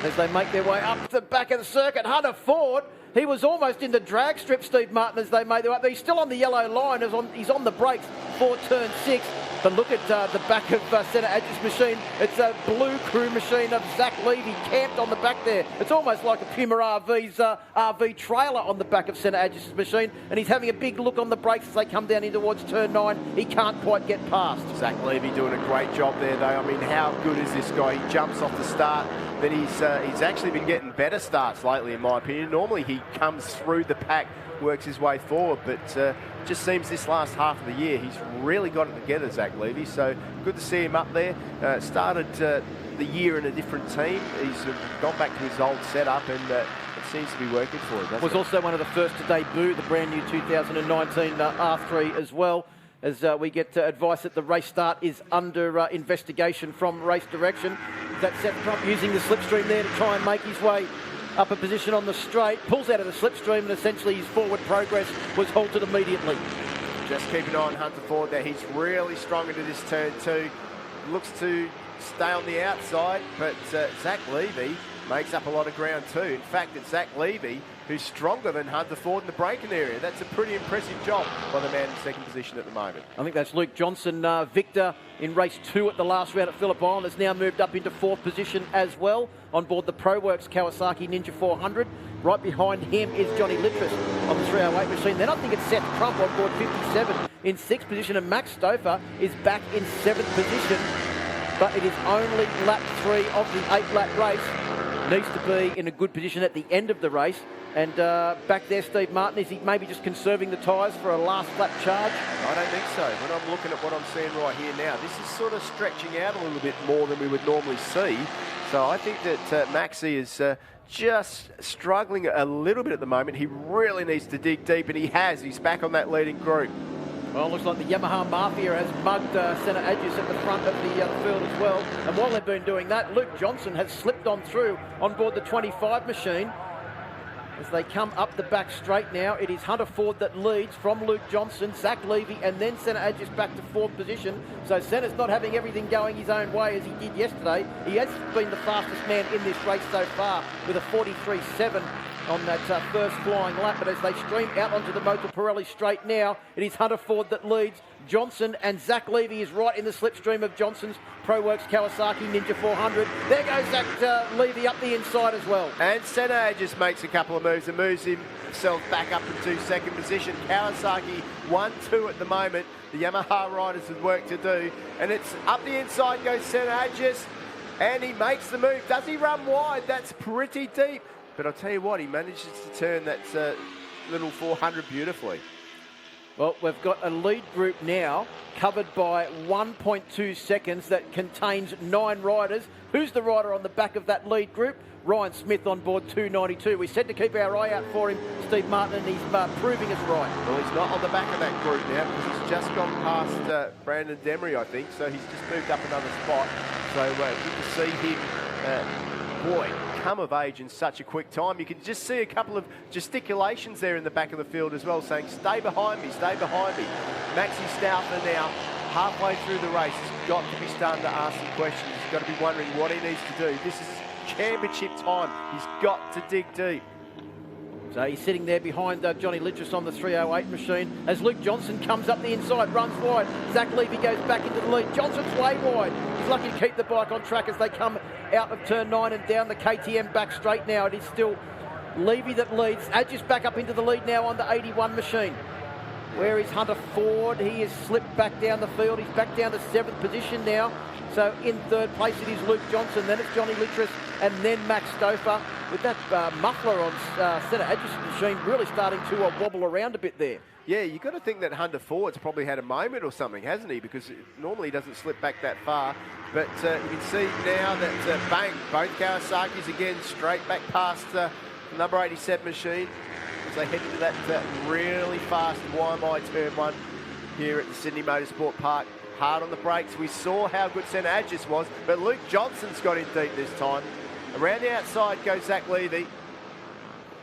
as they make their way up the back of the circuit. Hunter Ford, he was almost in the drag strip, Steve Martin, as they made their way up. He's still on the yellow line. He's on the brakes for turn 6. But look at the back of Senna Adjus' machine. It's a blue crew machine of Zach Levy camped on the back there. It's almost like a Puma RV's RV trailer on the back of Senna Adjus' machine. And he's having a big look on the brakes as they come down in towards turn 9. He can't quite get past. Zach Levy doing a great job there, though. I mean, how good is this guy? He jumps off the start. But he's actually been getting better starts lately, in my opinion. Normally he comes through the pack, works his way forward, but just seems this last half of the year he's really got it together, Zach Levy. So good to see him up there. Started the year in a different team. He's gone back to his old setup, and it seems to be working for him. Was also one of the first to debut the brand new 2019 R3 as well. As we get advice that the race start is under investigation from Race Direction. That Seth Crump using the slipstream there to try and make his way up a position on the straight. Pulls out of the slipstream, and essentially his forward progress was halted immediately. Just keep an eye on Hunter Ford there. He's really strong into this turn 2. Looks to stay on the outside, but Zach Levy makes up a lot of ground too. In fact, it's Zach Levy who's stronger than Hunter Ford in the braking area. That's a pretty impressive job by the man in second position at the moment. I think that's Luke Johnson, Victor in race 2 at the last round at Phillip Island, has now moved up into 4th position as well on board the ProWorks Kawasaki Ninja 400. Right behind him is Johnny Littrus on the 308 machine. Then I think it's Seth Crump on board 57 in 6th position, and Max Stouffer is back in 7th position. But it is only lap 3 of the 8-lap race. Needs to be in a good position at the end of the race. And back there, Steve Martin, is he maybe just conserving the tyres for a last lap charge? I don't think so. When I'm looking at what I'm seeing right here now, this is sort of stretching out a little bit more than we would normally see. So I think that Maxi is just struggling a little bit at the moment. He really needs to dig deep, and he has. He's back on that leading group. Well, it looks like the Yamaha Mafia has mugged Senna Adjus at the front of the field as well. And while they've been doing that, Luke Johnson has slipped on through on board the 25 machine. As they come up the back straight now, it is Hunter Ford that leads from Luke Johnson, Zach Levy, and then Senna Adjus back to 4th position. So Senna's not having everything going his own way as he did yesterday. He has been the fastest man in this race so far with a 43.7 on that first flying lap. But as they stream out onto the Motul Pirelli straight now, it is Hunter Ford that leads. Johnson and Zach Levy is right in the slipstream of Johnson's ProWorks Kawasaki Ninja 400. There goes Zach Levy up the inside as well. And Senna Adjus makes a couple of moves and moves himself back up into second position. Kawasaki 1-2 at the moment. The Yamaha riders have work to do. And it's up the inside goes Senna Adjus. And he makes the move. Does he run wide? That's pretty deep. But I'll tell you what, he manages to turn that little 400 beautifully. Well, we've got a lead group now covered by 1.2 seconds that contains 9 riders. Who's the rider on the back of that lead group? Ryan Smith on board 292. We said to keep our eye out for him, Steve Martin, and he's proving us right. Well, he's not on the back of that group now because he's just gone past Brandon Demery, I think. So he's just moved up another spot. So good to see him boy, come of age in such a quick time. You can just see a couple of gesticulations there in the back of the field as well, saying, stay behind me, stay behind me. Maxi Stauffer now, halfway through the race, has got to be starting to ask some questions. He's got to be wondering what he needs to do. This is championship time. He's got to dig deep. So he's sitting there behind Johnny Littress on the 308 machine as Luke Johnson comes up the inside, runs wide. Zach Levy goes back into the lead. Johnson's way wide. He's lucky to keep the bike on track as they come out of turn 9 and down the KTM back straight now. It is still Levy that leads. Adjus back up into the lead now on the 81 machine. Where is Hunter Ford? He has slipped back down the field. He's back down to 7th position now. So in 3rd place it is Luke Johnson, then it's Johnny Littress, and then Max Stauffer with that muffler on centre Adjus machine really starting to wobble around a bit there. Yeah, you've got to think that Hunter Ford's probably had a moment or something, hasn't he? Because normally he doesn't slip back that far. But you can see now that, bang, both Kawasaki's again straight back past the number 87 machine as they head into that really fast YMI turn 1 here at the Sydney Motorsport Park. Hard on the brakes. We saw how good centre Adjus was, but Luke Johnson's got in deep this time. Around the outside goes Zach Levy,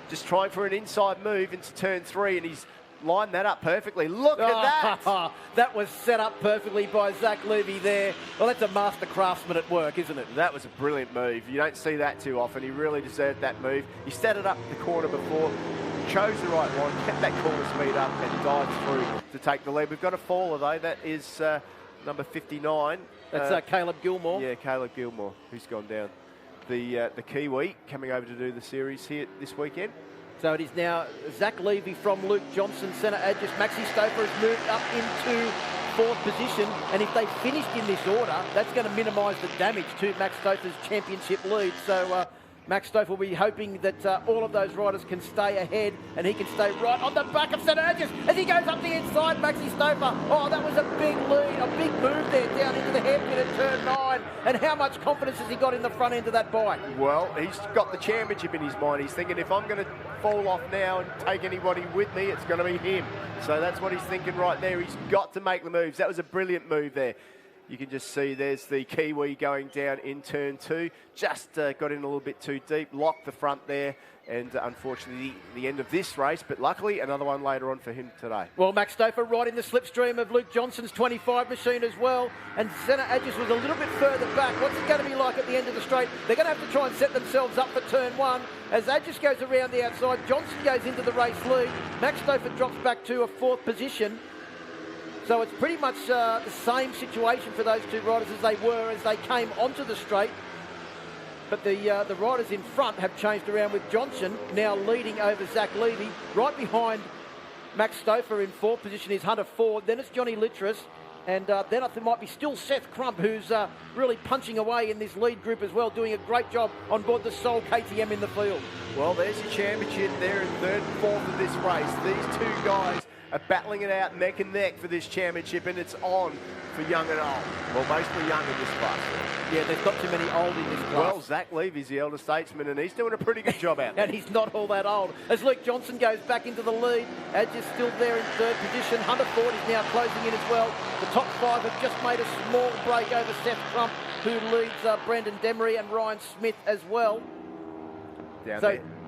just trying for an inside move into turn 3, and he's lined that up perfectly. Look at that! That was set up perfectly by Zach Levy there. Well, that's a master craftsman at work, isn't it? That was a brilliant move. You don't see that too often. He really deserved that move. He set it up the corner before, chose the right one, kept that corner speed up, and dived through to take the lead. We've got a faller though. That is number 59. That's Caleb Gilmore. Yeah, Caleb Gilmore, who's gone down. The Kiwi coming over to do the series here this weekend. So it is now Zach Levy from Luke Johnson, centre Adjus. Maxi Stauffer has moved up into 4th position, and if they finished in this order, that's going to minimise the damage to Max Stauffer's championship lead. So Max Stauffer will be hoping that all of those riders can stay ahead and he can stay right on the back of centre Adjus as he goes up the inside. Maxi Stauffer, oh, that was a big lead, a big move there down into the hairpin at turn 9. And how much confidence has he got in the front end of that bike? Well, he's got the championship in his mind. He's thinking, if I'm going to fall off now and take anybody with me, it's going to be him. So that's what he's thinking right there. He's got to make the moves. That was a brilliant move there. You can just see there's the Kiwi going down in turn 2. Just got in a little bit too deep, locked the front there, and unfortunately the end of this race, but luckily another one later on for him today. Well, Max Stauffer right in the slipstream of Luke Johnson's 25 machine as well, and centre Adjus was a little bit further back. What's it going to be like at the end of the straight? They're going to have to try and set themselves up for turn 1. As Adjus goes around the outside, Johnson goes into the race lead. Max Stauffer drops back to a 4th position. So it's pretty much the same situation for those two riders as they were as they came onto the straight. But the riders in front have changed around with Johnson now leading over Zach Levy. Right behind Max Stauffer in 4th position is Hunter Ford. Then it's Johnny Littress. And then I think it might be still Seth Crump, who's really punching away in this lead group as well, doing a great job on board the sole KTM in the field. Well, there's your championship there in 3rd and 4th of this race. These two guys are battling it out neck and neck for this championship, and it's on for young and old. Well, mostly young in this class. Yeah, there's not too many old in this class. Well, Zach Levy's the elder statesman, and he's doing a pretty good job out there. And he's not all that old. As Luke Johnson goes back into the lead, Adjus still there in 3rd position. Hunter Ford is now closing in as well. The top 5 have just made a small break over Seth Crump, who leads Brendan Demery and Ryan Smith as well.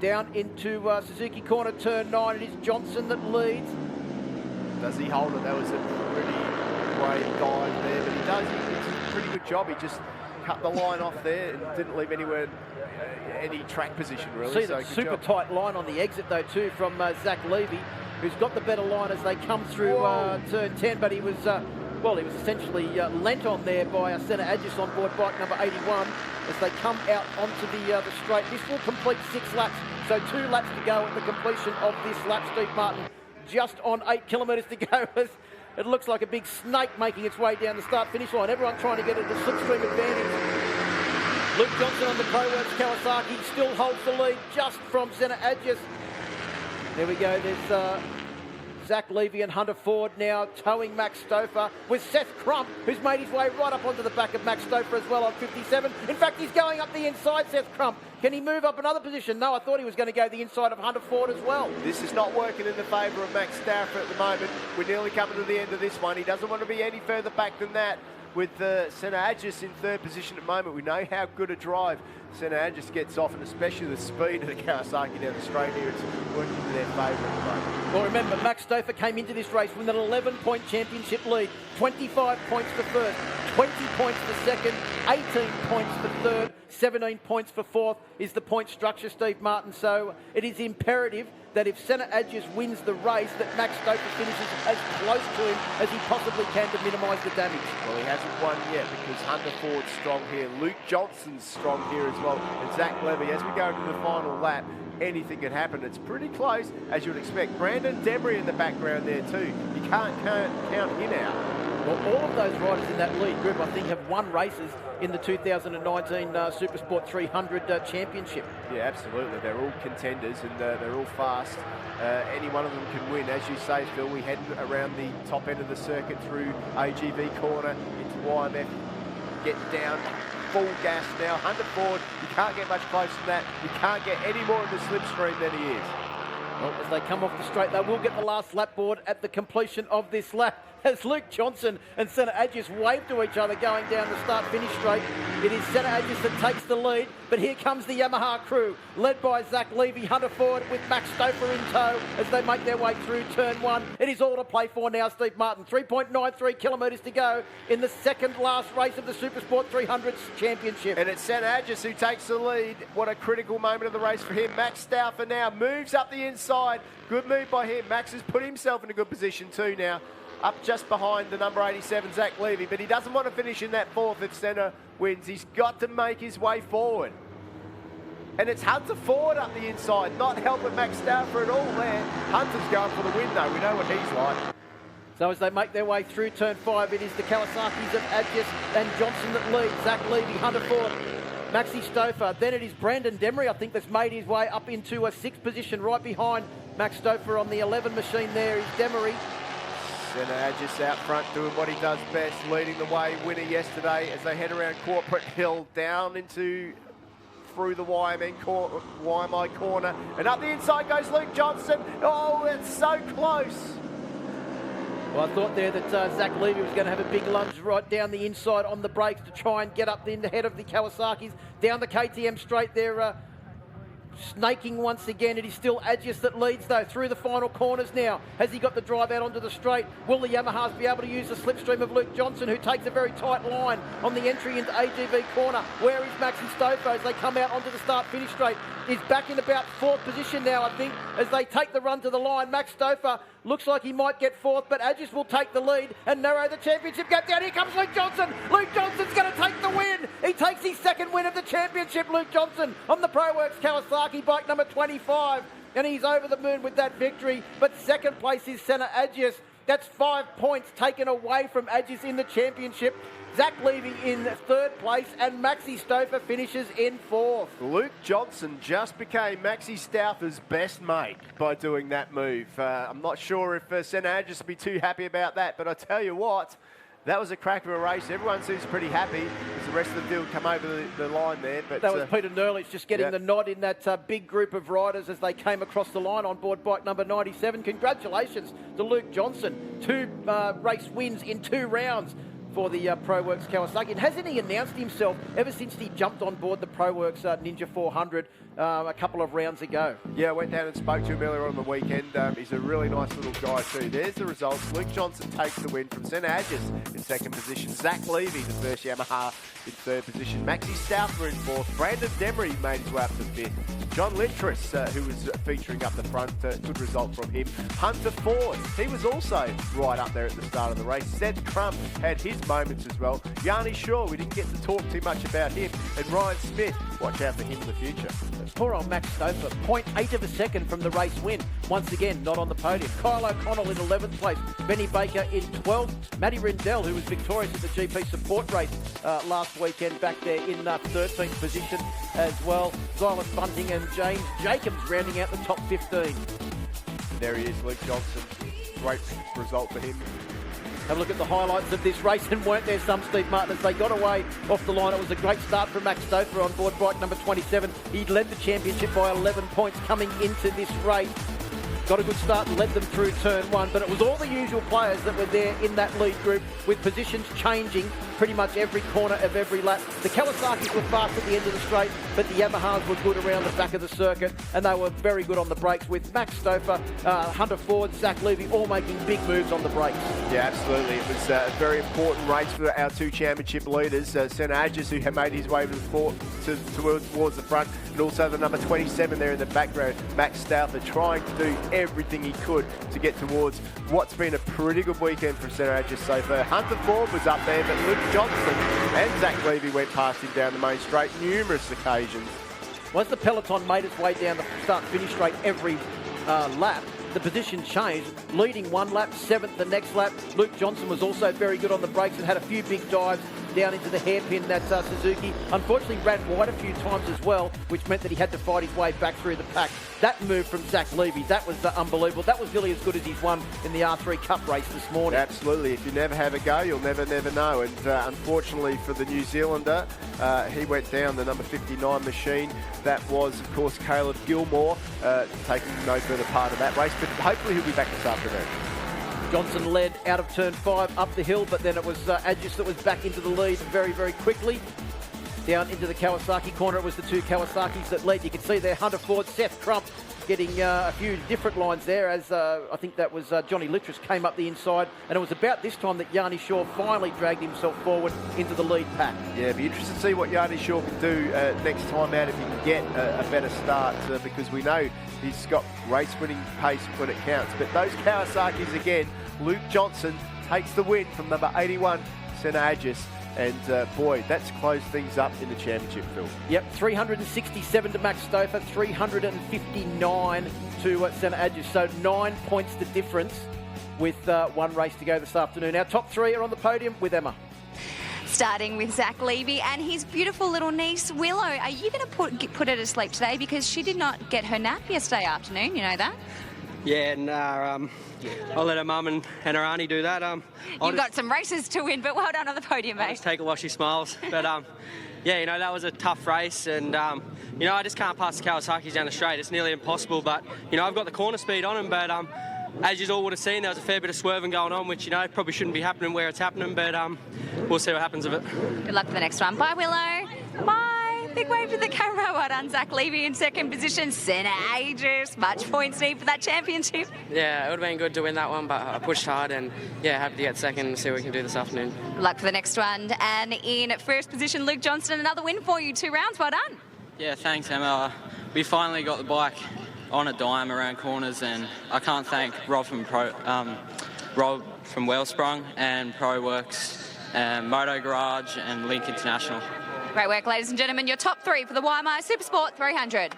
Down into Suzuki corner, turn 9, it is Johnson that leads. Does he hold it? That was a pretty great dive there, but he does. He did a pretty good job. He just cut the line off there and didn't leave anywhere any track position really. See the super tight line on the exit though too from Zach Levy, who's got the better line as they come through turn 10, but he was essentially lent on there by centre Adjus on board bike number 81 as they come out onto the straight. This will complete 6 laps, so 2 laps to go at the completion of this lap. Steve Martin just on 8 kilometres to go. It looks like a big snake making its way down the start-finish line. Everyone trying to get a slipstream advantage. Luke Johnson on the ProWorks Kawasaki still holds the lead just from centre Adjus. There we go. There's Zach Levy and Hunter Ford now towing Max Stauffer with Seth Crump, who's made his way right up onto the back of Max Stauffer as well on 57. In fact, he's going up the inside, Seth Crump. Can he move up another position? No, I thought he was going to go the inside of Hunter Ford as well. This is not working in the favour of Max Stauffer at the moment. We're nearly coming to the end of this one. He doesn't want to be any further back than that. with Senna Agis in third position at the moment. We know how good a drive Senna Agis gets off, and especially the speed of the Kawasaki down the straight here. It's working to their favour at the moment. Well, remember, Max Stouffer came into this race with an 11-point championship lead, 25 points for first, 20 points for second, 18 points for third, 17 points for fourth is the point structure, Steve Martin. So it is imperative that if Senna Agis wins the race, that Max Stouffer finishes as close to him as he possibly can to minimise the damage. Well, he hasn't won yet because Hunter Ford's strong here. Luke Johnson's strong here as well. And Zach Levy, as we go into the final lap, anything can happen. It's pretty close, as you would expect. Brandon Debris in the background there too. You can't count him out. Well, all of those riders in that lead group, I think, have won races in the 2019 Supersport 300 Championship. Yeah, absolutely. They're all contenders and they're all fast. Any one of them can win. As you say, Phil, we head around the top end of the circuit through AGV corner into YMF. Get down, full gas now. Hunter Ford, you can't get much closer than that. You can't get any more in the slipstream than he is. Well, as they come off the straight, they will get the last lap board at the completion of this lap. As Luke Johnson and Senna Agis wave to each other going down the start-finish straight. It is Senna Agis that takes the lead, but here comes the Yamaha crew, led by Zach Levy, Hunter Ford with Max Stouffer in tow as they make their way through turn one. It is all to play for now, Steve Martin. 3.93 kilometres to go in the second last race of the Supersport 300 Championship. And it's Senna Agis who takes the lead. What a critical moment of the race for him. Max Stouffer now moves up the inside. Good move by him. Max has put himself in a good position too now. Up just behind the number 87, Zach Levy, but he doesn't want to finish in that fourth if Senna wins. He's got to make his way forward. And it's Hunter Ford up the inside, not helping Max Stouffer at all there. Hunter's going for the win though, we know what he's like. So as they make their way through turn 5, it is the Kawasaki's of Agis and Johnson that lead. Zach Levy, Hunter Ford, Maxi Stouffer. Then it is Brandon Demery, I think, that's made his way up into a 6th position right behind Max Stouffer on the 11 machine there is Demery. Senna Agis out front doing what he does best, leading the way, winner yesterday as they head around Corporate Hill down into through the YMI corner, and up the inside goes Luke Johnson. Oh, that's so close. Well, I thought there that Zach Levy was going to have a big lunge right down the inside on the brakes to try and get up in the head of the Kawasaki's. Down the KTM straight there, snaking once again. It is still Agis that leads though through the final corners now. Has he got the drive out onto the straight? Will the Yamahas be able to use the slipstream of Luke Johnson, who takes a very tight line on the entry into AGV corner? Where is Maxi Stouffer as they come out onto the start-finish straight? Is back in about 4th position now, I think, as they take the run to the line. Max Stouffer looks like he might get 4th, but Agis will take the lead and narrow the championship gap down. Here comes Luke Johnson. Luke Johnson's going to take the win. He takes his 2nd win of the championship, Luke Johnson, on the ProWorks Kawasaki bike number 25. And he's over the moon with that victory. But 2nd place is Senna Agis. That's 5 points taken away from Agis in the championship. Zach Levy in 3rd place and Maxi Stouffer finishes in 4th. Luke Johnson just became Maxi Stouffer's best mate by doing that move. I'm not sure if Senna Agis will be too happy about that, but I tell you what, that was a crack of a race. Everyone seems pretty happy as the rest of the field come over the line there. But that was Peter Nerlich just getting the nod in that big group of riders as they came across the line on board bike number 97. Congratulations to Luke Johnson. 2 race wins in 2 rounds for the ProWorks Kawasaki. And hasn't he announced himself ever since he jumped on board the ProWorks Ninja 400 a couple of rounds ago? Yeah, I went down and spoke to him earlier on the weekend. He's a really nice little guy too. There's the results. Luke Johnson takes the win from Senna Agis in 2nd position. Zach Levy, the first Yamaha, in 3rd position. Maxi Stouffer in 4th. Brandon Demery made his way up to 5th. John Littress, who was featuring up the front, good result from him. Hunter Ford, he was also right up there at the start of the race. Seth Crump had his moments as well. Yanni Shaw, we didn't get to talk too much about him. And Ryan Smith, watch out for him in the future. Poor old Max Stouffer, 0.8 of a second from the race win. Once again, not on the podium. Kyle O'Connell in 11th place. Benny Baker in 12th. Matty Rindell, who was victorious at the GP support race last weekend, back there in 13th position as well. Silas Bunting and James Jacobs rounding out the top 15. And there he is, Luke Johnson. Great result for him. Have a look at the highlights of this race, and weren't there some, Steve Martin, as they got away off the line. It was a great start for Max Stouffer on board bike number 27. He led the championship by 11 points coming into this race. got a good start and led them through turn 1, but it was all the usual players that were there in that lead group with positions changing pretty much every corner of every lap. The Kawasaki's were fast at the end of the straight, but the Yamahas were good around the back of the circuit, and they were very good on the brakes with Max Stouffer, Hunter Ford, Zach Levy all making big moves on the brakes. Yeah, absolutely. It was a very important race for our 2 championship leaders. Senna Agis, who had made his way towards the front, and also the number 27 there in the background, Max Stouffer, trying to do everything he could to get towards what's been a pretty good weekend for Senna Agis so far. Hunter Ford was up there, but Luke Johnson and Zach Levy went past him down the main straight numerous occasions. Once the peloton made its way down the start-finish straight every lap, the position changed. Leading one lap, 7th the next lap. Luke Johnson was also very good on the brakes and had a few big dives down into the hairpin that Suzuki. Unfortunately ran wide a few times as well, which meant that he had to fight his way back through the pack. That move from Zach Levy, that was unbelievable. That was nearly as good as he's won in the R3 Cup race this morning. Absolutely. If you never have a go, you'll never know. And unfortunately for the New Zealander, he went down the number 59 machine. That was, of course, Caleb Gilmore, taking no further part of that race. But hopefully he'll be back this afternoon. Johnson led out of turn 5 up the hill, but then it was Agis that was back into the lead very, very quickly. Down into the Kawasaki corner, it was the 2 Kawasaki's that led. You can see there Hunter Ford, Seth Crump getting a few different lines there as I think that was Johnny Littress came up the inside, and it was about this time that Yanni Shaw finally dragged himself forward into the lead pack. Yeah, be interested to see what Yanni Shaw can do next time out if he can get a better start because we know he's got race-winning pace when it counts. But those Kawasaki's again, Luke Johnson takes the win from number 81, Senna Agis. And boy, that's closed things up in the championship, Phil. Yep, 367 to Max Stouffer, 359 to Senna Agis. So 9 points the difference with one race to go this afternoon. Our top 3 are on the podium with Emma. Starting with Zach Levy and his beautiful little niece, Willow. Are you going to put her to sleep today? Because she did not get her nap yesterday afternoon, you know that? Yeah, and I'll let her mum and her auntie do that. You've got some races to win, but well done on the podium, mate. I'll just take it while she smiles. But, yeah, you know, that was a tough race. And, you know, I just can't pass the Kawasaki's down the straight. It's nearly impossible. But, you know, I've got the corner speed on them. But as you all would have seen, there was a fair bit of swerving going on, which, you know, probably shouldn't be happening where it's happening. But we'll see what happens of it. Good luck for the next one. Bye, Willow. Bye. Big wave to the camera. Well done, Zach Levy in second position. Senna Agis. Much points need for that championship. Yeah, it would have been good to win that one, but I pushed hard and, yeah, happy to get second and see what we can do this afternoon. Good luck for the next one. And in first position, Luke Johnston. Another win for you. 2 rounds. Well done. Yeah, thanks, Emma. We finally got the bike on a dime around corners, and I can't thank Rob from Wellsprung and ProWorks, Moto Garage and Link International. Great work, ladies and gentlemen. Your top 3 for the Yamaha Supersport 300.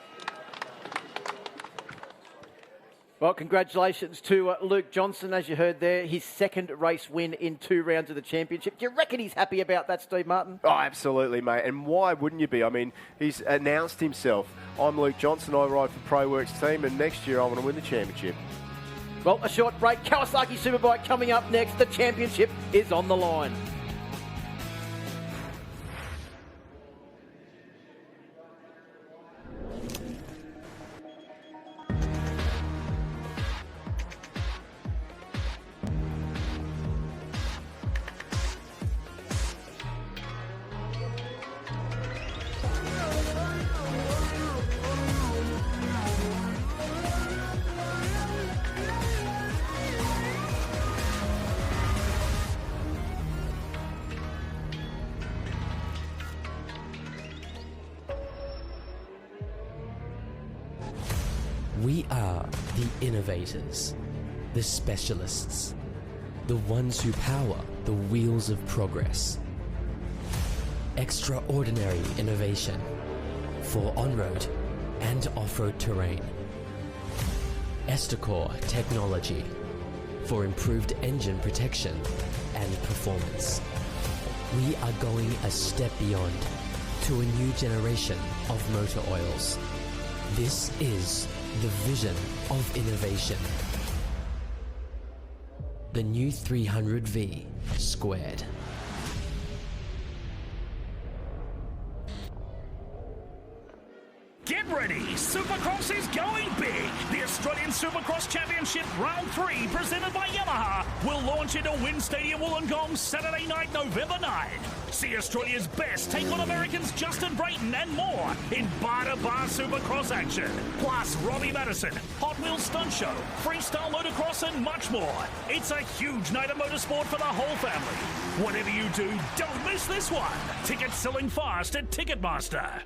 Well, congratulations to Luke Johnson, as you heard there, his second race win in 2 rounds of the championship. Do you reckon he's happy about that, Steve Martin? Oh, absolutely, mate. And why wouldn't you be? I mean, he's announced himself. I'm Luke Johnson, I ride for ProWorks team, and next year I want to win the championship. Well, a short break. Kawasaki Superbike coming up next. The championship is on the line. We are the innovators, the specialists, the ones who power the wheels of progress. Extraordinary innovation for on-road and off-road terrain. Estacore technology for improved engine protection and performance. We are going a step beyond to a new generation of motor oils. This is the vision of innovation. The new 300V squared. Get ready! Supercross is going big! The Australian Australian Supercross Championship Round 3, presented by Yamaha, will launch into Wynn Stadium, Wollongong, Saturday night, November 9. See Australia's best take on Americans Justin Brayton and more in bar-to-bar Supercross action. Plus Robbie Madison, Hot Wheels Stunt Show, Freestyle Motocross and much more. It's a huge night of motorsport for the whole family. Whatever you do, don't miss this one. Tickets selling fast at Ticketmaster.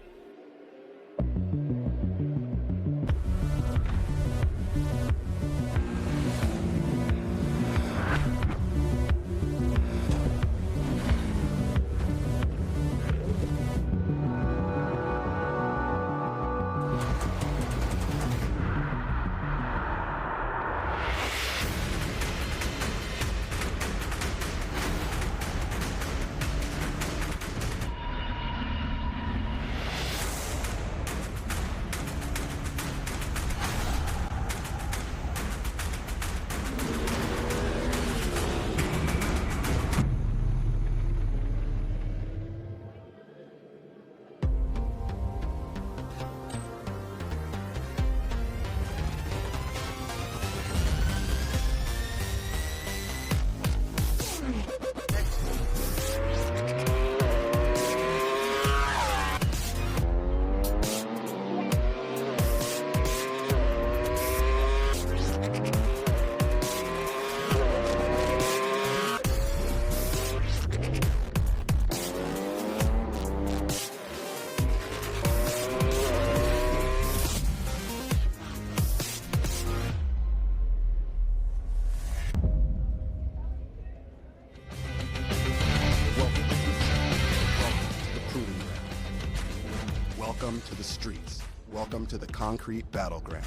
Welcome to the streets. Welcome to the concrete battleground.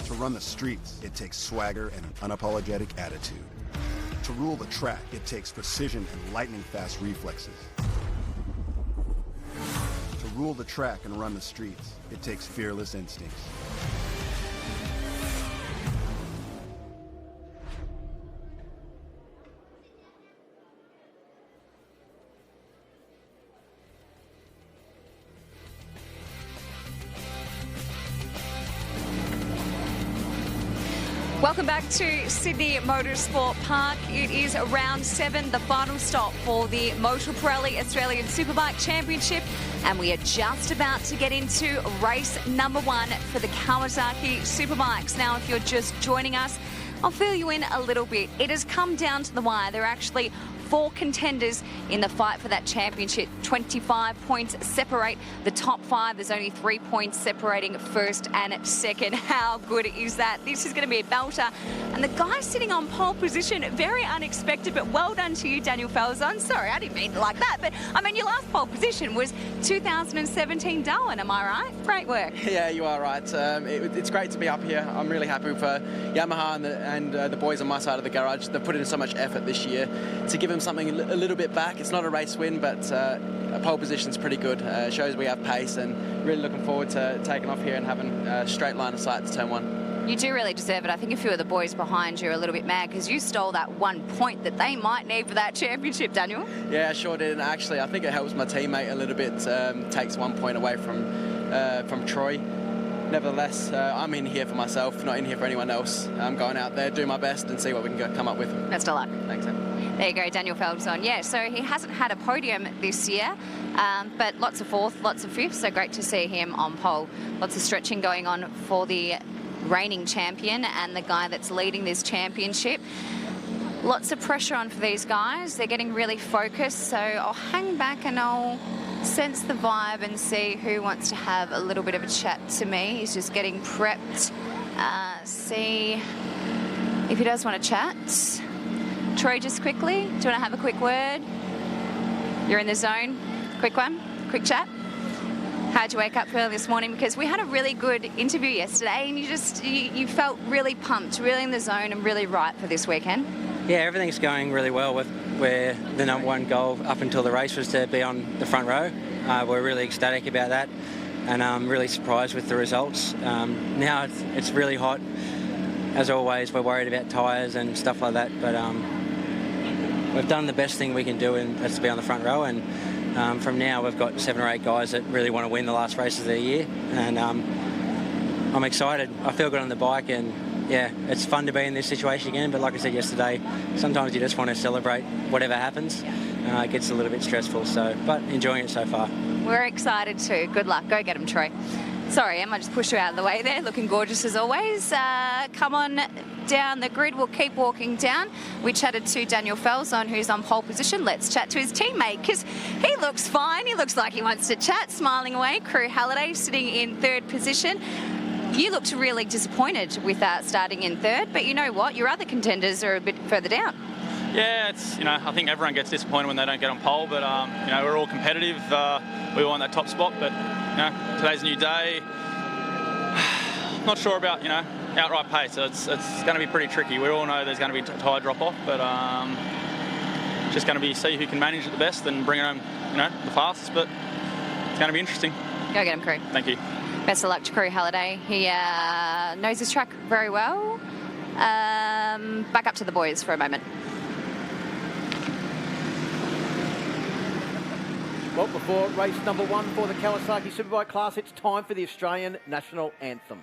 To run the streets, it takes swagger and an unapologetic attitude. To rule the track, it takes precision and lightning-fast reflexes. To rule the track and run the streets, it takes fearless instincts. Welcome back to Sydney Motorsport Park. It is round 7, the final stop for the Motul Pirelli Australian Superbike Championship, and we are just about to get into race number 1 for the Kawasaki Superbikes. Now, if you're just joining us, I'll fill you in a little bit. It has come down to the wire. There are actually 4 contenders in the fight for that championship. 25 points separate the top 5. There's only 3 points separating first and second. How good is that? This is going to be a belter. And the guy sitting on pole position, very unexpected, but well done to you, Daniel Falzon. Sorry, I didn't mean it like that, but I mean, your last pole position was 2017 Darwin, am I right? Great work. Yeah, you are right. It's great to be up here. I'm really happy for Yamaha and the boys on my side of the garage. They've put in so much effort this year to give them something a little bit back. It's not a race win, but a pole position's pretty good. It shows we have pace, and really looking forward to taking off here and having a straight line of sight to turn 1. You do really deserve it. I think a few of the boys behind you are a little bit mad because you stole that 1 point that they might need for that championship, Daniel. Yeah, I sure did. And actually, I think it helps my teammate a little bit. Takes 1 point away from Troy. Nevertheless, I'm in here for myself, not in here for anyone else. I'm going out there, do my best, and see what we can come up with. Best of luck. Thanks, Em. There you go, Daniel Falzon. Yeah, so he hasn't had a podium this year, but lots of 4th, lots of 5th, so great to see him on pole. Lots of stretching going on for the reigning champion and the guy that's leading this championship. Lots of pressure on for these guys. They're getting really focused, so I'll hang back and I'll sense the vibe and see who wants to have a little bit of a chat to me. He's just getting prepped. See if he does want to chat. Troy, just quickly, do you want to have a quick word? You're in the zone. Quick one, quick chat. How'd you wake up early this morning? Because we had a really good interview yesterday, and you felt really pumped, really in the zone, and really right for this weekend. Yeah, everything's going really well. Where the number 1 goal up until the race was to be on the front row. We're really ecstatic about that, and I'm really surprised with the results. Now it's really hot. As always, we're worried about tyres and stuff like that, but we've done the best thing we can do, and that's to be on the front row. And from now, we've got 7 or 8 guys that really want to win the last race of the year, and I'm excited. I feel good on the bike, and yeah, it's fun to be in this situation again. But like I said yesterday, sometimes you just want to celebrate whatever happens. It gets a little bit stressful, but enjoying it so far. We're excited too. Good luck. Go get him, Troy. Sorry, Em, I just pushed you out of the way there. Looking gorgeous as always. Come on down the grid. We'll keep walking down. We chatted to Daniel Felson, who's on pole position. Let's chat to his teammate, because he looks fine. He looks like he wants to chat, smiling away. Crew Halliday sitting in third position. You looked really disappointed with starting in third, but you know what? Your other contenders are a bit further down. Yeah, it's, I think everyone gets disappointed when they don't get on pole, but we're all competitive. We want that top spot, but today's a new day. Not sure about outright pace, so it's going to be pretty tricky. We all know there's going to be tyre drop off, but just going to be see who can manage it the best and bring it home, the fastest. But it's going to be interesting. Go get him, Crew. Thank you. Best of luck to Crew Halliday. He knows his track very well. Back up to the boys for a moment. Well, before race number 1 for the Kawasaki Superbike class, it's time for the Australian National Anthem.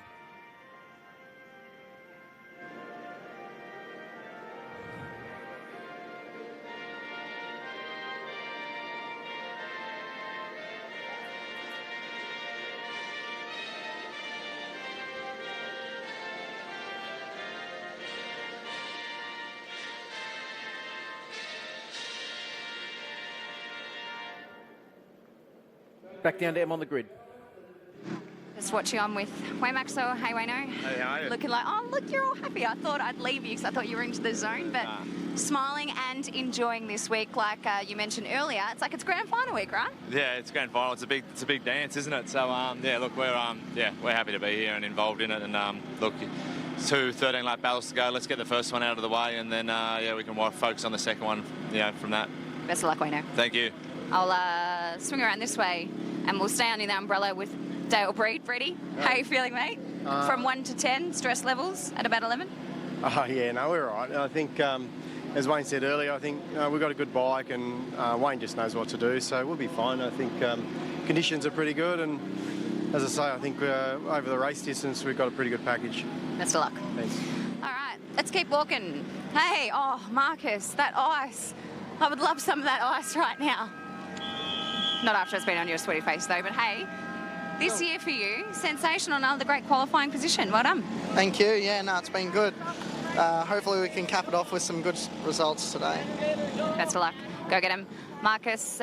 Back down to Em on the grid. Just watching on with Waymaxo. Hey, Wayno. Hey, how are you? Looking like, oh, look, you're all happy. I thought I'd leave you because I thought you were into the zone, but smiling and enjoying this week, like you mentioned earlier. It's like it's grand final week, right? Yeah, it's grand final. It's a big dance, isn't it? So, yeah, look, we're happy to be here and involved in it. And look, 2 13-lap battles to go. Let's get the first one out of the way, and then we can focus on the second one. From that. Best of luck, Wayno. Thank you. I'll swing around this way, and we'll stay under the umbrella with Dale Breed. Ready? How are you feeling, mate? From 1 to 10, stress levels at about 11? Oh, yeah, no, we're all right. I think, as Wayne said earlier, I think we've got a good bike, and Wayne just knows what to do, so we'll be fine. I think conditions are pretty good, and as I say, I think over the race distance, we've got a pretty good package. Best of luck. Thanks. All right, let's keep walking. Hey, oh, Marcus, that ice. I would love some of that ice right now. Not after it's been on your sweaty face, though, but hey, this year for you, sensational, another great qualifying position. Well done. Thank you. Yeah, no, it's been good. Hopefully we can cap it off with some good results today. Best of luck. Go get him. Marcus,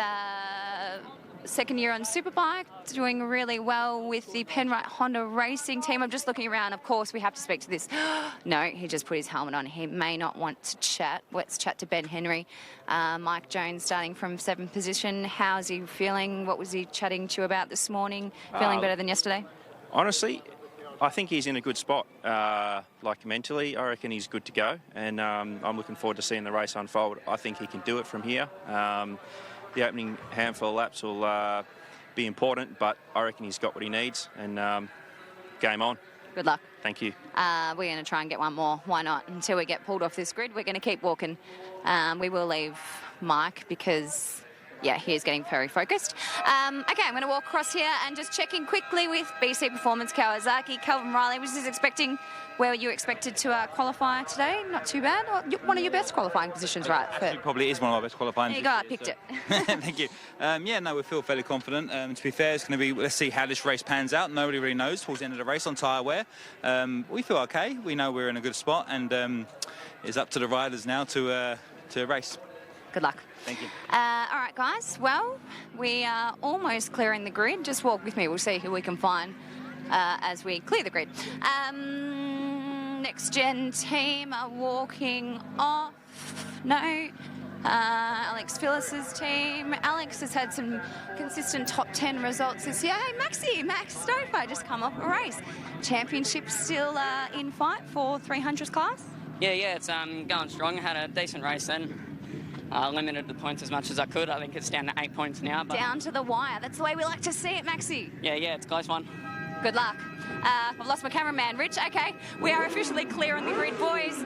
second year on Superbike, doing really well with the Penrite Honda Racing team. I'm just looking around. Of course, we have to speak to this. No, he just put his helmet on. He may not want to chat. Let's chat to Ben Henry. Mike Jones starting from 7th position. How's he feeling? What was he chatting to you about this morning? Feeling better than yesterday? Honestly, I think he's in a good spot. Like mentally, I reckon he's good to go. And I'm looking forward to seeing the race unfold. I think he can do it from here. The opening handful of laps will be important, but I reckon he's got what he needs, and game on. Good luck. Thank you. We're going to try and get one more. Why not? Until we get pulled off this grid, we're going to keep walking. We will leave Mike because, yeah, he is getting very focused. Okay, I'm going to walk across here and just check in quickly with BC Performance Kawasaki. Calvin Riley was just expecting where you expected to qualify today. Not too bad. One of your best qualifying positions, right? Actually, probably is one of our best qualifying positions. There you go, I picked it. Thank you. Yeah, no, we feel fairly confident. To be fair, it's going to be, let's see how this race pans out. Nobody really knows towards the end of the race on tyre wear. We feel okay. We know we're in a good spot, and it's up to the riders now to race. Good luck. Thank you. All right, guys. Well, we are almost clearing the grid. Just walk with me. We'll see who we can find as we clear the grid. Next gen team are walking off. No. Alex Phyllis's team. Alex has had some consistent top 10 results this year. Hey, Max Stouffer just come off a race. Championship still in fight for 300s class? Yeah, it's going strong. I had a decent race then. Limited the points as much as I could. I think it's down to 8 points now. But down to the wire. That's the way we like to see it, Maxie. Yeah, it's a close one. Good luck. I've lost my cameraman, Rich. Okay, we are officially clear on the grid, boys.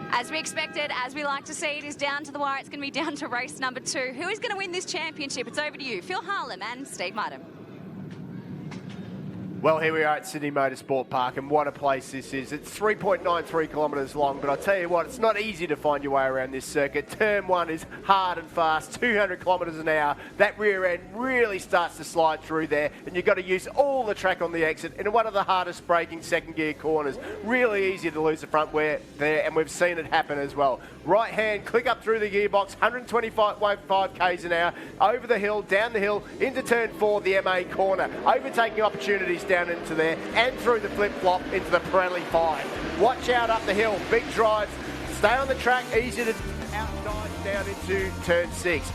As we expected, as we like to see, it is down to the wire. It's going to be down to race number 2. Who is going to win this championship? It's over to you, Phil Harlem and Steve Martin. Well, here we are at Sydney Motorsport Park, and what a place this is. It's 3.93 kilometres long, but I'll tell you what, it's not easy to find your way around this circuit. Turn 1 is hard and fast, 200 kilometres an hour. That rear end really starts to slide through there, and you've got to use all the track on the exit in one of the hardest braking second gear corners. Really easy to lose the front wear there, and we've seen it happen as well. Right hand, click up through the gearbox, 125 k's an hour, over the hill, down the hill, into turn 4, the MA corner. Overtaking opportunities down into there, and through the flip-flop into the Pirelli 5. Watch out up the hill, big drives, stay on the track, easy to outdive down into turn 6.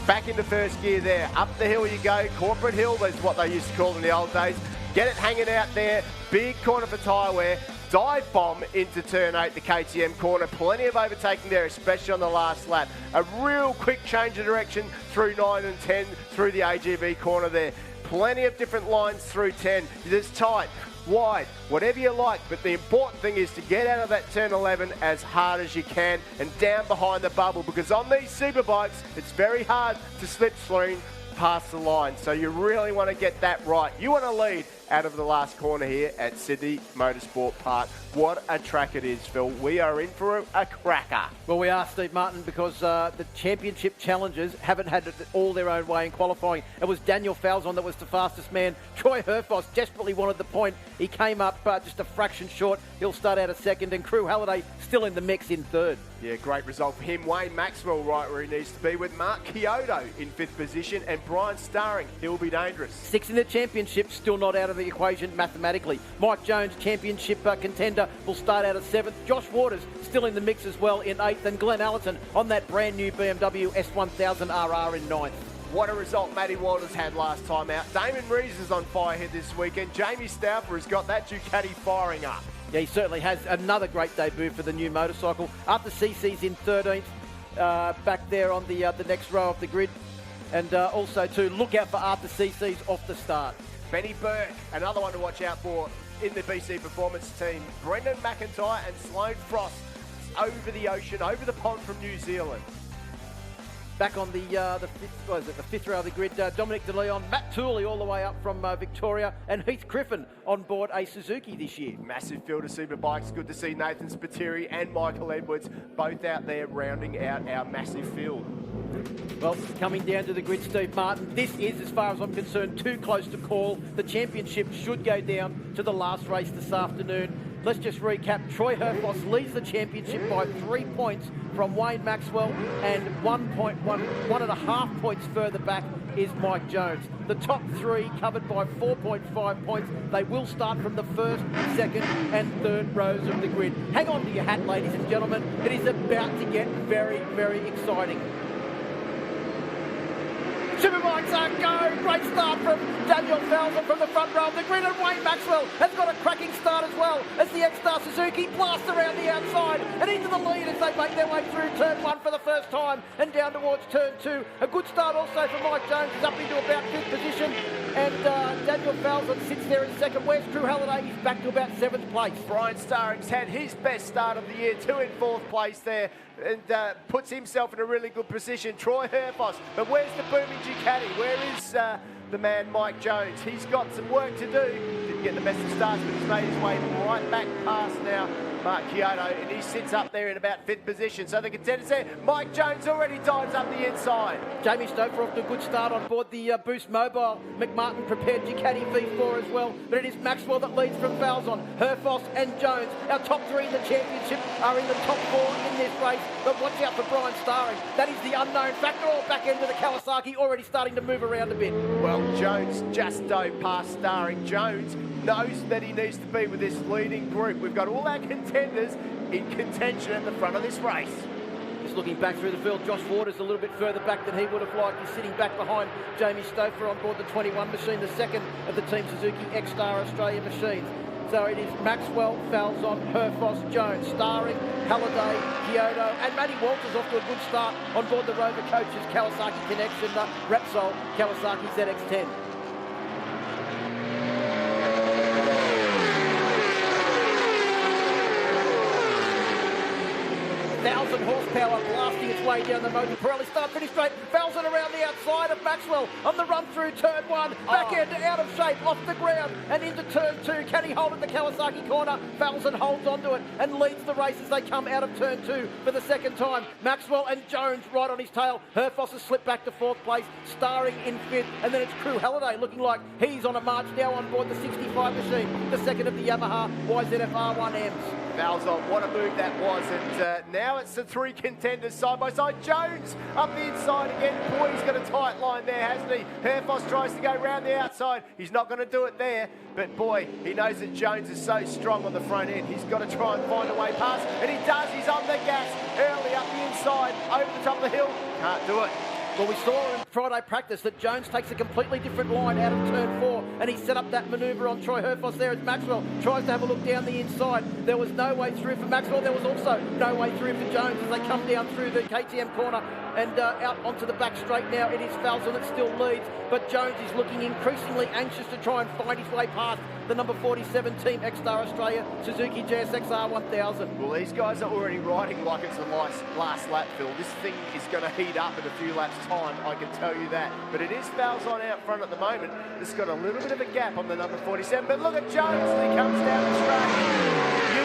Back into first gear there, up the hill you go, corporate hill, that's what they used to call in the old days. Get it hanging out there, big corner for tyre wear. Dive bomb into turn 8, the KTM corner. Plenty of overtaking there, especially on the last lap. A real quick change of direction through 9 and 10 through the AGV corner there. Plenty of different lines through 10. It's tight, wide, whatever you like, but the important thing is to get out of that turn 11 as hard as you can and down behind the bubble, because on these superbikes, it's very hard to slipstream past the line. So you really want to get that right. You want to lead out of the last corner here at Sydney Motorsport Park. What a track it is, Phil. We are in for a cracker. Well, we are, Steve Martin, because the championship challengers haven't had it all their own way in qualifying. It was Daniel Falzon that was the fastest man. Troy Herfoss desperately wanted the point. He came up just a fraction short. He'll start out a second, and Crew Halliday still in the mix in third. Yeah, great result for him. Wayne Maxwell right where he needs to be, with Mark Kyoto in 5th position, and Brian Starring. He'll be dangerous. 6th in the championship, still not out of the equation mathematically. Mike Jones, championship contender, will start out at 7th. Josh Waters still in the mix as well in 8th, and Glenn Allerton on that brand new BMW S1000RR in 9th. What a result Matty Walters had last time out. Damon Rees is on fire here this weekend. Jamie Stauffer has got that Ducati firing up. Yeah, he certainly has. Another great debut for the new motorcycle. Arthur Cece's in 13th, back there on the next row of the grid. And also, too, look out for Arthur Cece's off the start. Benny Burke, another one to watch out for in the BC Performance team. Brendan McIntyre and Sloane Frost over the ocean, over the pond from New Zealand. Back on the fifth row of the grid, Dominic De Leon, Matt Tooley all the way up from Victoria, and Heath Griffin on board a Suzuki this year. Massive field of superbikes. Good to see Nathan Spiteri and Michael Edwards both out there rounding out our massive field. Well, coming down to the grid, Steve Martin, this is, as far as I'm concerned, too close to call. The championship should go down to the last race this afternoon. Let's just recap. Troy Herfoss leads the championship by 3 points from Wayne Maxwell, and 1.5 points further back is Mike Jones. The top 3 covered by 4.5 points. They will start from the 1st, 2nd and 3rd rows of the grid. Hang on to your hat, ladies and gentlemen. It is about to get very, very exciting. Superbikes are go. Great start from Daniel Falzon from the front row of the grid, and Wayne Maxwell has got a cracking start as well as the X-Star Suzuki blasts around the outside and into the lead as they make their way through turn 1 for the first time and down towards turn 2. A good start also for Mike Jones, who's up into about 5th position, and Daniel Falzon sits there in 2nd. Where's Crew Halliday? He's back to about 7th place. Brian Starring's had his best start of the year, 2 in 4th place there, and puts himself in a really good position. Troy Herfoss, but where's the booming Ducati? Where is the man Mike Jones? He's got some work to do. Didn't get the best of starts, but he's made his way right back past now Mark Kyoto, and he sits up there in about 5th position. So the contenders there, Mike Jones already dives up the inside. Jamie Stauffer off to a good start on board the Boost Mobile. McMartin prepared Ducati V4 as well, but it is Maxwell that leads from Falzon, Herfoss and Jones. Our top 3 in the championship are in the top 4 in this race, but watch out for Brian Starring. That is the unknown factor, all back end of the Kawasaki, already starting to move around a bit. Well, Jones just dove past Starring. Jones knows that he needs to be with this leading group. We've got all our contenders in contention at the front of this race. Just looking back through the field, Josh Waters a little bit further back than he would have liked. He's sitting back behind Jamie Stauffer on board the 21 machine, the second of the Team Suzuki X-Star Australia machines. So it is Maxwell, Falzon, Herfoss, Jones, Starring, Halliday, Kyoto, and Matty Walters off to a good start on board the Rover Coaches Kawasaki Connection Repsol Kawasaki ZX10. 1,000 horsepower blasting its way down the Motul. Pirelli start finish straight. Falzon around the outside of Maxwell on the run through turn 1. Back end out of shape, off the ground and into turn 2. Can he hold at the Kawasaki corner? Falzon holds onto it and leads the race as they come out of turn 2 for the second time. Maxwell and Jones right on his tail. Herfoss has slipped back to 4th place, starring in 5th. And then it's Crew Halliday looking like he's on a march now on board the 65 machine, the second of the Yamaha YZF R1Ms. Falzon, what a move that was, and now it's the 3 contenders side by side. Jones up the inside again. Boy, he's got a tight line there, hasn't he? Herfoss tries to go round the outside. He's not going to do it there, but boy, he knows that Jones is so strong on the front end. He's got to try and find a way past, and he does. He's on the gas early up the inside, over the top of the hill. Can't do it. Well, we saw in Friday practice that Jones takes a completely different line out of turn 4, and he set up that manoeuvre on Troy Herfoss there as Maxwell tries to have a look down the inside. There was no way through for Maxwell. There was also no way through for Jones as they come down through the KTM corner and out onto the back straight now. It is Falzon that still leads, but Jones is looking increasingly anxious to try and find his way past the number 47 Team X-Star Australia Suzuki GSX R1000. Well, these guys are already riding like it's the last lap, Phil. This thing is going to heat up in a few laps' time, I can tell you that. But it is Falzon out front at the moment. It's got a little bit of a gap on the number 47. But look at Jones as he comes down the track.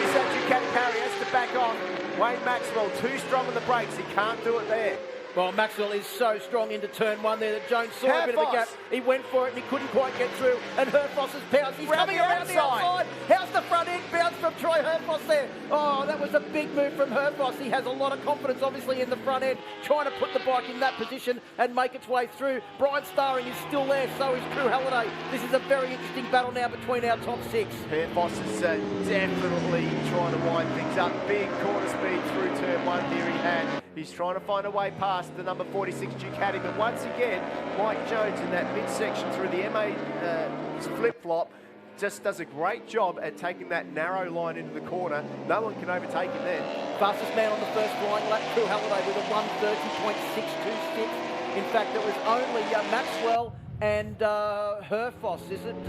Use that Ducati carry, has to back off. Wayne Maxwell, too strong on the brakes. He can't do it there. Well, Maxwell is so strong into turn 1 there that Jones saw a bit of a gap. He went for it and he couldn't quite get through. And Herfoss has bounced. He's coming around the outside. How's the front end bounce from Troy Herfoss there? Oh, that was a big move from Herfoss. He has a lot of confidence, obviously, in the front end, trying to put the bike in that position and make its way through. Brian Starring is still there, so is Crew Halliday. This is a very interesting battle now between our top 6. Herfoss is definitely trying to wind things up. Big corner speed through turn 1 here he had. He's trying to find a way past the number 46 Ducati, but once again, Mike Jones in that midsection through the MA flip-flop just does a great job at taking that narrow line into the corner. No one can overtake him then. Fastest man on the first flying lap, Crew Halliday with a 1:30.626. In fact, it was only Maxwell and Herfoss, is it,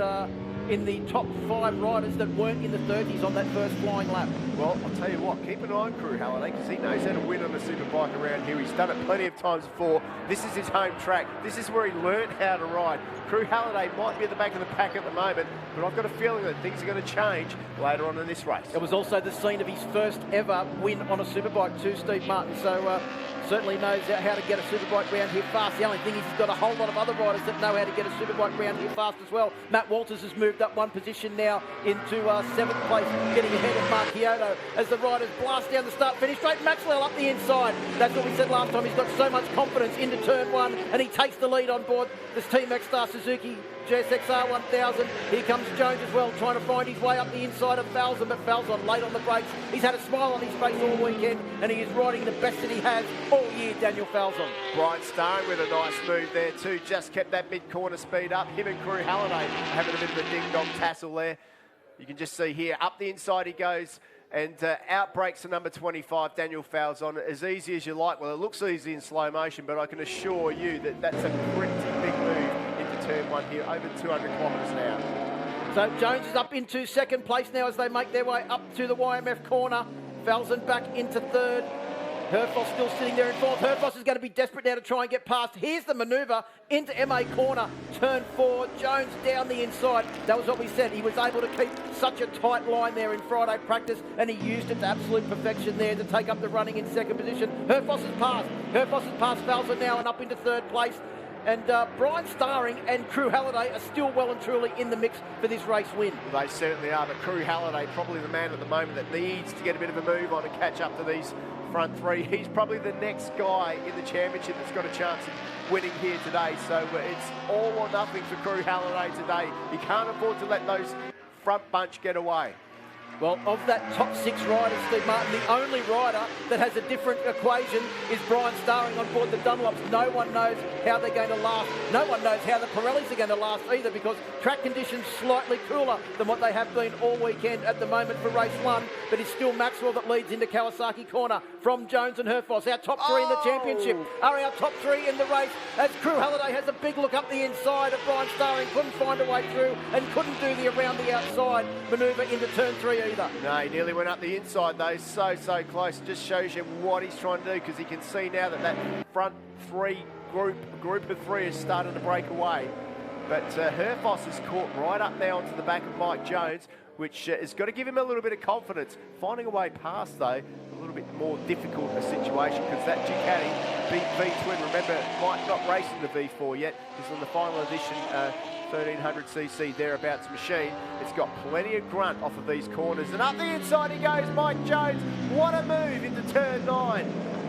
in the top 5 riders that weren't in the 30s on that first flying lap. Well, I'll tell you what, keep an eye on Crew Halliday because he knows how to win on a superbike around here. He's done it plenty of times before. This is his home track. This is where he learned how to ride. Crew Halliday might be at the back of the pack at the moment, but I've got a feeling that things are going to change later on in this race. It was also the scene of his first ever win on a superbike too, Steve Martin, so certainly knows how to get a superbike round here fast. The only thing is he's got a whole lot of other riders that know how to get a superbike round here fast as well. Matt Walters has moved up 1 position now into 7th place, getting ahead of Mark Kyoto as the riders blast down the start finish straight. Maxwell up the inside. That's what we said last time. He's got so much confidence into turn 1 and he takes the lead on board this Team X-Star Suzuki GSX R1000. Here comes Jones as well, trying to find his way up the inside of Falzon, but Falzon late on the brakes. He's had a smile on his face all weekend, and he is riding the best that he has all year, Daniel Falzon. Brian Starring with a nice move there too, just kept that mid-corner speed up. Him and Crew Halliday having a bit of a ding-dong tassel there. You can just see here, up the inside he goes, and out breaks the number 25, Daniel Falzon, as easy as you like. Well, it looks easy in slow motion, but I can assure you that that's a pretty big move into turn 1 here, over 200 kilometres an hour. So Jones is up into 2nd place now as they make their way up to the YMF corner. Falzon back into 3rd. Herfoss still sitting there in 4th. Herfoss is going to be desperate now to try and get past. Here's the manoeuvre into MA corner, turn 4. Jones down the inside. That was what we said. He was able to keep such a tight line there in Friday practice, and he used it to absolute perfection there to take up the running in 2nd position. Herfoss has passed. Herfoss has passed Falzon now and up into 3rd place. And Brian Starring and Crew Halliday are still well and truly in the mix for this race win. Well, they certainly are, but Crew Halliday probably the man at the moment that needs to get a bit of a move on to catch up to these front 3. He's probably the next guy in the championship that's got a chance of winning here today. So it's all or nothing for Crew Halliday today. He can't afford to let those front bunch get away. Well, of that top 6 riders, Steve Martin, the only rider that has a different equation is Brian Starring on board the Dunlops. No one knows how they're going to last. No one knows how the Pirellis are going to last either, because track conditions slightly cooler than what they have been all weekend at the moment for race 1. But it's still Maxwell that leads into Kawasaki corner from Jones and Herfoss. Our top 3 in the championship are our top 3 in the race, as Crew Halliday has a big look up the inside of Brian Starring. Couldn't find a way through and couldn't do the around the outside manoeuvre into turn 3. either. No, he nearly went up the inside though, so close. Just shows you what he's trying to do, because he can see now that front three group of three is starting to break away. But Herfoss is caught right up now onto the back of Mike Jones, which has got to give him a little bit of confidence. Finding a way past, though, a little bit more difficult a situation, because that Ducati V-twin, remember, Mike not racing the V4 yet. He's on the final edition 1300cc thereabouts machine. It's got plenty of grunt off of these corners. And up the inside he goes, Mike Jones. What a move into turn 9.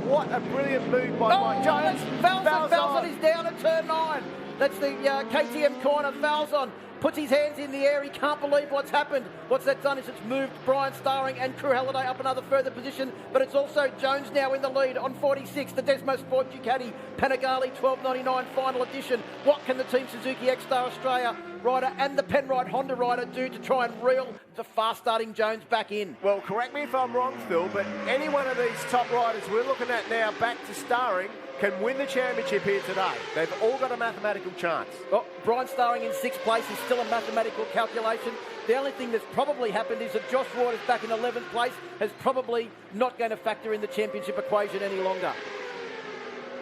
What a brilliant move by Mike Jones. Falzon is down at turn 9. That's the KTM corner. Falzon puts his hands in the air. He can't believe what's happened. What's that done is it's moved Brian Starring and Crew Halliday up another further position, but it's also Jones now in the lead on 46. The Desmo Sport Ducati Panigale 1299 final edition. What can the Team Suzuki X-Star Australia rider and the Penrite Honda rider do to try and reel the fast-starting Jones back in? Well, correct me if I'm wrong, Phil, but any one of these top riders we're looking at now back to Starring can win the championship here today. They've all got a mathematical chance. Well, Brian Starring in 6th place is still a mathematical calculation. The only thing that's probably happened is that Josh Waters back in 11th place is probably not going to factor in the championship equation any longer.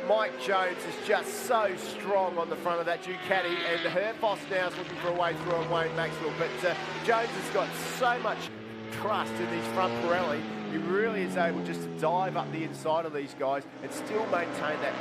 Mike Jones is just so strong on the front of that Ducati, and Herfoss now is looking for a way through on Wayne Maxwell. But Jones has got so much trust in his front Pirelli. He really is able just to dive up the inside of these guys and still maintain that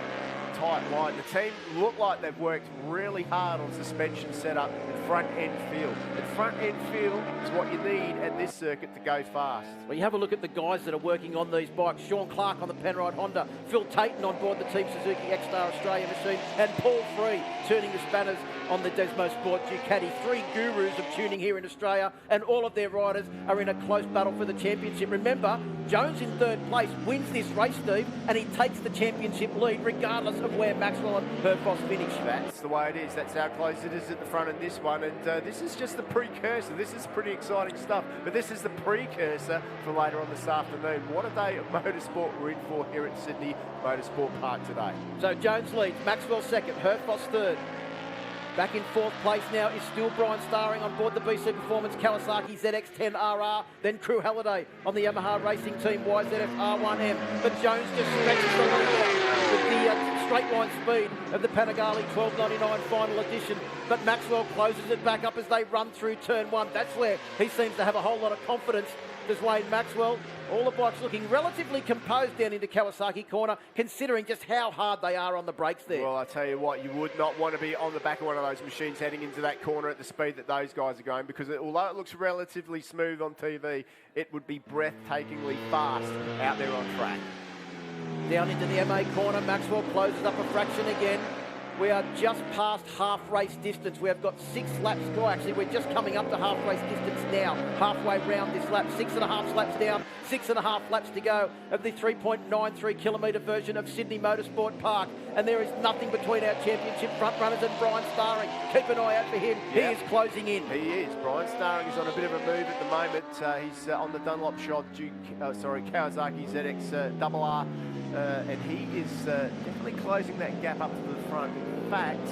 tight line. The team look like they've worked really hard on suspension setup and front end feel. And front end feel is what you need at this circuit to go fast. Well, you have a look at the guys that are working on these bikes. Sean Clark on the Penrite Honda, Phil Tayton on board the Team Suzuki X-Star Australia machine, and Paul Free turning the spanners on the Desmo Sport Ducati. 3 gurus of tuning here in Australia, and all of their riders are in a close battle for the championship. Remember, Jones in 3rd place wins this race, Steve, and he takes the championship lead regardless of where Maxwell and Herfoss finish. That's the way it is. That's how close it is at the front in this one. And this is just the precursor. This is pretty exciting stuff. But this is the precursor for later on this afternoon. What a day of motorsport we're in for here at Sydney Motorsport Park today. So Jones leads, Maxwell 2nd, Herfoss 3rd. Back in 4th place now is still Brian Starring on board the BC Performance Kawasaki ZX-10RR, then Crew Halliday on the Yamaha Racing Team YZF R1M. But Jones just stretches the lead with the straight line speed of the Panigale 1299 final edition. But Maxwell closes it back up as they run through turn 1. That's where he seems to have a whole lot of confidence. Does Wayne Maxwell. All the bikes looking relatively composed down into Kawasaki corner, considering just how hard they are on the brakes there. Well, I tell you what, you would not want to be on the back of one of those machines heading into that corner at the speed that those guys are going, because although it looks relatively smooth on TV, it would be breathtakingly fast out there on track. Down into the MA corner, Maxwell closes up a fraction again. We are just past half race distance. We have got 6 laps. Well, actually, we're just coming up to half race distance now. Halfway round this lap, 6.5 laps down, 6.5 laps to go of the 3.93 kilometre version of Sydney Motorsport Park. And there is nothing between our championship front runners and Brian Starring. Keep an eye out for him. Yep. He is closing in. He is. Brian Starring is on a bit of a move at the moment. He's on the Dunlop shod Kawasaki ZX RR. And he is definitely closing that gap up to the front. In fact,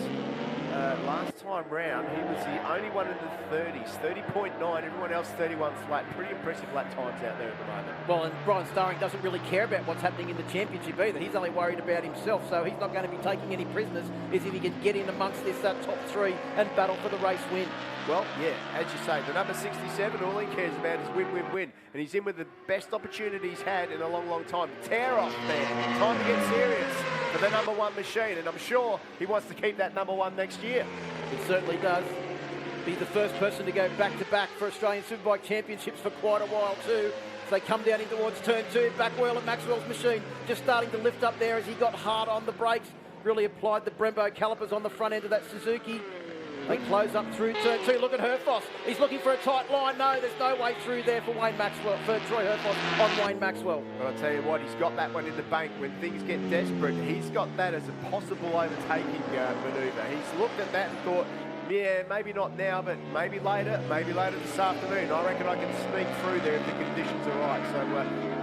last time round, he was the only one in the 30s, 30.9, everyone else 31 flat. Pretty impressive lap times out there at the moment. Well, and Brian Starring doesn't really care about what's happening in the championship either. He's only worried about himself, so he's not going to be taking any prisoners as if he can get in amongst this top 3 and battle for the race win. Well, yeah, as you say, the number 67, all he cares about is win, win, win. And he's in with the best opportunity he's had in a long, long time. Tear off, man. Time to get serious for the number 1 machine. And I'm sure he wants to keep that number 1 next year. It certainly does. Be the first person to go back-to-back for Australian Superbike Championships for quite a while too. As they come down in towards turn 2, back wheel of Maxwell's machine. Just starting to lift up there as he got hard on the brakes. Really applied the Brembo calipers on the front end of that Suzuki. They close up through turn 2. Look at Herfoss. He's looking for a tight line. No, there's no way through there for Wayne Maxwell, for Troy Herfoss on Wayne Maxwell. But I'll tell you what, he's got that one in the bank. When things get desperate, he's got that as a possible overtaking manoeuvre. He's looked at that and thought, yeah, maybe not now, but maybe later this afternoon. I reckon I can sneak through there if the conditions are right. So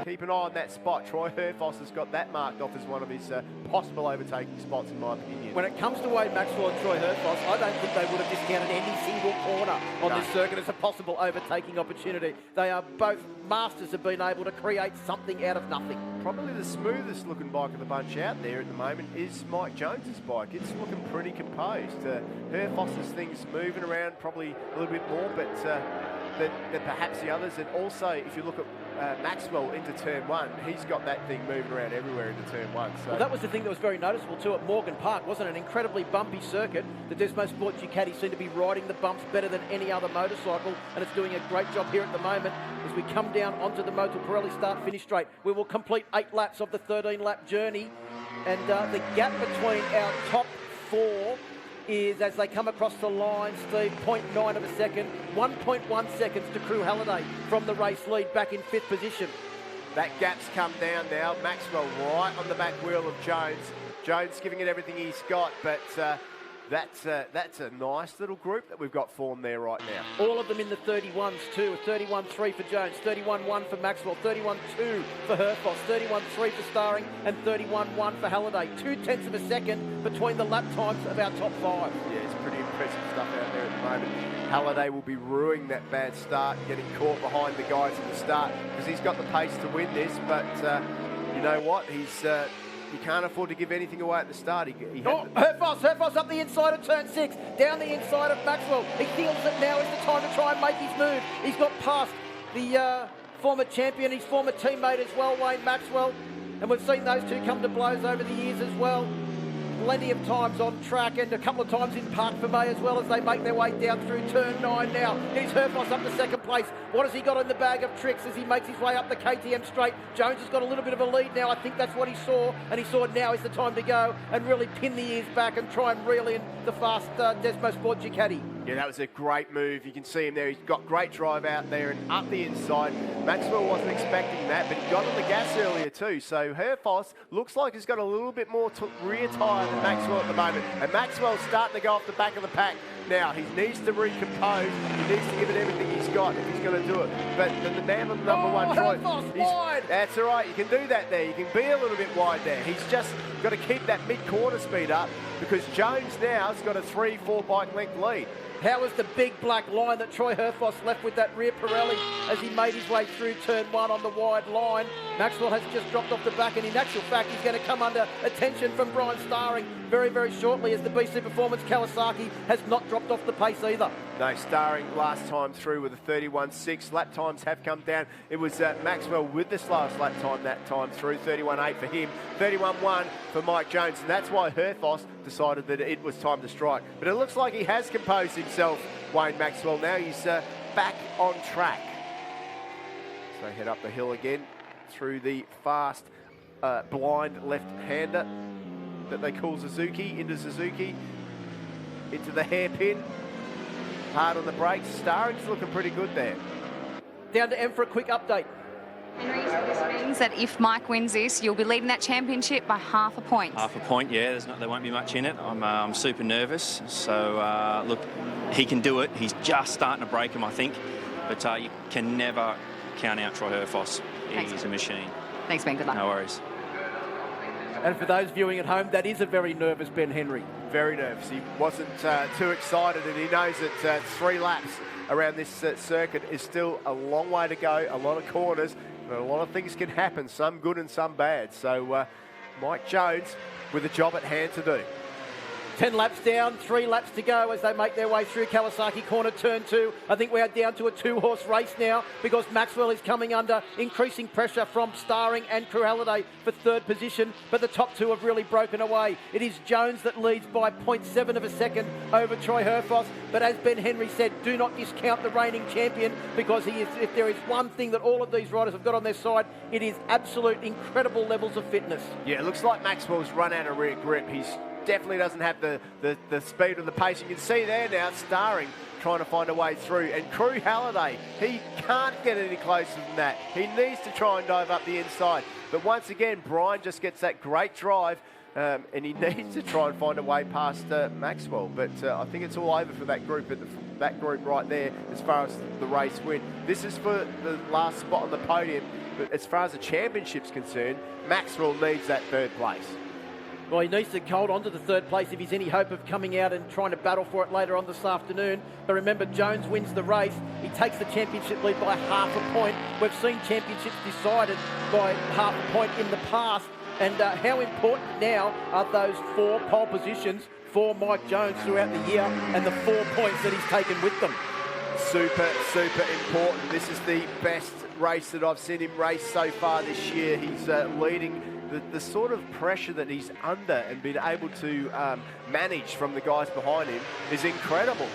keep an eye on that spot. Troy Herfoss has got that marked off as one of his possible overtaking spots, in my opinion. When it comes to Wade Maxwell and Troy Herfoss, I don't think they would have discounted any single corner on this circuit as a possible overtaking opportunity. They are both masters of being able to create something out of nothing. Probably the smoothest looking bike of the bunch out there at the moment is Mike Jones's bike. It's looking pretty composed. Herfoss's things moving around probably a little bit more, but than perhaps the others. And also, if you look at Maxwell into turn one, he's got that thing moving around everywhere into turn one. So. Well, that was the thing that was very noticeable too at Morgan Park, wasn't it? An incredibly bumpy circuit. The Desmosport Ducati seem to be riding the bumps better than any other motorcycle, and it's doing a great job here at the moment. As we come down onto the Motul Pirelli start-finish straight, we will complete 8 laps of the 13-lap journey, and the gap between our top 4 is, as they come across the line, Steve, 0.9 of a second, 1.1 seconds to Crew Halliday from the race lead back in 5th position. That gap's come down now. Maxwell right on the back wheel of Jones. Jones giving it everything he's got, but that's a nice little group that we've got formed there right now. All of them in the 31s too. 31.3 for Jones, 31.1 for Maxwell, 31.2 for Herfoss, 31.3 for Starring, and 31.1 for Halliday. 0.2 of a second between the lap times of our top 5. Yeah, it's pretty impressive stuff out there at the moment. Halliday will be ruining that bad start, getting caught behind the guys at the start because he's got the pace to win this, but you know what? You can't afford to give anything away at the start. Herfoss up the inside of turn 6, down the inside of Maxwell. He feels that now is the time to try and make his move. He's got past the former champion, his former teammate as well, Wayne Maxwell. And we've seen those two come to blows over the years as well. Plenty of times on track and a couple of times in Parc Fermé as well as they make their way down through turn 9 now. Here's Herfoss up to 2nd place. What has he got in the bag of tricks as he makes his way up the KTM straight? Jones has got a little bit of a lead now. I think that's what he saw, and he saw now is the time to go and really pin the ears back and try and reel in the fast Desmosport Ducati. Yeah, that was a great move. You can see him there. He's got great drive out there and up the inside. Maxwell wasn't expecting that, but he got on the gas earlier too. So Herfoss looks like he's got a little bit more rear tyre than Maxwell at the moment. And Maxwell's starting to go off the back of the pack now. He needs to recompose. He needs to give it everything he's got if he's going to do it. But the man on the number 1 Troy, wide. That's all right. You can do that there. You can be a little bit wide there. He's just got to keep that mid-corner speed up because Jones now has got a 3-4 bike length lead. How was the big black line that Troy Herfoss left with that rear Pirelli as he made his way through turn 1 on the wide line? Maxwell has just dropped off the back, and in actual fact, he's going to come under attention from Brian Starring very, very shortly as the BC Performance Kawasaki has not dropped off the pace either. No, Starring last time through with a 31.6. Lap times have come down. It was Maxwell with this last lap time that time through, 31.8 for him, 31.1 for Mike Jones, and that's why Herfoss decided that it was time to strike. But it looks like he has composed himself, Wayne Maxwell. Now he's back on track. So head up the hill again through the fast blind left-hander that they call Suzuki, into the hairpin. Hard on the brakes. Starring's looking pretty good there. Down to M for a quick update. Henry, so this means that if Mike wins this, you'll be leading that championship by half a point. Half a point, yeah. There won't be much in it. I'm super nervous. So, look, he can do it. He's just starting to break him, I think. But you can never count out Troy Herfoss. He's a machine. Thanks, Ben. Good luck. No worries. And for those viewing at home, that is a very nervous Ben Henry. Very nervous. He wasn't too excited, and he knows that 3 laps around this circuit is still a long way to go, a lot of corners, but a lot of things can happen, some good and some bad. So Mike Jones with a job at hand to do. 10 laps down, 3 laps to go as they make their way through Kawasaki corner turn 2. I think we are down to a 2-horse race now because Maxwell is coming under increasing pressure from Starring and Crew Halliday for 3rd position, but the top 2 have really broken away. It is Jones that leads by 0.7 of a second over Troy Herfoss, but as Ben Henry said, do not discount the reigning champion because he is, if there is one thing that all of these riders have got on their side, it is absolute incredible levels of fitness. Yeah, it looks like Maxwell's run out of rear grip. He's definitely doesn't have the speed or the pace. You can see there now Starring trying to find a way through, and Crew Halliday, he can't get any closer than that. He needs to try and dive up the inside, but once again Brian just gets that great drive and he needs to try and find a way past Maxwell. But I think it's all over for that group that group right there as far as the race win. This is for the last spot on the podium, but as far as the championship's concerned, Maxwell needs that third place. Well, he needs to hold on to the third place if he's any hope of coming out and trying to battle for it later on this afternoon. But remember, Jones wins the race. He takes the championship lead by half a point. We've seen championships decided by half a point in the past. And how important now are those 4 pole positions for Mike Jones throughout the year and the 4 points that he's taken with them? Super important. This is the best race that I've seen him race so far this year. He's leading. The sort of pressure that he's under and been able to manage from the guys behind him is incredible.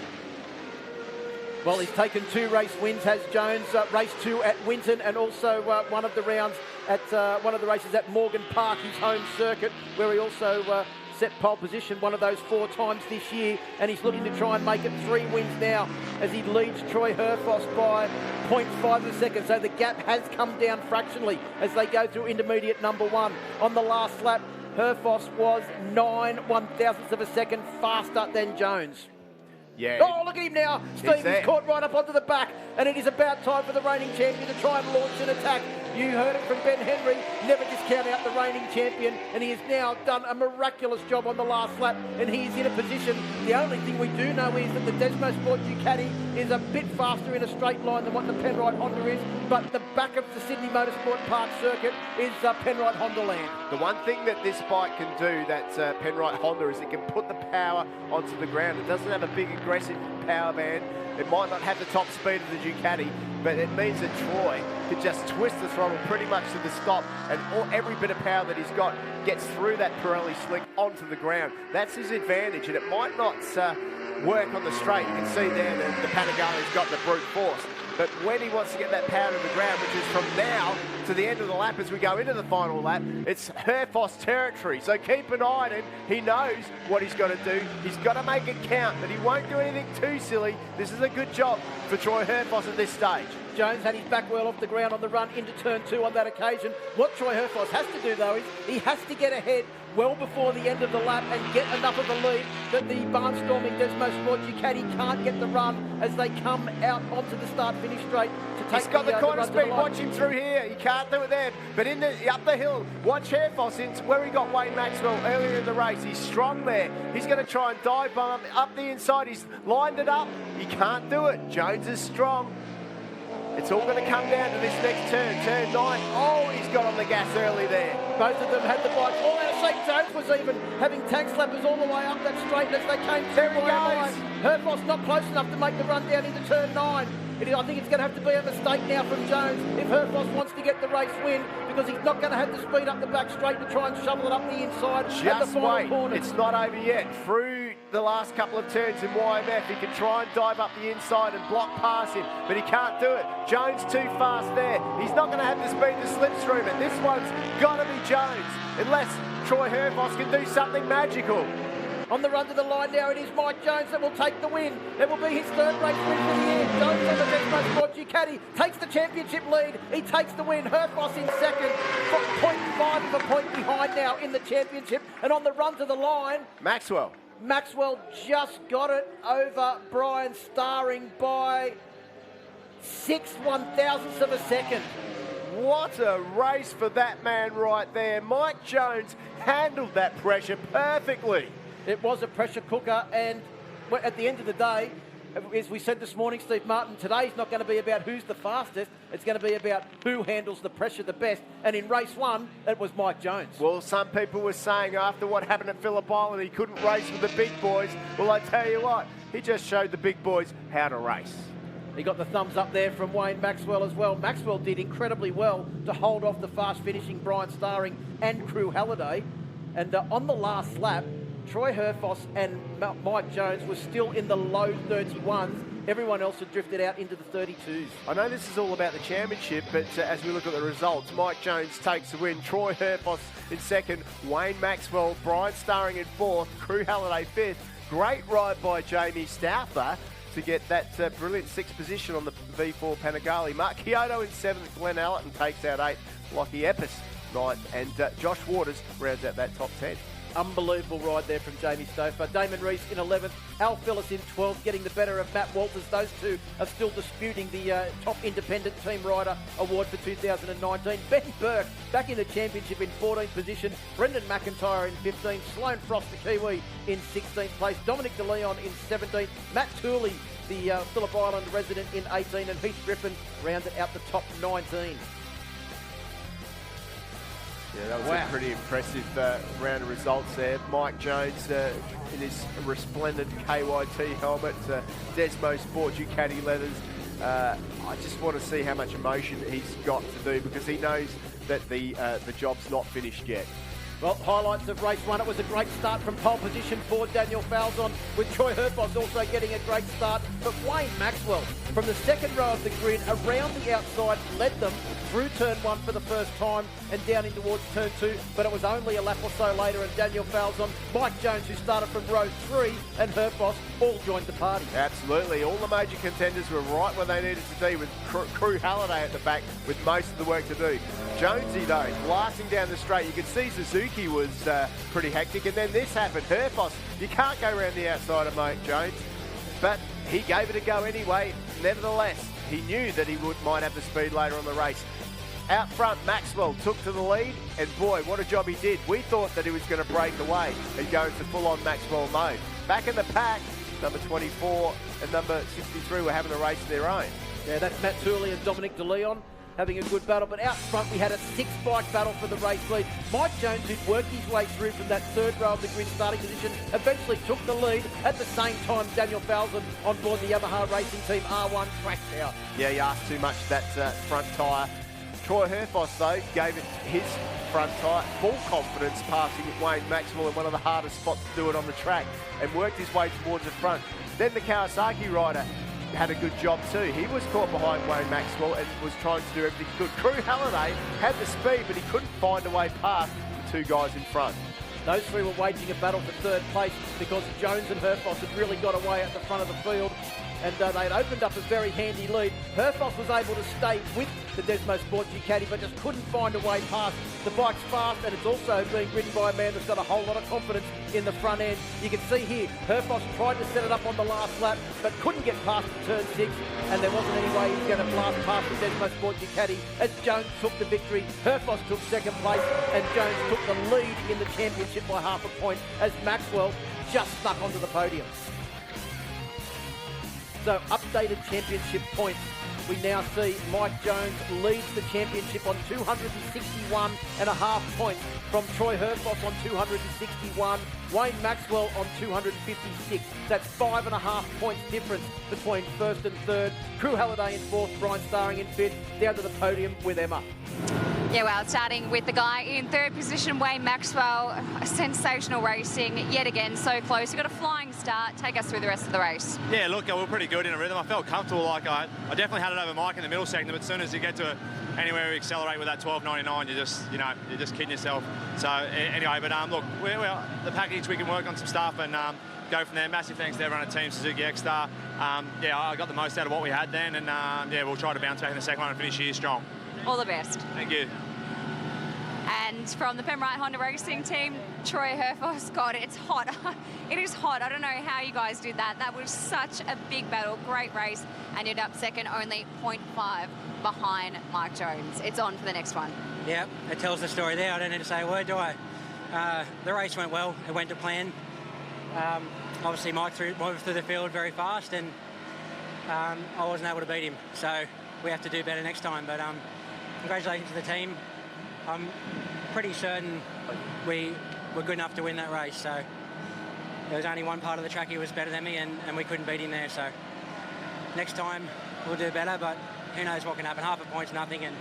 Well, he's taken 2 race wins, has Jones. Race 2 at Winton, and also one of the rounds at one of the races at Morgan Park, his home circuit, where he also set pole position one of those 4 times this year. And he's looking to try and make it 3 wins now as he leads Troy Herfoss by 0.5 of a second. So the gap has come down fractionally as they go through intermediate number 1. On the last lap, Herfoss was 9 1/1000ths of a second faster than Jones. Yeah. Oh, look at him now. Steve is caught right up onto the back, and it is about time for the reigning champion to try and launch an attack. You heard it from Ben Henry. Never discount out the reigning champion, and he has now done a miraculous job on the last lap, and he is in a position. The only thing we do know is that the Desmo Sport Ducati is a bit faster in a straight line than what the Penrite Honda is, but the back of the Sydney Motorsport Park circuit is Penrite Honda land. The one thing that this bike can do, that Penrite Honda, is it can put the power onto the ground. It doesn't have a big aggressive power band. It might not have the top speed of the Ducati, but it means that Troy can just twist the throttle pretty much to the stop, and every bit of power that he's got gets through that Pirelli slick onto the ground. That's his advantage, and it might not work on the straight. You can see there that the Panigale's got the brute force. But when he wants to get that power to the ground, which is from now to the end of the lap as we go into the final lap, it's Herfoss territory. So keep an eye on him. He knows what he's got to do. He's got to make it count, but he won't do anything too silly. This is a good job for Troy Herfoss at this stage. Jones had his back well off the ground on the run into turn 2 on that occasion. What Troy Herfoss has to do, though, is he has to get ahead well before the end of the lap and get enough of a lead that the barnstorming Desmo Sport Ducati can't get the run as they come out onto the start-finish straight to take. He's got the corner speed. Watch him through here. He can't do it there, but up the hill, watch Herfoss in where he got Wayne Maxwell earlier in the race. He's strong there. He's going to try and dive bomb up the inside. He's lined it up. He can't do it. Jones is strong. It's all going to come down to this next turn, turn 9. Oh, he's got on the gas early there. Both of them had the bikes all out of shape. Jones was even having tank slappers all the way up that straight as they came through. There he goes. Herfoss not close enough to make the run down into turn 9. I think it's going to have to be a mistake now from Jones if Herfoss wants to get the race win, because he's not going to have to speed up the back straight to try and shovel it up the inside at the final corner. It's not over yet. Through the last couple of turns in YMF, he can try and dive up the inside and block past him, but he can't do it. Jones too fast there. He's not going to have the speed to slip through, but this one's got to be Jones, unless Troy Herfoss can do something magical. On the run to the line now, it is Mike Jones that will take the win. It will be his 3rd race win for the year. Jones on the Desmo Sport Ducati takes the championship lead. He takes the win. Herfoss in second, 0.5 of a point behind now in the championship. And on the run to the line, Maxwell just got it over Brian Starring by 6 1/1000ths of a second. What a race for that man right there. Mike Jones handled that pressure perfectly. It was a pressure cooker, and at the end of the day, as we said this morning, Steve Martin, today's not going to be about who's the fastest. It's going to be about who handles the pressure the best. And in race 1, it was Mike Jones. Well, some people were saying after what happened at Phillip Island, he couldn't race with the big boys. Well, I tell you what, he just showed the big boys how to race. He got the thumbs up there from Wayne Maxwell as well. Maxwell did incredibly well to hold off the fast-finishing Brian Starring and Crew Halliday. And on the last lap, Troy Herfoss and Mike Jones were still in the low 31s. Everyone else had drifted out into the 32s. I know this is all about the championship, but as we look at the results, Mike Jones takes the win. Troy Herfoss in second, Wayne Maxwell, Brian Starring in 4th, Crew Halliday 5th. Great ride by Jamie Stouther to get that brilliant 6th position on the V4 Panigale. Mark Kyoto in 7th, Glenn Allerton takes out 8th, Lockie Epps 9th, and Josh Waters rounds out that top 10. Unbelievable ride there from Jamie Stouffer. Damon Rees in 11th, Al Phillips in 12th, getting the better of Matt Walters. Those two are still disputing the top independent team rider award for 2019. Ben Burke back in the championship in 14th position. Brendan McIntyre in 15th. Sloane Frost, the Kiwi, in 16th place. Dominic De Leon in 17th. Matt Tooley, the Phillip Island resident, in 18th. And Heath Griffin rounded out the top 19. Yeah, that was a pretty impressive round of results there. Mike Jones in his resplendent KYT helmet, Desmo Sport Ducati leathers. I just want to see how much emotion he's got to do, because he knows that the job's not finished yet. Well, highlights of race one. It was a great start from pole position for Daniel Falzon, with Troy Herfoss also getting a great start. But Wayne Maxwell, from the second row of the grid, around the outside, led them through turn one for the first time and down in towards turn two. But it was only a lap or so later, and Daniel Falzon, Mike Jones, who started from row 3, and Herfoss all joined the party. Absolutely. All the major contenders were right where they needed to be, with Crew Halliday at the back with most of the work to do. Jonesy, though, blasting down the straight. You could see Suzuki was pretty hectic, and then this happened. Herfoss, you can't go around the outside of Mike Jones, but he gave it a go anyway. Nevertheless, he knew that he might have the speed later on the race. Out front, Maxwell took to the lead, and boy, what a job he did. We thought that he was going to break away and go into full-on Maxwell mode. Back in the pack, number 24 and number 63 were having a race of their own. Yeah, that's Matt Tooley and Dominic De Leon having a good battle. But out front, we had a 6-bike battle for the race lead. Mike Jones, who'd worked his way through from that third row of the grid starting position, eventually took the lead. At the same time, Daniel Falzon on board the Yamaha Racing Team R1 crashed out. Yeah, he asked too much, that front tyre. Troy Herfoss, though, gave it his front tyre full confidence, passing Wayne Maxwell in one of the hardest spots to do it on the track, and worked his way towards the front. Then the Kawasaki rider had a good job too. He was caught behind Wayne Maxwell and was trying to do everything good. Crew Halliday had the speed, but he couldn't find a way past the two guys in front. Those three were waging a battle for third place, because Jones and Herfoss had really got away at the front of the field, and they'd opened up a very handy lead. Herfoss was able to stay with the Desmo Sport Ducati, but just couldn't find a way past. The bike's fast, and it's also being ridden by a man that's got a whole lot of confidence in the front end. You can see here, Herfoss tried to set it up on the last lap, but couldn't get past turn 6, and there wasn't any way he was going to blast past the Desmo Sport Ducati, as Jones took the victory. Herfoss took second place, and Jones took the lead in the championship by half a point, as Maxwell just snuck onto the podium. So, updated championship points. We now see Mike Jones leads the championship on 261.5 points from Troy Herfoss on 261, Wayne Maxwell on 256. That's 5.5 points difference between first and third. Crew Halliday in fourth, Brian Starring in fifth, down to the podium with Emma. Yeah, well, starting with the guy in third position, Wayne Maxwell. Sensational racing yet again, so close. You got a flying start. Take us through the rest of the race. Yeah, look, we were pretty good in a rhythm. I felt comfortable. Like I definitely had it over Mike in the middle segment, but as soon as you get to anywhere you accelerate with that 12.99, you're just kidding yourself. So anyway, but look, we're the package. We can work on some stuff and go from there. Massive thanks to everyone at Team Suzuki X-Star. Yeah, I got the most out of what we had then, and yeah, we'll try to bounce back in the second one and finish here strong. All the best. Thank you. And from the Pembrite Honda Racing Team, Troy Herfoss. God, it's hot. It is hot. I don't know how you guys did that. That was such a big battle. Great race. And you're up second, only 0.5 behind Mike Jones. It's on for the next one. Yeah, it tells the story there. I don't need to say a word, do I? The race went well. It went to plan. Obviously, Mike moved through the field very fast, and I wasn't able to beat him. So we have to do better next time. But congratulations to the team. I'm pretty certain we were good enough to win that race. So there was only one part of the track he was better than me, and we couldn't beat him there. So next time we'll do better, but who knows what can happen. Half a point's nothing, and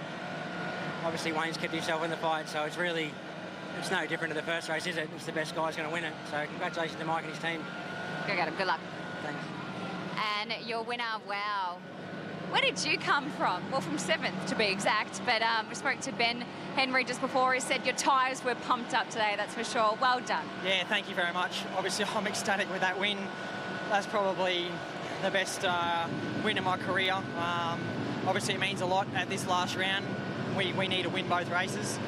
obviously Wayne's kept himself in the fight, so it's no different to the first race, is it? It's the best guy's going to win it. So congratulations to Mike and his team. Go get him. Good luck. Thanks. And your winner, wow. Where did you come from? Well, from 7th to be exact, but we spoke to Ben Henry just before. He said your tyres were pumped up today, that's for sure. Well done. Yeah, thank you very much. Obviously, I'm ecstatic with that win. That's probably the best win of my career. Obviously, it means a lot at this last round. We need to win both races.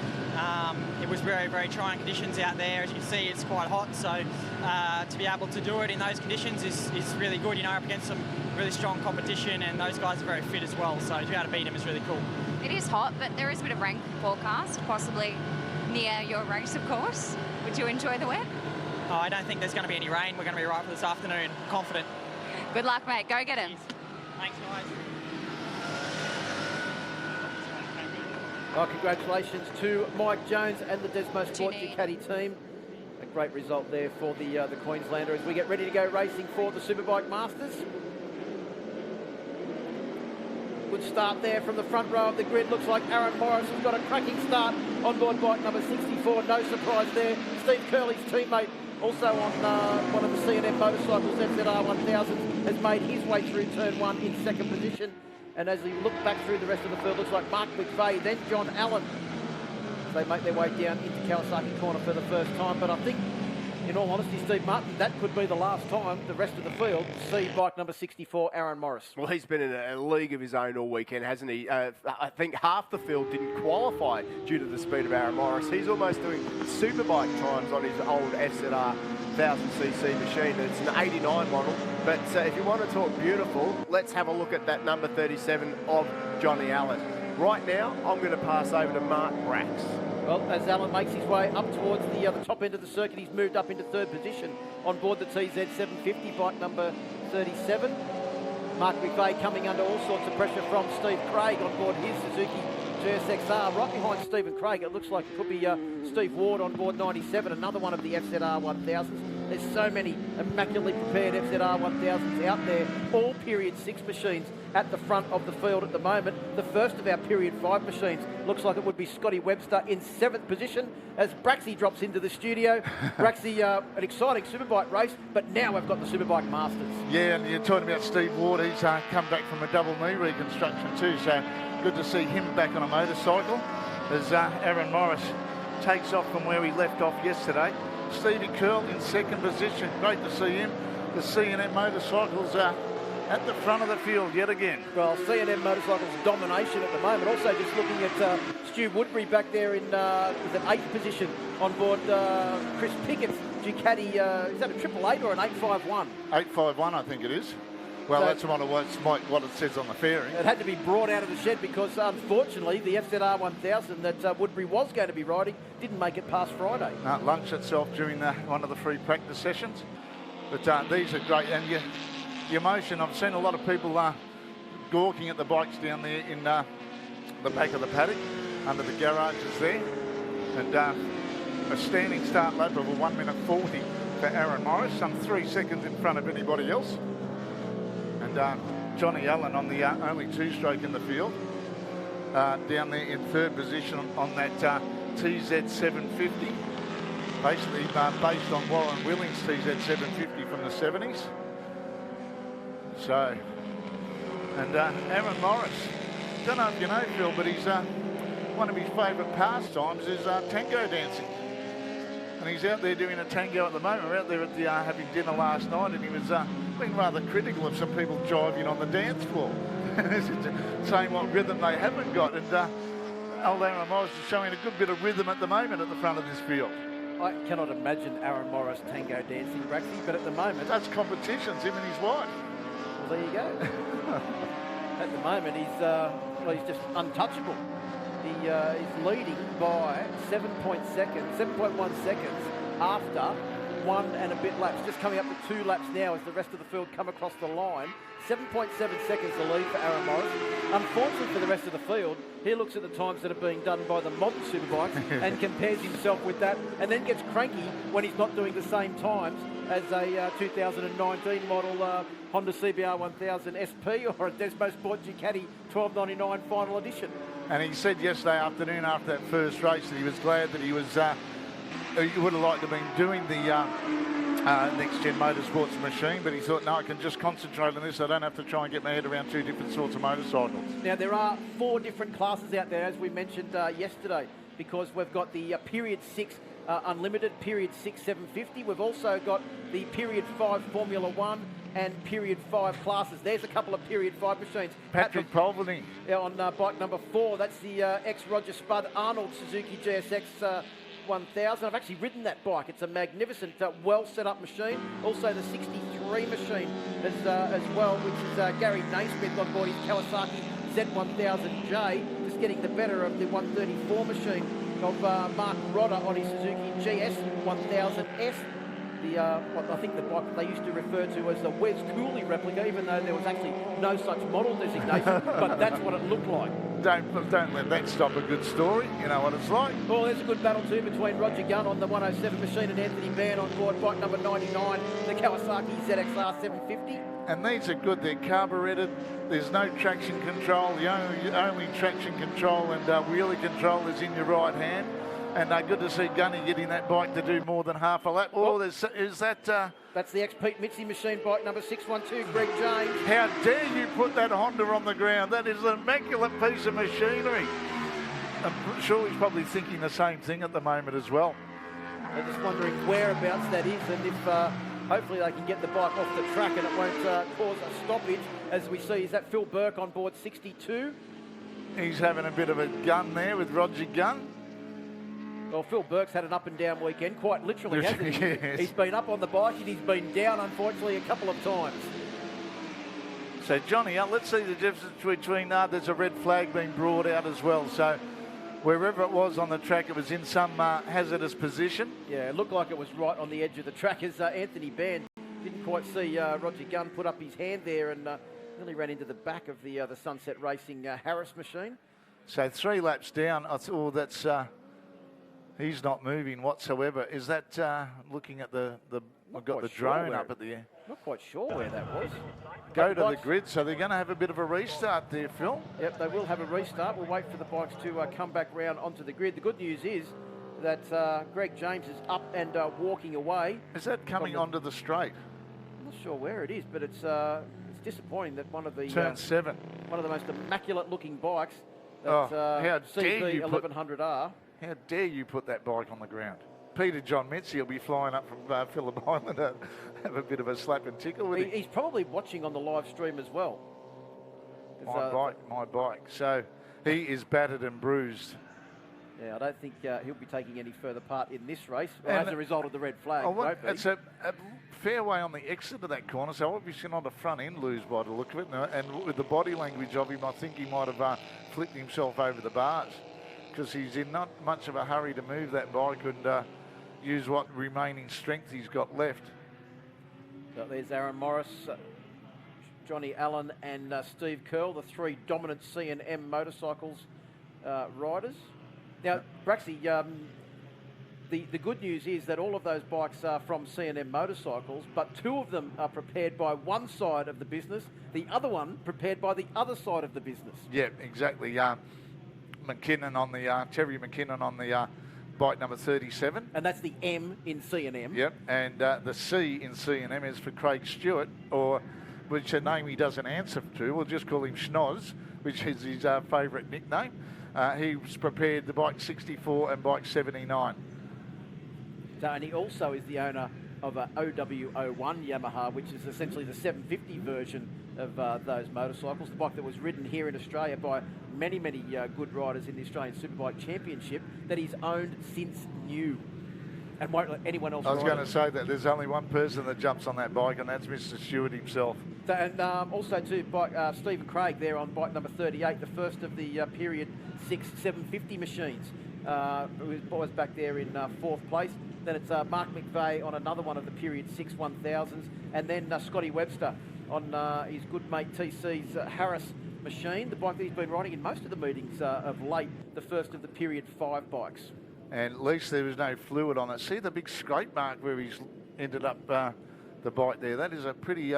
It was very, very trying conditions out there. As you can see, it's quite hot, so to be able to do it in those conditions is really good. You know, up against some really strong competition, and those guys are very fit as well, so to be able to beat them is really cool. It is hot, but there is a bit of rain forecast, possibly near your race, of course. Would you enjoy the wet? Oh, I don't think there's going to be any rain. We're going to be right for this afternoon. Confident. Good luck, mate. Go get him. Thanks, guys. Well, congratulations to Mike Jones and the Desmo Sport Ducati team. A great result there for the Queenslander as we get ready to go racing for the Superbike Masters. Good start there from the front row of the grid. Looks like Aaron Morris has got a cracking start on board bike number 64. No surprise there. Steve Curley's teammate, also on one of the C&M motorcycles, FZR 1000, has made his way through turn 1 in second position. And as we look back through the rest of the field, looks like Mark McVeigh, then John Allen. They make their way down into Kawasaki corner for the first time. But I think, in all honesty, Steve Martin, that could be the last time the rest of the field see bike number 64, Aaron Morris. Well, he's been in a league of his own all weekend, hasn't he? I think half the field didn't qualify due to the speed of Aaron Morris. He's almost doing superbike times on his old FZR 1000cc machine. It's an 89 model. But if you want to talk beautiful, let's have a look at that number 37 of Johnny Allen. Right now, I'm going to pass over to Mark Brax. Well, as Allen makes his way up towards the top end of the circuit, he's moved up into third position on board the TZ750, bike number 37. Mark McVeigh coming under all sorts of pressure from Steve Craig on board his Suzuki GSXR. Right behind Stephen Craig, it looks like it could be Steve Ward on board 97, another one of the FZR 1000s. There's so many immaculately prepared FZR 1000s out there, all Period 6 machines at the front of the field at the moment. The first of our Period 5 machines looks like it would be Scotty Webster in 7th position as Braxy drops into the studio. Braxy, an exciting Superbike race, but now we've got the Superbike Masters. Yeah, and you're talking about Steve Ward. He's come back from a double knee reconstruction too, so good to see him back on a motorcycle as Aaron Morris takes off from where he left off yesterday. Stevie Curl in second position. Great to see him. The C&M motorcycles are at the front of the field yet again. Well, C&M motorcycles domination at the moment. Also just looking at Stu Woodbury back there in with an 8th position on board Chris Pickett's Ducati. Is that a 888 or an 851? 851, I think it is. Well, so that's what it says on the fairing. It had to be brought out of the shed because, unfortunately, the FZR 1000 that Woodbury was going to be riding didn't make it past Friday. Launched itself during one of the free practice sessions. But these are great. And the emotion, I've seen a lot of people gawking at the bikes down there in the back of the paddock, under the garages there. And a standing start lap of a 1 minute 40 for Aaron Morris, some 3 seconds in front of anybody else. And Johnny Allen on the only 2-stroke in the field, down there in third position on that TZ750, basically based on Warren Willings' TZ750 from the 70s. So, and Aaron Morris, don't know if you know, Phil, but he's one of his favourite pastimes is tango dancing. And he's out there doing a tango at the moment. We're out there at the, having dinner last night, and he was being rather critical of some people jiving on the dance floor, saying what rhythm they haven't got. And old Aaron Morris is showing a good bit of rhythm at the moment at the front of this field. I cannot imagine Aaron Morris tango dancing, Braxy, but at the moment... That's competitions, him and his wife. Well, there you go. At the moment, he's just untouchable. He's leading by 7.1 seconds after 1 and a bit laps. Just coming up to 2 laps now as the rest of the field come across the line. 7.7 seconds the lead for Aaron Morris. Unfortunately for the rest of the field, he looks at the times that are being done by the modern superbikes and compares himself with that, and then gets cranky when he's not doing the same times as a 2019 model Honda CBR 1000 SP or a Desmo Sport Ducati 1299 final edition. And he said yesterday afternoon after that first race that he was glad that he was, he would have liked to have been doing the Next Gen Motorsports machine, but he thought, no, I can just concentrate on this. I don't have to try and get my head around 2 different sorts of motorcycles. Now, there are 4 different classes out there, as we mentioned yesterday, because we've got the Period 6 Unlimited, Period 6 750. We've also got the Period 5 Formula 1, and Period 5 classes. There's a couple of Period 5 machines. Patrick Polveny. On bike number 4, that's the ex-Roger Spud Arnold Suzuki GSX 1000. I've actually ridden that bike. It's a magnificent, well set up machine. Also the 63 machine as well, which is Gary Naismith on board his Kawasaki Z1000J, just getting the better of the 134 machine of Mark Rodder on his Suzuki GS 1000S. I think the bike they used to refer to as the Wes Cooley replica, even though there was actually no such model designation, but that's what it looked like. Don't let that stop a good story. You know what it's like. Well, there's a good battle too between Roger Gunn on the 107 machine and Anthony Baird on board bike number 99, the Kawasaki ZXR 750. And these are good. They're carburetted. There's no traction control. The only traction control and wheelie control is in your right hand. And good to see Gunny getting that bike to do more than half a lap. Oh, is that... That's the ex-Pete Mitzi machine, bike number 612, Greg James. How dare you put that Honda on the ground? That is an immaculate piece of machinery. I'm sure he's probably thinking the same thing at the moment as well. I'm just wondering whereabouts that is and if hopefully they can get the bike off the track and it won't cause a stoppage. As we see, is that Phil Burke on board 62? He's having a bit of a gun there with Roger Gunn. Well, Phil Burke's had an up and down weekend, quite literally, hasn't he? Yes. He's been up on the bike and he's been down, unfortunately, a couple of times. So, Johnny, let's see the difference between, there's a red flag being brought out as well. So, wherever it was on the track, it was in some hazardous position. Yeah, it looked like it was right on the edge of the track as Anthony Band didn't quite see Roger Gunn put up his hand there and nearly ran into the back of the Sunset Racing Harris machine. So, 3 laps down, I thought that's... he's not moving whatsoever. Is that looking at I've got the drone up at the air. Not quite sure where that was. Go to the grid, so they're going to have a bit of a restart there, Phil. Yep, they will have a restart. We'll wait for the bikes to come back round onto the grid. The good news is that Greg James is up and walking away. Is that coming onto the straight? I'm not sure where it is, but it's disappointing that one of the... Turn 7. One of the most immaculate-looking bikes, that how dare you put... CB1100R. How dare you put that bike on the ground? Peter John Metzi will be flying up from Phillip Island to have a bit of a slap and tickle with him. He's probably watching on the live stream as well. My bike. So he is battered and bruised. Yeah, I don't think he'll be taking any further part in this race as a result of the red flag. It's a fairway on the exit of that corner, so obviously not a front end lose by the look of it. And with the body language of him, I think he might have flipped himself over the bars, because he's in not much of a hurry to move that bike and use what remaining strength he's got left. So there's Aaron Morris, Johnny Allen and Steve Curl, the 3 dominant C&M motorcycles riders. Now, Braxy, the good news is that all of those bikes are from C&M motorcycles, but 2 of them are prepared by one side of the business, the other one prepared by the other side of the business. Yeah, exactly. McKinnon on the Terry McKinnon on the bike number 37, and that's the M in C&M. Yep, and the C in C&M is for Craig Stewart, which a name he doesn't answer to. We'll just call him Schnoz, which is his favourite nickname. He's prepared the bike 64 and bike 79. So, and he also is the owner of a OW01 Yamaha, which is essentially the 750 version of those motorcycles, the bike that was ridden here in Australia by many good riders in the Australian Superbike Championship, that he's owned since new and won't let anyone else I was ride going to say that there's only one person that jumps on that bike, and that's Mr. Stewart himself. So, and also too, Stephen Craig there on bike number 38, the first of the period 6 750 machines, who was back there in 4th place. Then it's Mark McVeigh on another one of the period 6 1000s, and then Scotty Webster on his good mate TC's Harris machine, the bike that he's been riding in most of the meetings of late, the first of the period 5 bikes. And at least there was no fluid on it. See the big scrape mark where he's ended up the bike there? That is a pretty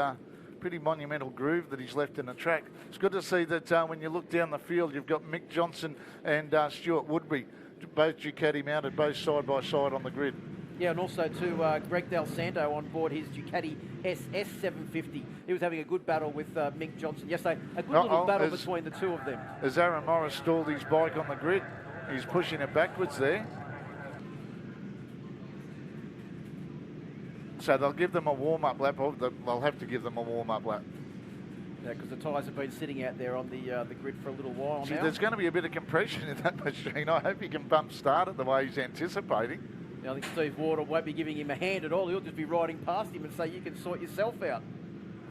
monumental groove that he's left in the track. It's good to see that when you look down the field, you've got Mick Johnson and Stuart Woodbury, both Ducati mounted, both side by side on the grid. Yeah, and also to Greg Del Santo on board his Ducati SS 750. He was having a good battle with Mick Johnson yesterday. A good little battle between the 2 of them. As Aaron Morris stalled his bike on the grid, he's pushing it backwards there. so they'll give them a warm-up lap. Or they'll have to give them a warm-up lap. Yeah, because the tyres have been sitting out there on the grid for a little while now. There's going to be a bit of compression in that machine. I hope he can bump start it the way he's anticipating. I think Steve Warder won't be giving him a hand at all. He'll just be riding past him and say, you can sort yourself out.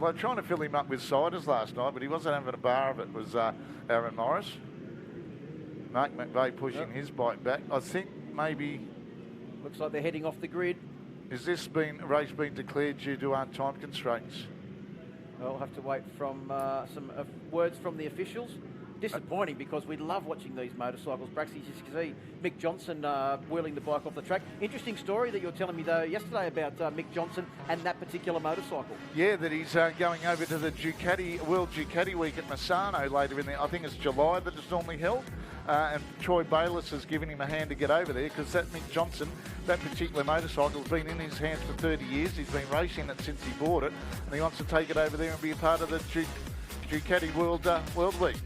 Well, trying to fill him up with ciders last night, but he wasn't having a bar of it, was Aaron Morris. Mark McVeigh pushing his bike back. I think maybe... Looks like they're heading off the grid. Has this race been declared due to time constraints? Well, we'll have to wait from some words from the officials. Disappointing because we love watching these motorcycles. Braxy, you see Mick Johnson wheeling the bike off the track. Interesting story that you were telling me though yesterday about Mick Johnson and that particular motorcycle. Yeah, that he's going over to the World Ducati Week at Misano later in I think it's July that it's normally held. And Troy Bayliss has given him a hand to get over there because that Mick Johnson, that particular motorcycle has been in his hands for 30 years. He's been racing it since he bought it, and he wants to take it over there and be a part of the Ducati World Week.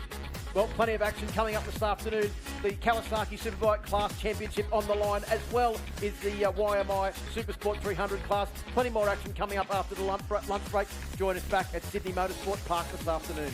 Well, plenty of action coming up this afternoon. The Kawasaki Superbike Class Championship on the line, as well as the YMI Supersport 300 class. Plenty more action coming up after the lunch break. Join us back at Sydney Motorsport Park this afternoon.